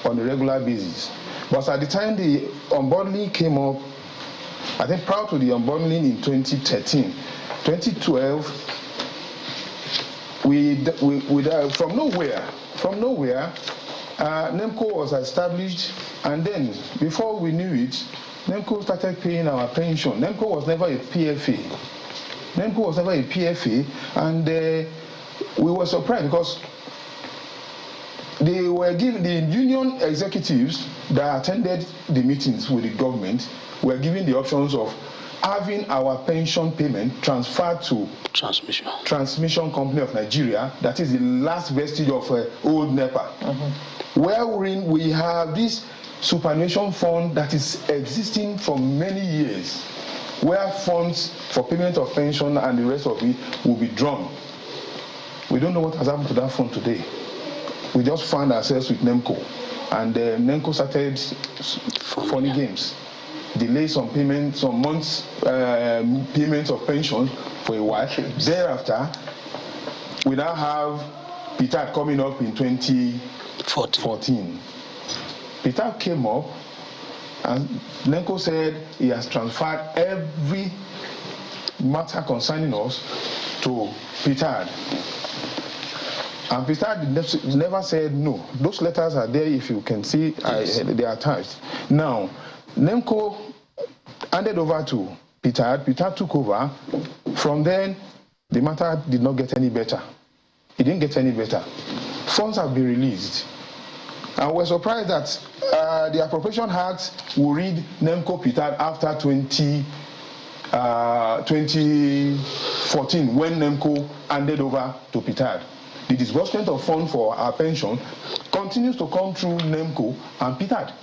P: on a regular basis. But at the time the unbundling came up, I think prior to the unbundling in 2013, 2012, we from nowhere, NEMCO was established, and then before we knew it, NEMCO started paying our pension. NEMCO was never a PFA. NEMCO was never a PFA, and we were surprised because they were given, the union executives that attended the meetings with the government were given the options of having our pension payment transferred to Transmission Company of Nigeria, that is the last vestige of old NEPA, wherein we have this superannuation fund that is existing for many years, where funds for payment of pension and the rest of it will be drawn. We don't know what has happened to that fund today. We just found ourselves with NEMCO, and NEMCO started funny games. Delay some payments, some months payments of pension for a while. Thereafter, we now have PITAD coming up in 2014. PITAD came up, and NEMCO said he has transferred every matter concerning us to PITAD. And PITAD never said no. Those letters are there, if you can see, they are attached. Now, NEMCO handed over to PITAD. PITAD took over. From then, the matter did not get any better. It didn't get any better. Funds have been released. And we're surprised that the Appropriation Act will read NEMCO PITAD after 2014, when NEMCO handed over to PITAD. The disbursement of funds for our pension continues to come through NEMCO and PITAD.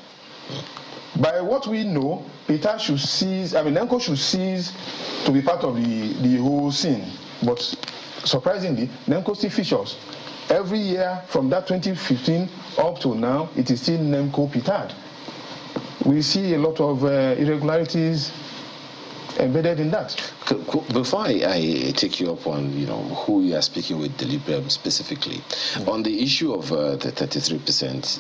P: By what we know, PITAD should cease, NEMCO should cease to be part of the whole scene. But surprisingly, NEMCO still features. Every year from that 2015 up to now, it is still NEMCO PITAD. We see a lot of irregularities embedded in that.
N: Before I take you up on who you are speaking with specifically, on the issue of the 33%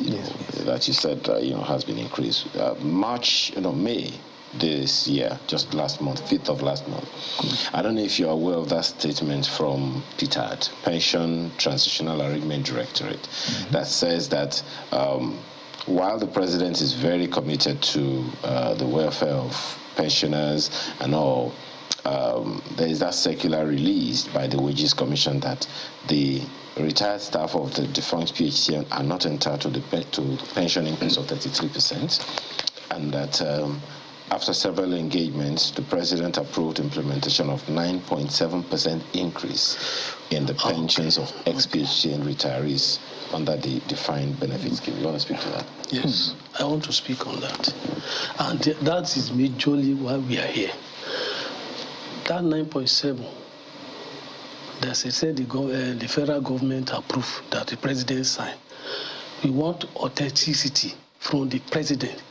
N: that you said has been increased, May this year, just last month, 5th of last month. I don't know if you're aware of that statement from PITAD, Pension Transitional Arrangement Directorate, that says that while the president is very committed to the welfare of pensioners and all, there is that circular released by the Wages Commission that the retired staff of the defunct PHCN are not entitled to the pension increase of 33%, and that after several engagements, the president approved implementation of 9.7% increase in the pensions of ex-PHCN retirees under the defined benefit scheme. You want to speak to that?
Q: Yes, I want to speak on that. And that is majorly why we are here. That 9.7, as I said, the federal government approved, that the president signed. We want authenticity from the president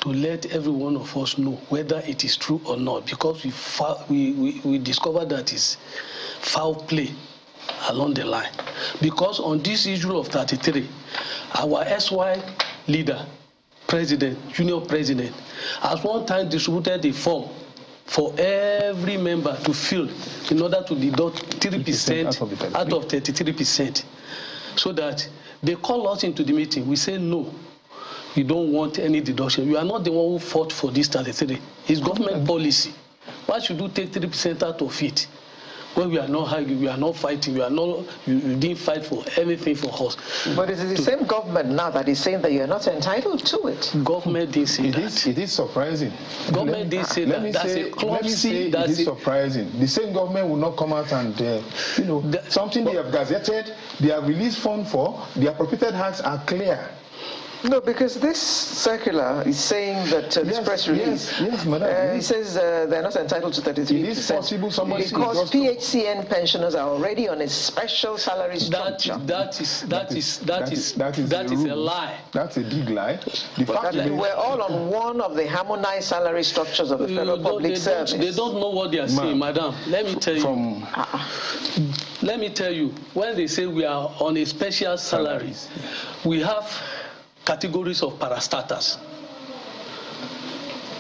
Q: to let every one of us know whether it is true or not, because we discovered that it's foul play along the line. Because on this issue of 33, our SY leader, president, junior president, has one time distributed a form for every member to fill in order to deduct 3% out of 33%, so that they call us into the meeting. We say no. You don't want any deduction. You are not the one who fought for this 33. It's government policy. Why should you take 3% out of it? When we are not arguing, we are not fighting, you didn't fight for anything for us.
H: But it is the same government now that is saying that you are not entitled to it.
Q: Government didn't say that.
P: It is surprising.
Q: Government didn't say that. That's a clumsy.
P: It is surprising. The same government will not come out and, something they have gazetted, they have released funds for, the appropriated acts are clear.
H: No, because this circular is saying that this press release, it says they're not entitled to 33%. It is possible somebody because PHCN pensioners are already on a special salary structure.
Q: That is a lie.
P: That's a big lie.
H: We're all on one of the harmonized salary structures of the federal public service.
Q: They don't know what they are saying, madam. Let me tell you. Let me tell you. When they say we are on a special salary, we have categories of parastatals,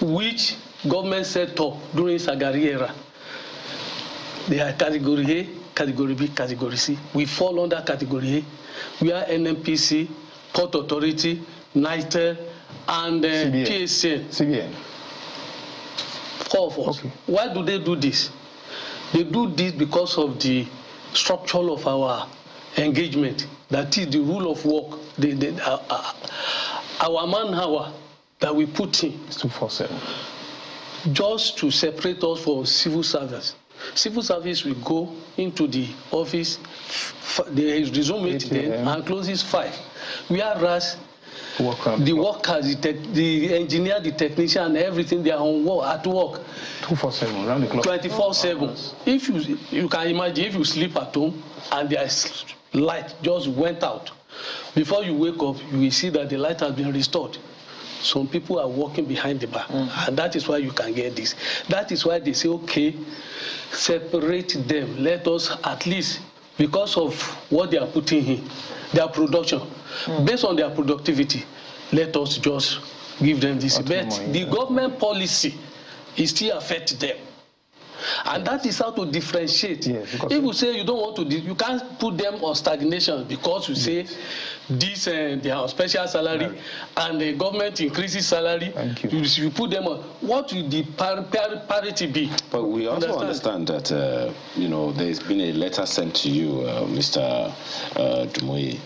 Q: which government set up during Sagari era. They are category A, category B, category C. We fall under category A. We are NMPC, Port Authority, NITEL, and PSN.
P: CBN.
Q: 4 of us. Okay. Why do they do this? They do this because of the structure of our engagement. That is the rule of work. Our man-hour that we put in. It's
P: 247.
Q: Just to separate us from civil service. Civil service will go into the office, they resume it then and closes 5. Whereas the workers, the engineer, the technician, and everything, they are on work, at work.
P: 247, round the clock.
Q: 24/7. If you can imagine, if you sleep at home and the light just went out, before you wake up, you will see that the light has been restored. Some people are walking behind the bar, and that is why you can get this. That is why they say, okay, separate them. Let us at least, because of what they are putting in, their production, based on their productivity, let us just give them this. But the government policy is still affect them. And that is how to differentiate. Yes, if you say you don't want to, you can't put them on stagnation because you say this they are on special salary and the government increases salary. You put them on. What will the parity be?
I: But we also understand that there's been a letter sent to you, Mr. Dumoye.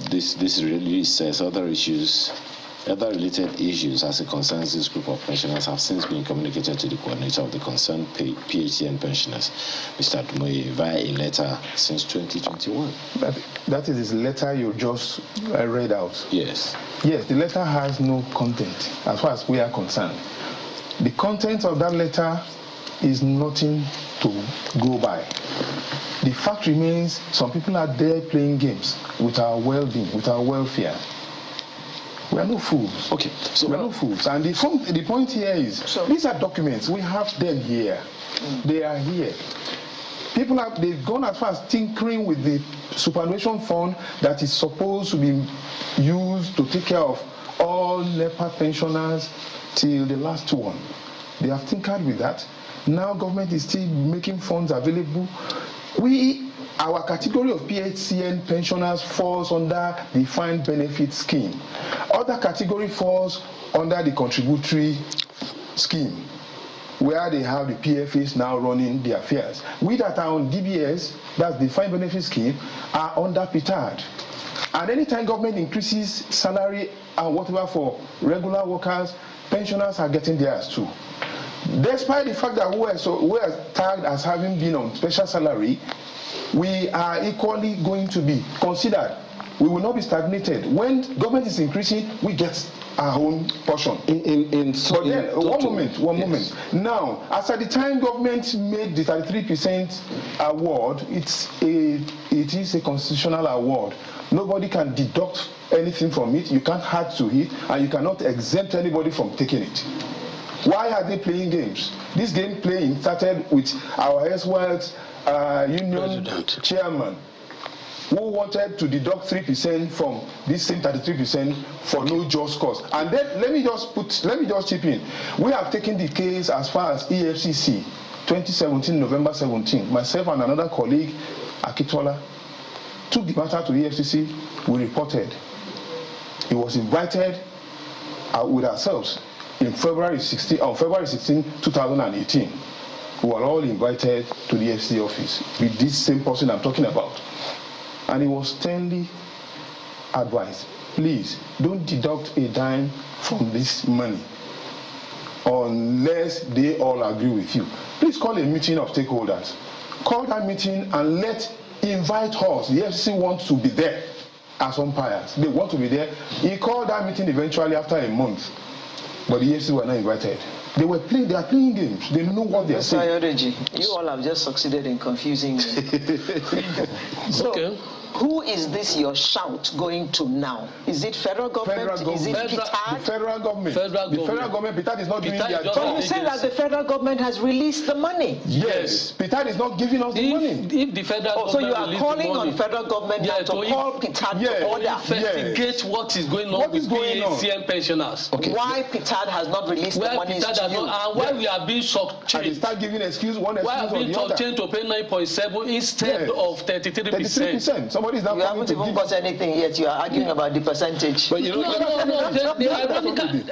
I: This really says other related issues as it concerns this group of pensioners have since been communicated to the coordinator of the concerned PHCN pensioners, Mr. Dumoye, via a letter since 2021.
P: That is his letter you just read out.
I: Yes.
P: Yes, the letter has no content as far as we are concerned. The content of that letter is nothing to go by. The fact remains, some people are there playing games with our well-being, with our welfare. We are no fools.
I: Okay. So
P: we are no fools. And the point here is, these are documents. We have them here. They are here. They've gone as far as tinkering with the superannuation fund that is supposed to be used to take care of all NEPA pensioners till the last one. They have tinkered with that. Now government is still making funds available. Our category of PHCN pensioners falls under the defined benefit scheme. Other category falls under the contributory scheme, where they have the PFAs now running the affairs. We that are on DBS, that's the defined benefit scheme, are under PTAD. And anytime government increases salary and whatever for regular workers, pensioners are getting theirs too. Despite the fact that we are tagged as having been on special salary, we are equally going to be considered. We will not be stagnated. When government is increasing, we get our own portion. But then, one moment. Now, as at the time government made the 33% award, it is a constitutional award. Nobody can deduct anything from it. You can't add to it, and you cannot exempt anybody from taking it. Why are they playing games? This game playing started with our Eswell's union chairman, who wanted to deduct 3% from this same 33% for no just cause. And then let me just chip in. We have taken the case as far as EFCC, 2017, November 17. Myself and another colleague, Akitola, took the matter to EFCC. We reported. He was invited with ourselves on February 16, 2018. We were all invited to the FC office with this same person I'm talking about. And he was sternly advised, please don't deduct a dime from this money unless they all agree with you. Please call a meeting of stakeholders. Call that meeting and invite us. The FCC wants to be there as umpires. They want to be there. He called that meeting eventually after a month, but the FCC were not invited. They are playing games. They know what they are saying.
H: You all have just succeeded in confusing me. So, who is this your shout going to now? Is it federal government? Is it PITAD?
P: The federal government. The federal government, PITAD is not doing their job.
H: But you said that the federal government has released the money.
P: Yes. PITAD is not giving us the money.
Q: If the federal government
H: so you are calling on federal government now to call PITAD to order.
Q: Investigate what is going on with PACM pensioners.
H: Okay. Why PITAD has not released the money to you?
Q: And why we are being shortchanged.
P: And they start giving one excuse
Q: why are being shortchanged to pay 9.7 instead of 33%?
P: 33%. Somebody is not
H: you haven't even got anything yet. You are arguing about the percentage.
Q: But you know, no. They ironically,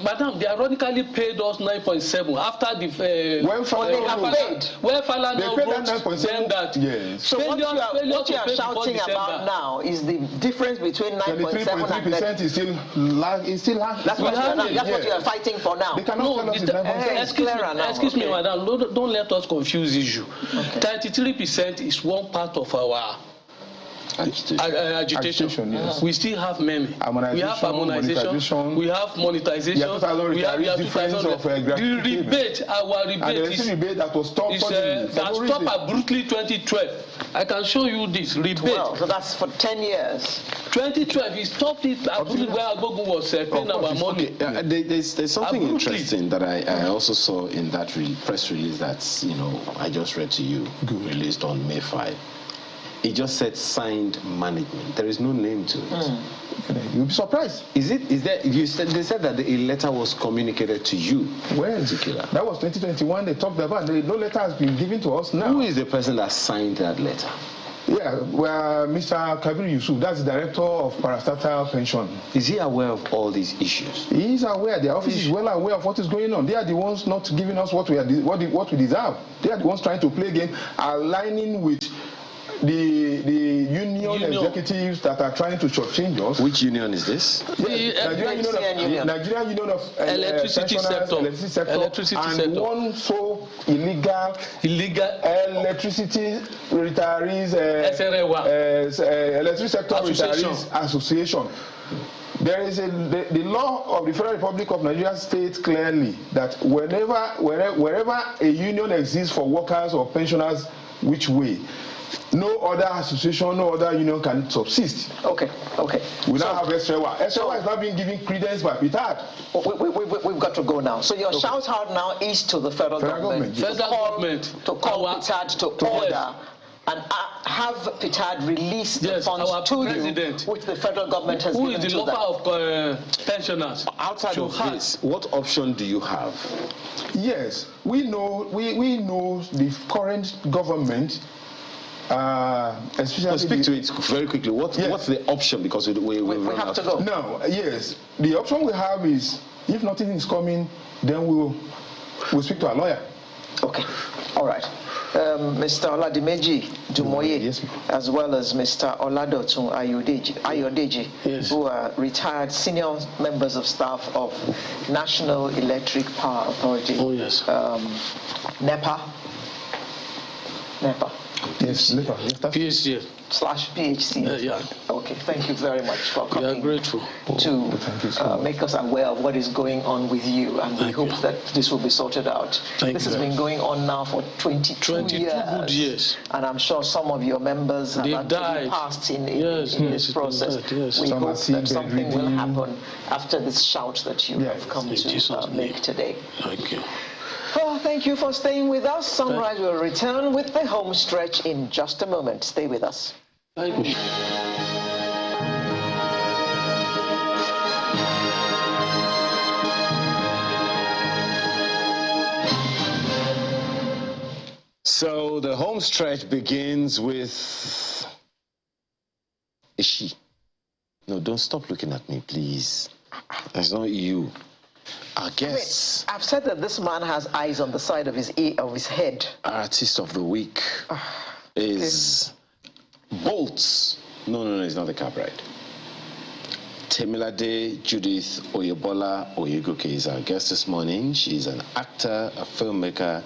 Q: madam, they ironically paid us 9.7 after the
H: when Fala
Q: now wrote them that.
P: Yes.
H: So what you are shouting about now is the difference between 9.7 and
P: 3% is still
H: that's what you are fighting for now.
P: They cannot tell us
Q: excuse me, madam. Don't let us confuse issue. 33% is one part of our agitation.
P: Yes.
Q: We still have many. We have harmonization. We have monetization. We have the rebate. Our rebate is
P: rebate that was stopped.
Q: That stopped abruptly 2012. I can show you this rebate.
H: Well, so that's for 10 years.
Q: 2012, he stopped it abruptly where Agogo was paying our money.
I: There's something interesting that I also saw in that press release that I just read to you, released on May 5. It just said signed management. There is no name to it.
P: You'll be surprised.
I: They said that a letter was communicated to you.
P: When? That was 2021. They talked about. No letter has been given to us now.
I: Who is the person that signed that letter?
P: Yeah, well, Mr. Kabir Yusuf, that's the director of parastatal pension.
I: Is he aware of all these issues?
P: He is aware. The office is well aware of what is going on. They are the ones not giving us what we deserve. They are the ones trying to play game, aligning with the union executives that are trying to shortchange us.
I: Which union is this?
P: Nigerian Union of
Q: Electricity Sector.
P: And one so illegal electricity retirees electricity sector retirees association. There is the law of the Federal Republic of Nigeria states clearly that wherever a union exists for workers or pensioners, which way, no other association, no other union can subsist.
H: Okay.
P: We now have SOS. SOS is not being given credence by PITAD.
H: We've got to go now. So your shout out now is to the federal government. To call PITAD to order and have PITAD release the funds to you, which the federal government has given to them.
Q: Who is the lover of pensioners?
I: Outside of this, what option do you have?
P: Yes, we know the current government.
I: Especially speak to it very quickly. What's the option? Because we
H: have to go.
P: No, yes. The option we have is, if nothing is coming, then we'll speak to our lawyer.
H: Okay. All right. Mr. Oladimeji Dumoye, as well as Mr. Oladotun Ayodeji, who are retired senior members of staff of National Electric Power Authority.
Q: Oh, yes.
H: NEPA.
P: Yes,
Q: PHC.
H: /PHC.
Q: Yeah.
H: Okay, thank you very much for coming.
Q: We are grateful
H: to make us aware of what is going on with you, and we hope that this will be sorted out. This has been going on now for 22
Q: good years.
H: And I'm sure some of your members have actually passed in this process. We hope that something will happen after this shout that you have come to make today.
Q: Thank you.
H: Oh, thank you for staying with us. Sunrise will return with the home stretch in just a moment. Stay with us.
Q: Thank you.
I: So the home stretch begins with a she. No, don't stop looking at me, please. That's not you. Our guests.
H: I've said that this man has eyes on the side of his head.
I: Artist of the week is Bolts. No, it's not the cab ride. Temilade Judith Oyebola Oyegoke is our guest this morning. She's an actor, a filmmaker,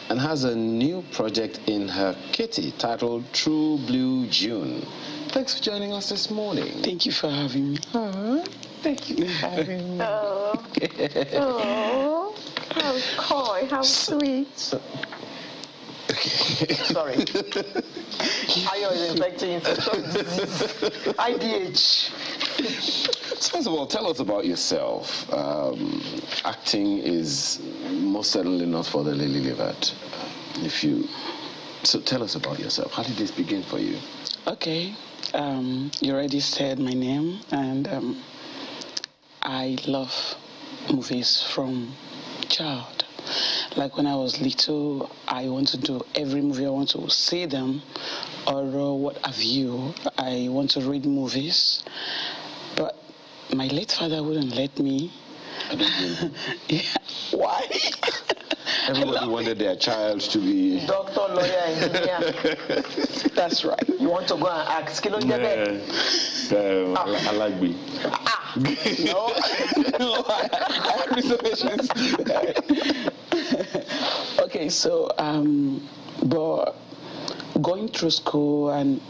I: and has a new project in her kitty titled True Blue June. Thanks for joining us this morning.
R: Thank you for having me.
H: Thank you for having me. Oh, how coy, how sweet.
N: Okay.
H: Sorry. Iron is infecting infectious disease. IDH.
N: So first of all, tell us about yourself. Acting is most certainly not for the lily-livered. So tell us about yourself. How did this begin for you?
R: Okay. You already said my name, and I love movies from child. Like when I was little, I want to do every movie. I want to see them, or what have you. I want to read movies, but my late father wouldn't let me.
N: I don't blame you.
R: Yeah. Why?
N: Everybody wanted their child to be
H: doctor, lawyer, engineer.
R: That's right.
H: You want to go and act?
N: I like me.
R: No, no, I have reservations. Okay, so but going through school and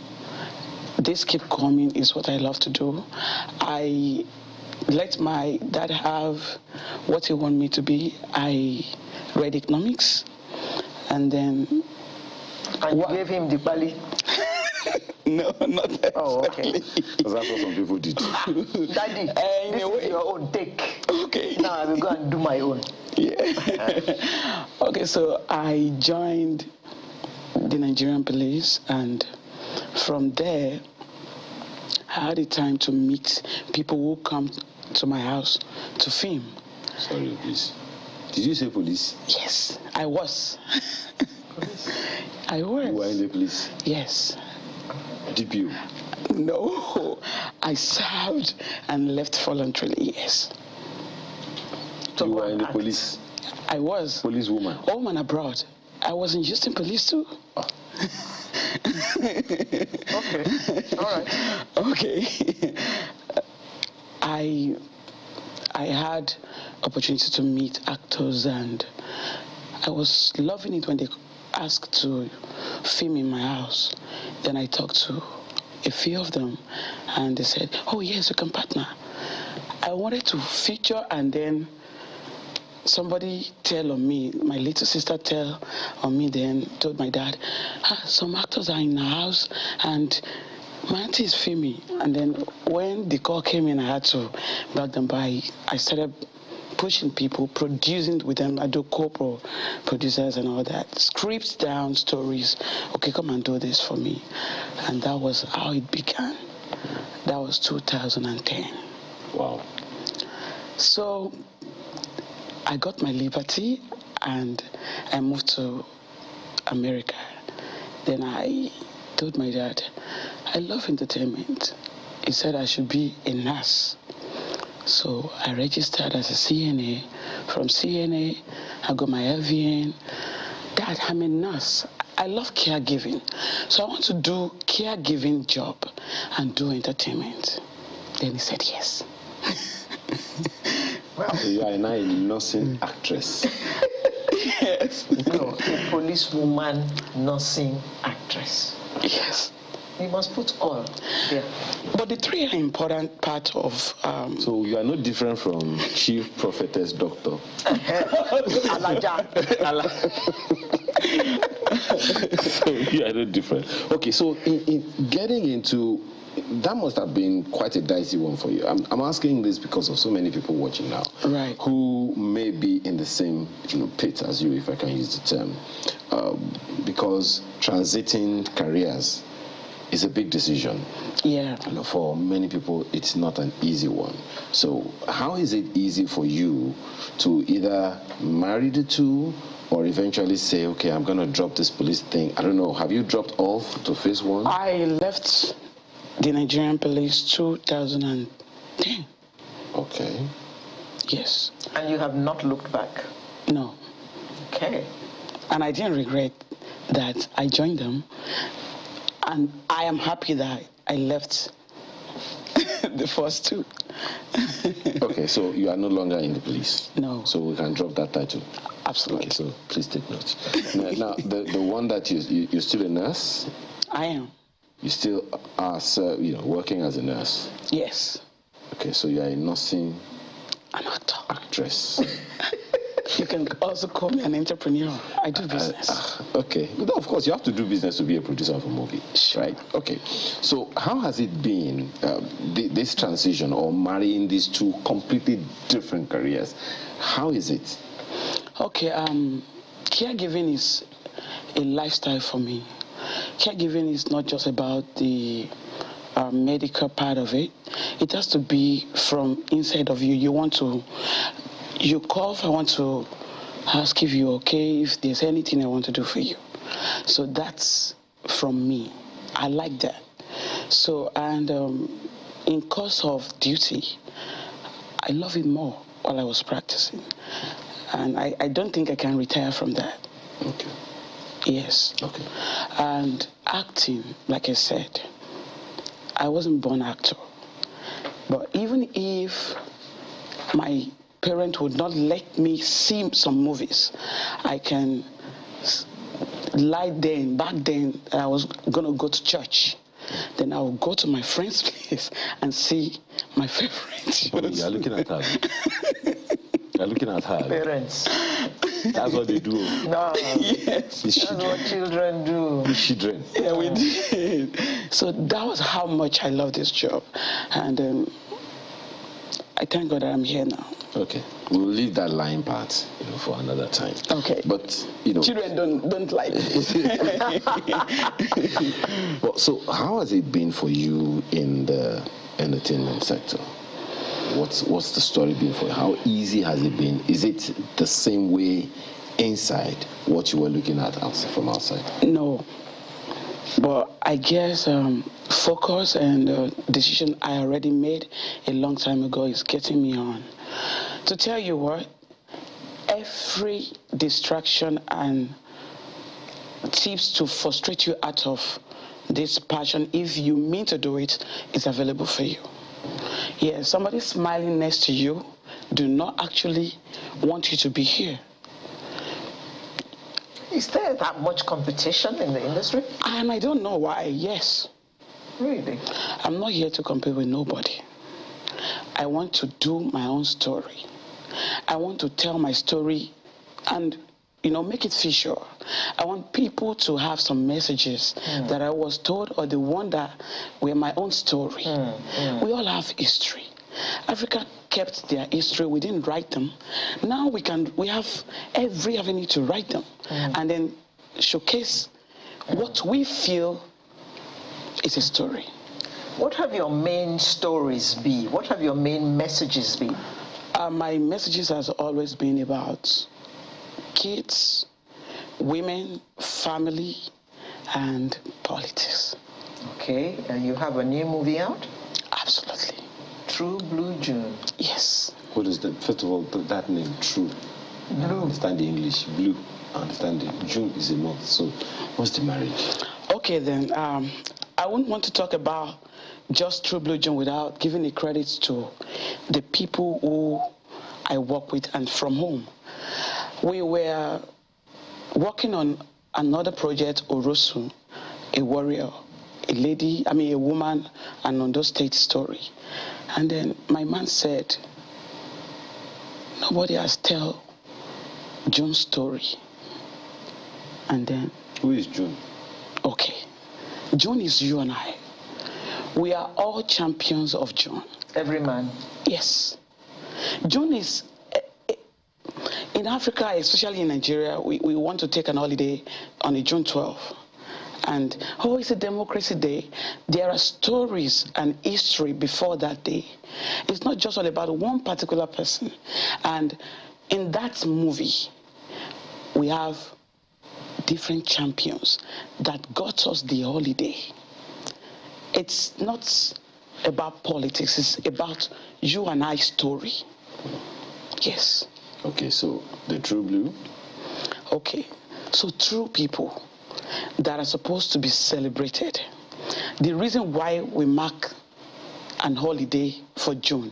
R: this keep coming is what I love to do. I let my dad have what he wanted me to be. I read economics, and then.
H: And you gave him the Bali?
R: No, not that.
H: Oh, okay.
N: Because that's what some people did.
H: Daddy, this is your own take.
R: Okay.
H: Now I will go and do my own.
R: Yeah. Okay, so I joined the Nigerian police, and from there, I had the time to meet people who come to my house to film.
N: Sorry, please. Did you say police?
R: Yes, I was.
N: Police?
R: I was.
N: You were in the police?
R: Yes.
N: DPO?
R: No, I served and left voluntarily, yes.
N: You were in the police?
R: I was.
N: Police woman?
R: Home and abroad. I was in Houston Police too.
N: Oh.
H: Okay, all right.
R: Okay. I had opportunity to meet actors, and I was loving it when they asked to film in my house. Then I talked to a few of them, and they said, oh yes, you can partner. I wanted to feature, and then somebody tell on me, my little sister tell on me, then told my dad, some actors are in the house, and my auntie is filming. And then when the call came in, I had to back them by. I started pushing people, producing with them. I do corporate producers and all that. Scripts down, stories. Okay, come and do this for me. And that was how it began. That was 2010.
N: Wow.
R: So I got my liberty and I moved to America. Then I told my dad, I love entertainment. He said I should be a nurse. So I registered as a CNA. From CNA, I got my LVN. Dad, I'm a nurse. I love caregiving. So I want to do caregiving job and do entertainment. Then he said yes.
N: Well, you are now a nursing actress.
R: Yes.
H: No, a policewoman, nursing actress.
R: Yes.
H: You must put all there.
R: But the three are important part of...
N: So you are no different from chief prophetess doctor.
H: Alaja.
N: So you are no different. Okay, so in getting into... That must have been quite a dicey one for you. I'm asking this because of so many people watching now,
R: right,
N: who may be in the same pit as you, if I can use the term, because transiting careers is a big decision.
R: Yeah.
N: For many people, it's not an easy one. So how is it easy for you to either marry the two or eventually say, okay, I'm going to drop this police thing? I don't know. Have you dropped off to face one?
R: I left the Nigerian police 2010.
N: Okay.
R: Yes.
H: And you have not looked back?
R: No.
H: Okay.
R: And I didn't regret that I joined them. And I am happy that I left the first two.
N: Okay, so you are no longer in the police?
R: No.
N: So we can drop that title?
R: Absolutely.
N: Okay, so please take note. Now the one that you're still a nurse?
R: I am.
N: You still are, working as a nurse?
R: Yes.
N: Okay, so you are a nursing
R: an actor.
N: Actress.
R: You can also call me an entrepreneur. I do business.
I: Okay. No, of course, you have to do business to be a producer of a movie, right? Okay. So how has it been, this transition or marrying these two completely different careers? How is it?
R: Okay. Caregiving is a lifestyle for me. Caregiving is not just about the medical part of it. It has to be from inside of you. You cough, I want to ask if you're okay, if there's anything I want to do for you. So that's from me. I like that. So, and in course of duty, I love it more while I was practicing. And I don't think I can retire from that.
I: Okay.
R: Yes.
I: Okay.
R: And acting, like I said, I wasn't born actor. But even if my parent would not let me see some movies, I can back then I was going to go to church. Then I would go to my friend's place and see my favorite shows.
I: Oh, you're looking at her. You're looking at her.
H: Parents.
I: That's what they do.
H: No.
R: Yes.
H: That's what children do.
I: The children.
R: Yeah, we did. So that was how much I love this job. And I thank God that I'm here now.
I: Okay, we'll leave that line part, for another time.
R: Okay.
I: But
R: children don't like it.
I: Well, so how has it been for you in the entertainment sector? What's the story been for you? How easy has it been? Is it the same way inside what you were looking at from outside?
R: No. But I guess focus and decision I already made a long time ago is getting me on. To tell you what, every distraction and tips to frustrate you out of this passion, if you mean to do it, is available for you. Yeah, somebody smiling next to you do not actually want you to be here.
H: Is there that much competition in the industry?
R: And I don't know why, yes.
H: Really?
R: I'm not here to compete with nobody. I want to do my own story. I want to tell my story and, make it visual. I want people to have some messages that I was told or the one that were my own story. We all have history. Africa kept their history. We didn't write them. Now we have every avenue to write them and then showcase what we feel is a story.
H: What have your main stories been? What have your main messages been?
R: My messages has always been about kids, women, family, and politics.
H: Okay, and you have a new movie out?
R: Absolutely.
H: True Blue June.
R: Yes.
I: What is that? First of all, that name, True.
H: Blue.
I: I understand the English. Blue. I understand it. June is a month. So, what's the marriage?
R: Okay, then. I wouldn't want to talk about just True Blue June without giving the credits to the people who I work with and from whom. We were working on another project, Orosu, a warrior, a woman, an Ondo State story. And then my man said, nobody has told June's story. And then...
I: Who is June?
R: Okay. June is you and I. We are all champions of June.
H: Every man?
R: Yes. June is... In Africa, especially in Nigeria, we want to take an holiday on a June 12th. And, it's a democracy day. There are stories and history before that day. It's not just all about one particular person. And in that movie, we have different champions that got us the holiday. It's not about politics. It's about you and I story. Yes.
I: Okay, so the True Blue?
R: Okay, so true people that are supposed to be celebrated. The reason why we mark an holiday for June,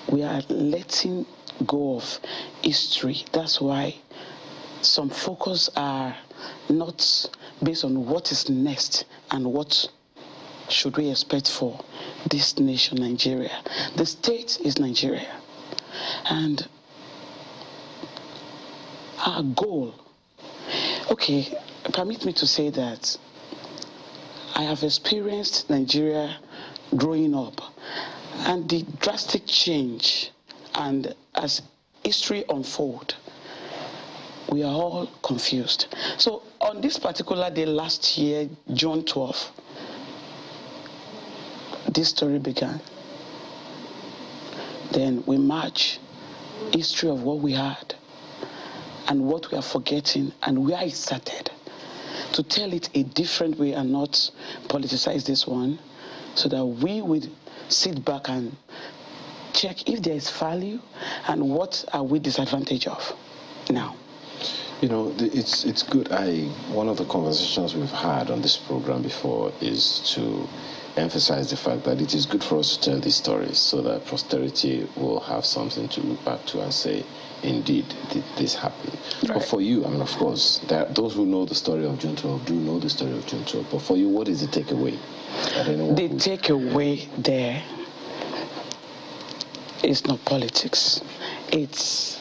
R: we are letting go of history. That's why some focus are not based on what is next and what should we expect for this nation, Nigeria. The state is Nigeria. And our goal. Okay, permit me to say that I have experienced Nigeria growing up, and the drastic change, and as history unfolds, we are all confused. So on this particular day last year, June 12th, this story began. Then we march history of what we had and what we are forgetting and where it started, to tell it a different way and not politicize this one, so that we would sit back and check if there is value and what are we disadvantaged of now.
I: You know, it's good. One of the conversations we've had on this program before is to emphasize the fact that it is good for us to tell these stories so that posterity will have something to look back to and say, indeed, did this happen? Right. But for you, I mean, of course, those who know the story of June 12 do know the story of June 12. But for you, what is the takeaway?
R: The takeaway there is not politics. It's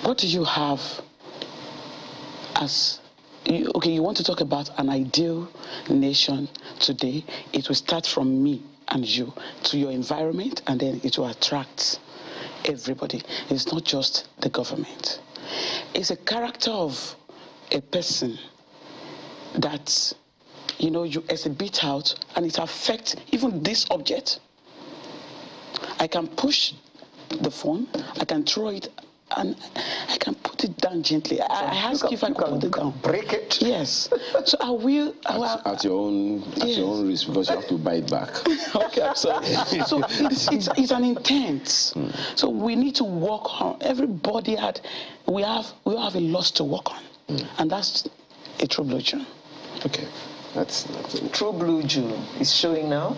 R: what do you have as, you want to talk about an ideal nation today, it will start from me and you to your environment, and then it will attract everybody. It's not just the government. It's a character of a person that, you exhibit out, and it affects even this object. I can push the phone, I can throw it, and I can put it down gently. I ask if I can put it down.
H: Break it?
R: Yes. So I will.
I: At your own risk, because you have to buy it back.
R: Okay, I'm sorry. So it's an intent. So we need to work on. Everybody we all have a lot to work on, and that's a True Blue June.
I: Okay, that's
H: True Blue June is showing now.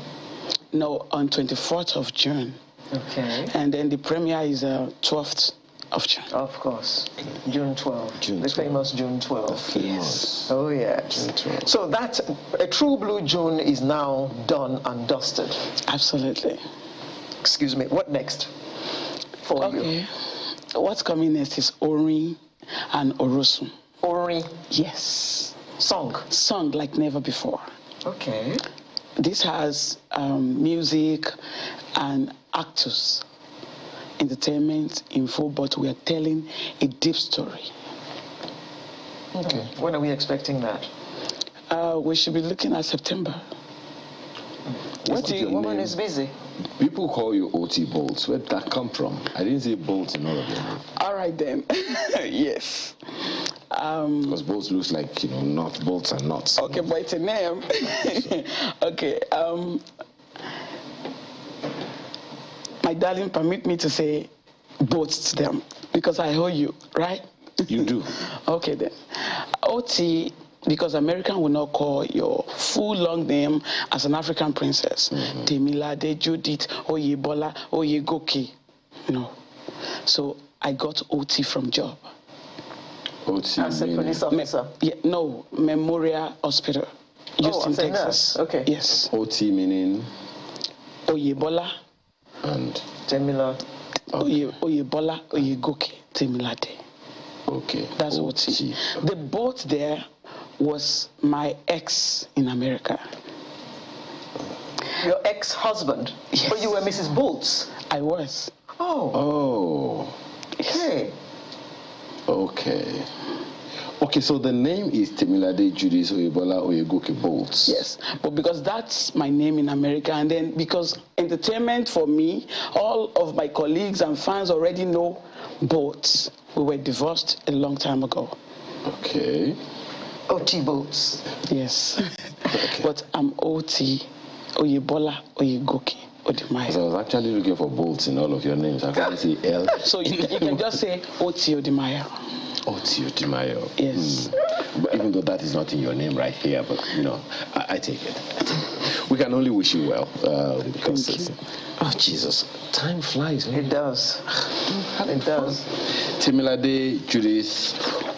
R: No, on 24th of June.
H: Okay.
R: And then the premiere is 12th of June.
H: Of course. June 12. The famous June 12.
R: Yes.
H: Oh, yes.
I: June 12.
H: So that a True Blue June is now done and dusted.
R: Absolutely.
H: Excuse me. What next for you?
R: Okay. What's coming next is Ori and Orosun.
H: Ori?
R: Yes.
H: Song
R: like never before.
H: Okay.
R: This has music and actors, entertainment, info, but we are telling a deep story.
H: Okay. When are we expecting that?
R: We should be looking at September.
H: The woman is busy.
I: People call you OT Bolts. Where did that come from? I didn't see Bolts in all of your name.
R: All right then. Yes.
I: Because bolts looks like, not bolts and nuts.
R: Okay, but it's a name. Okay. My darling, permit me to say boats to them because I owe you, right?
I: You do.
R: Okay then. OT, because American will not call your full long name as an African princess. Temilade Judith Oyebola Oyegoke. No. So I got OT from job.
I: OT
H: as a police officer?
R: No, Memorial Hospital, Houston,
H: as a
R: Texas.
H: Nurse. Okay.
R: Yes.
I: OT meaning?
R: Oyebola.
I: And?
H: Temila.
R: Oyebola Oyegoke Temilade.
I: Okay.
R: That's OT. The boat there was my ex in America.
H: Your ex-husband?
R: Yes.
H: But you were Mrs. Bolts?
R: I was.
H: Oh. Okay.
I: Okay. Okay, so the name is Temilade Judith Oyebola Oyegoke Bolts.
R: Yes, but because that's my name in America, and then because entertainment for me, all of my colleagues and fans already know Bolts. We were divorced a long time ago.
I: Okay.
H: OT Bolts.
R: Yes. Okay. But I'm OT Oyebola Oyegoke Odimaya.
I: So I was actually looking for bolts in all of your names. I can't see L.
R: So you can just say OT Odimaya.
I: OT Odimaya.
R: Yes.
I: But even though that is not in your name right here, but I take it. We can only wish you well. Because oh Jesus, time flies. Man.
H: It does. It does.
I: Temilade Judith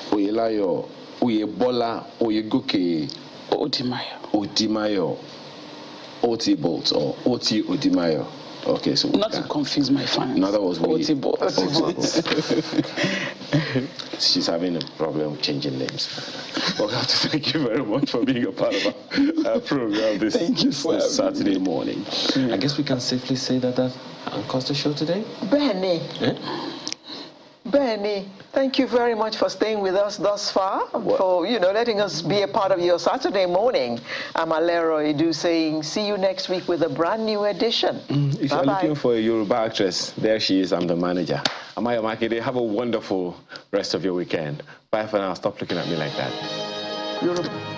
I: Oyelayo Oyebola Oyegoke
R: Odimaya.
I: OT Bolts or OT Odimaya.
N: Okay, so
R: not to confuse my fans.
N: In other words,
R: She's
N: having a problem changing names. Well, we have to thank you very much for being a part of our program this Saturday morning. I guess we can safely say that anchors the show today.
H: Benny. Benny, thank you very much for staying with us thus far, for letting us be a part of your Saturday morning. I'm Alero Edu saying, see you next week with a brand new edition.
N: If you're looking for a Yoruba actress, there she is. I'm the manager. Amaya Makide, have a wonderful rest of your weekend. Bye for now. Stop looking at me like that.
H: Yoruba.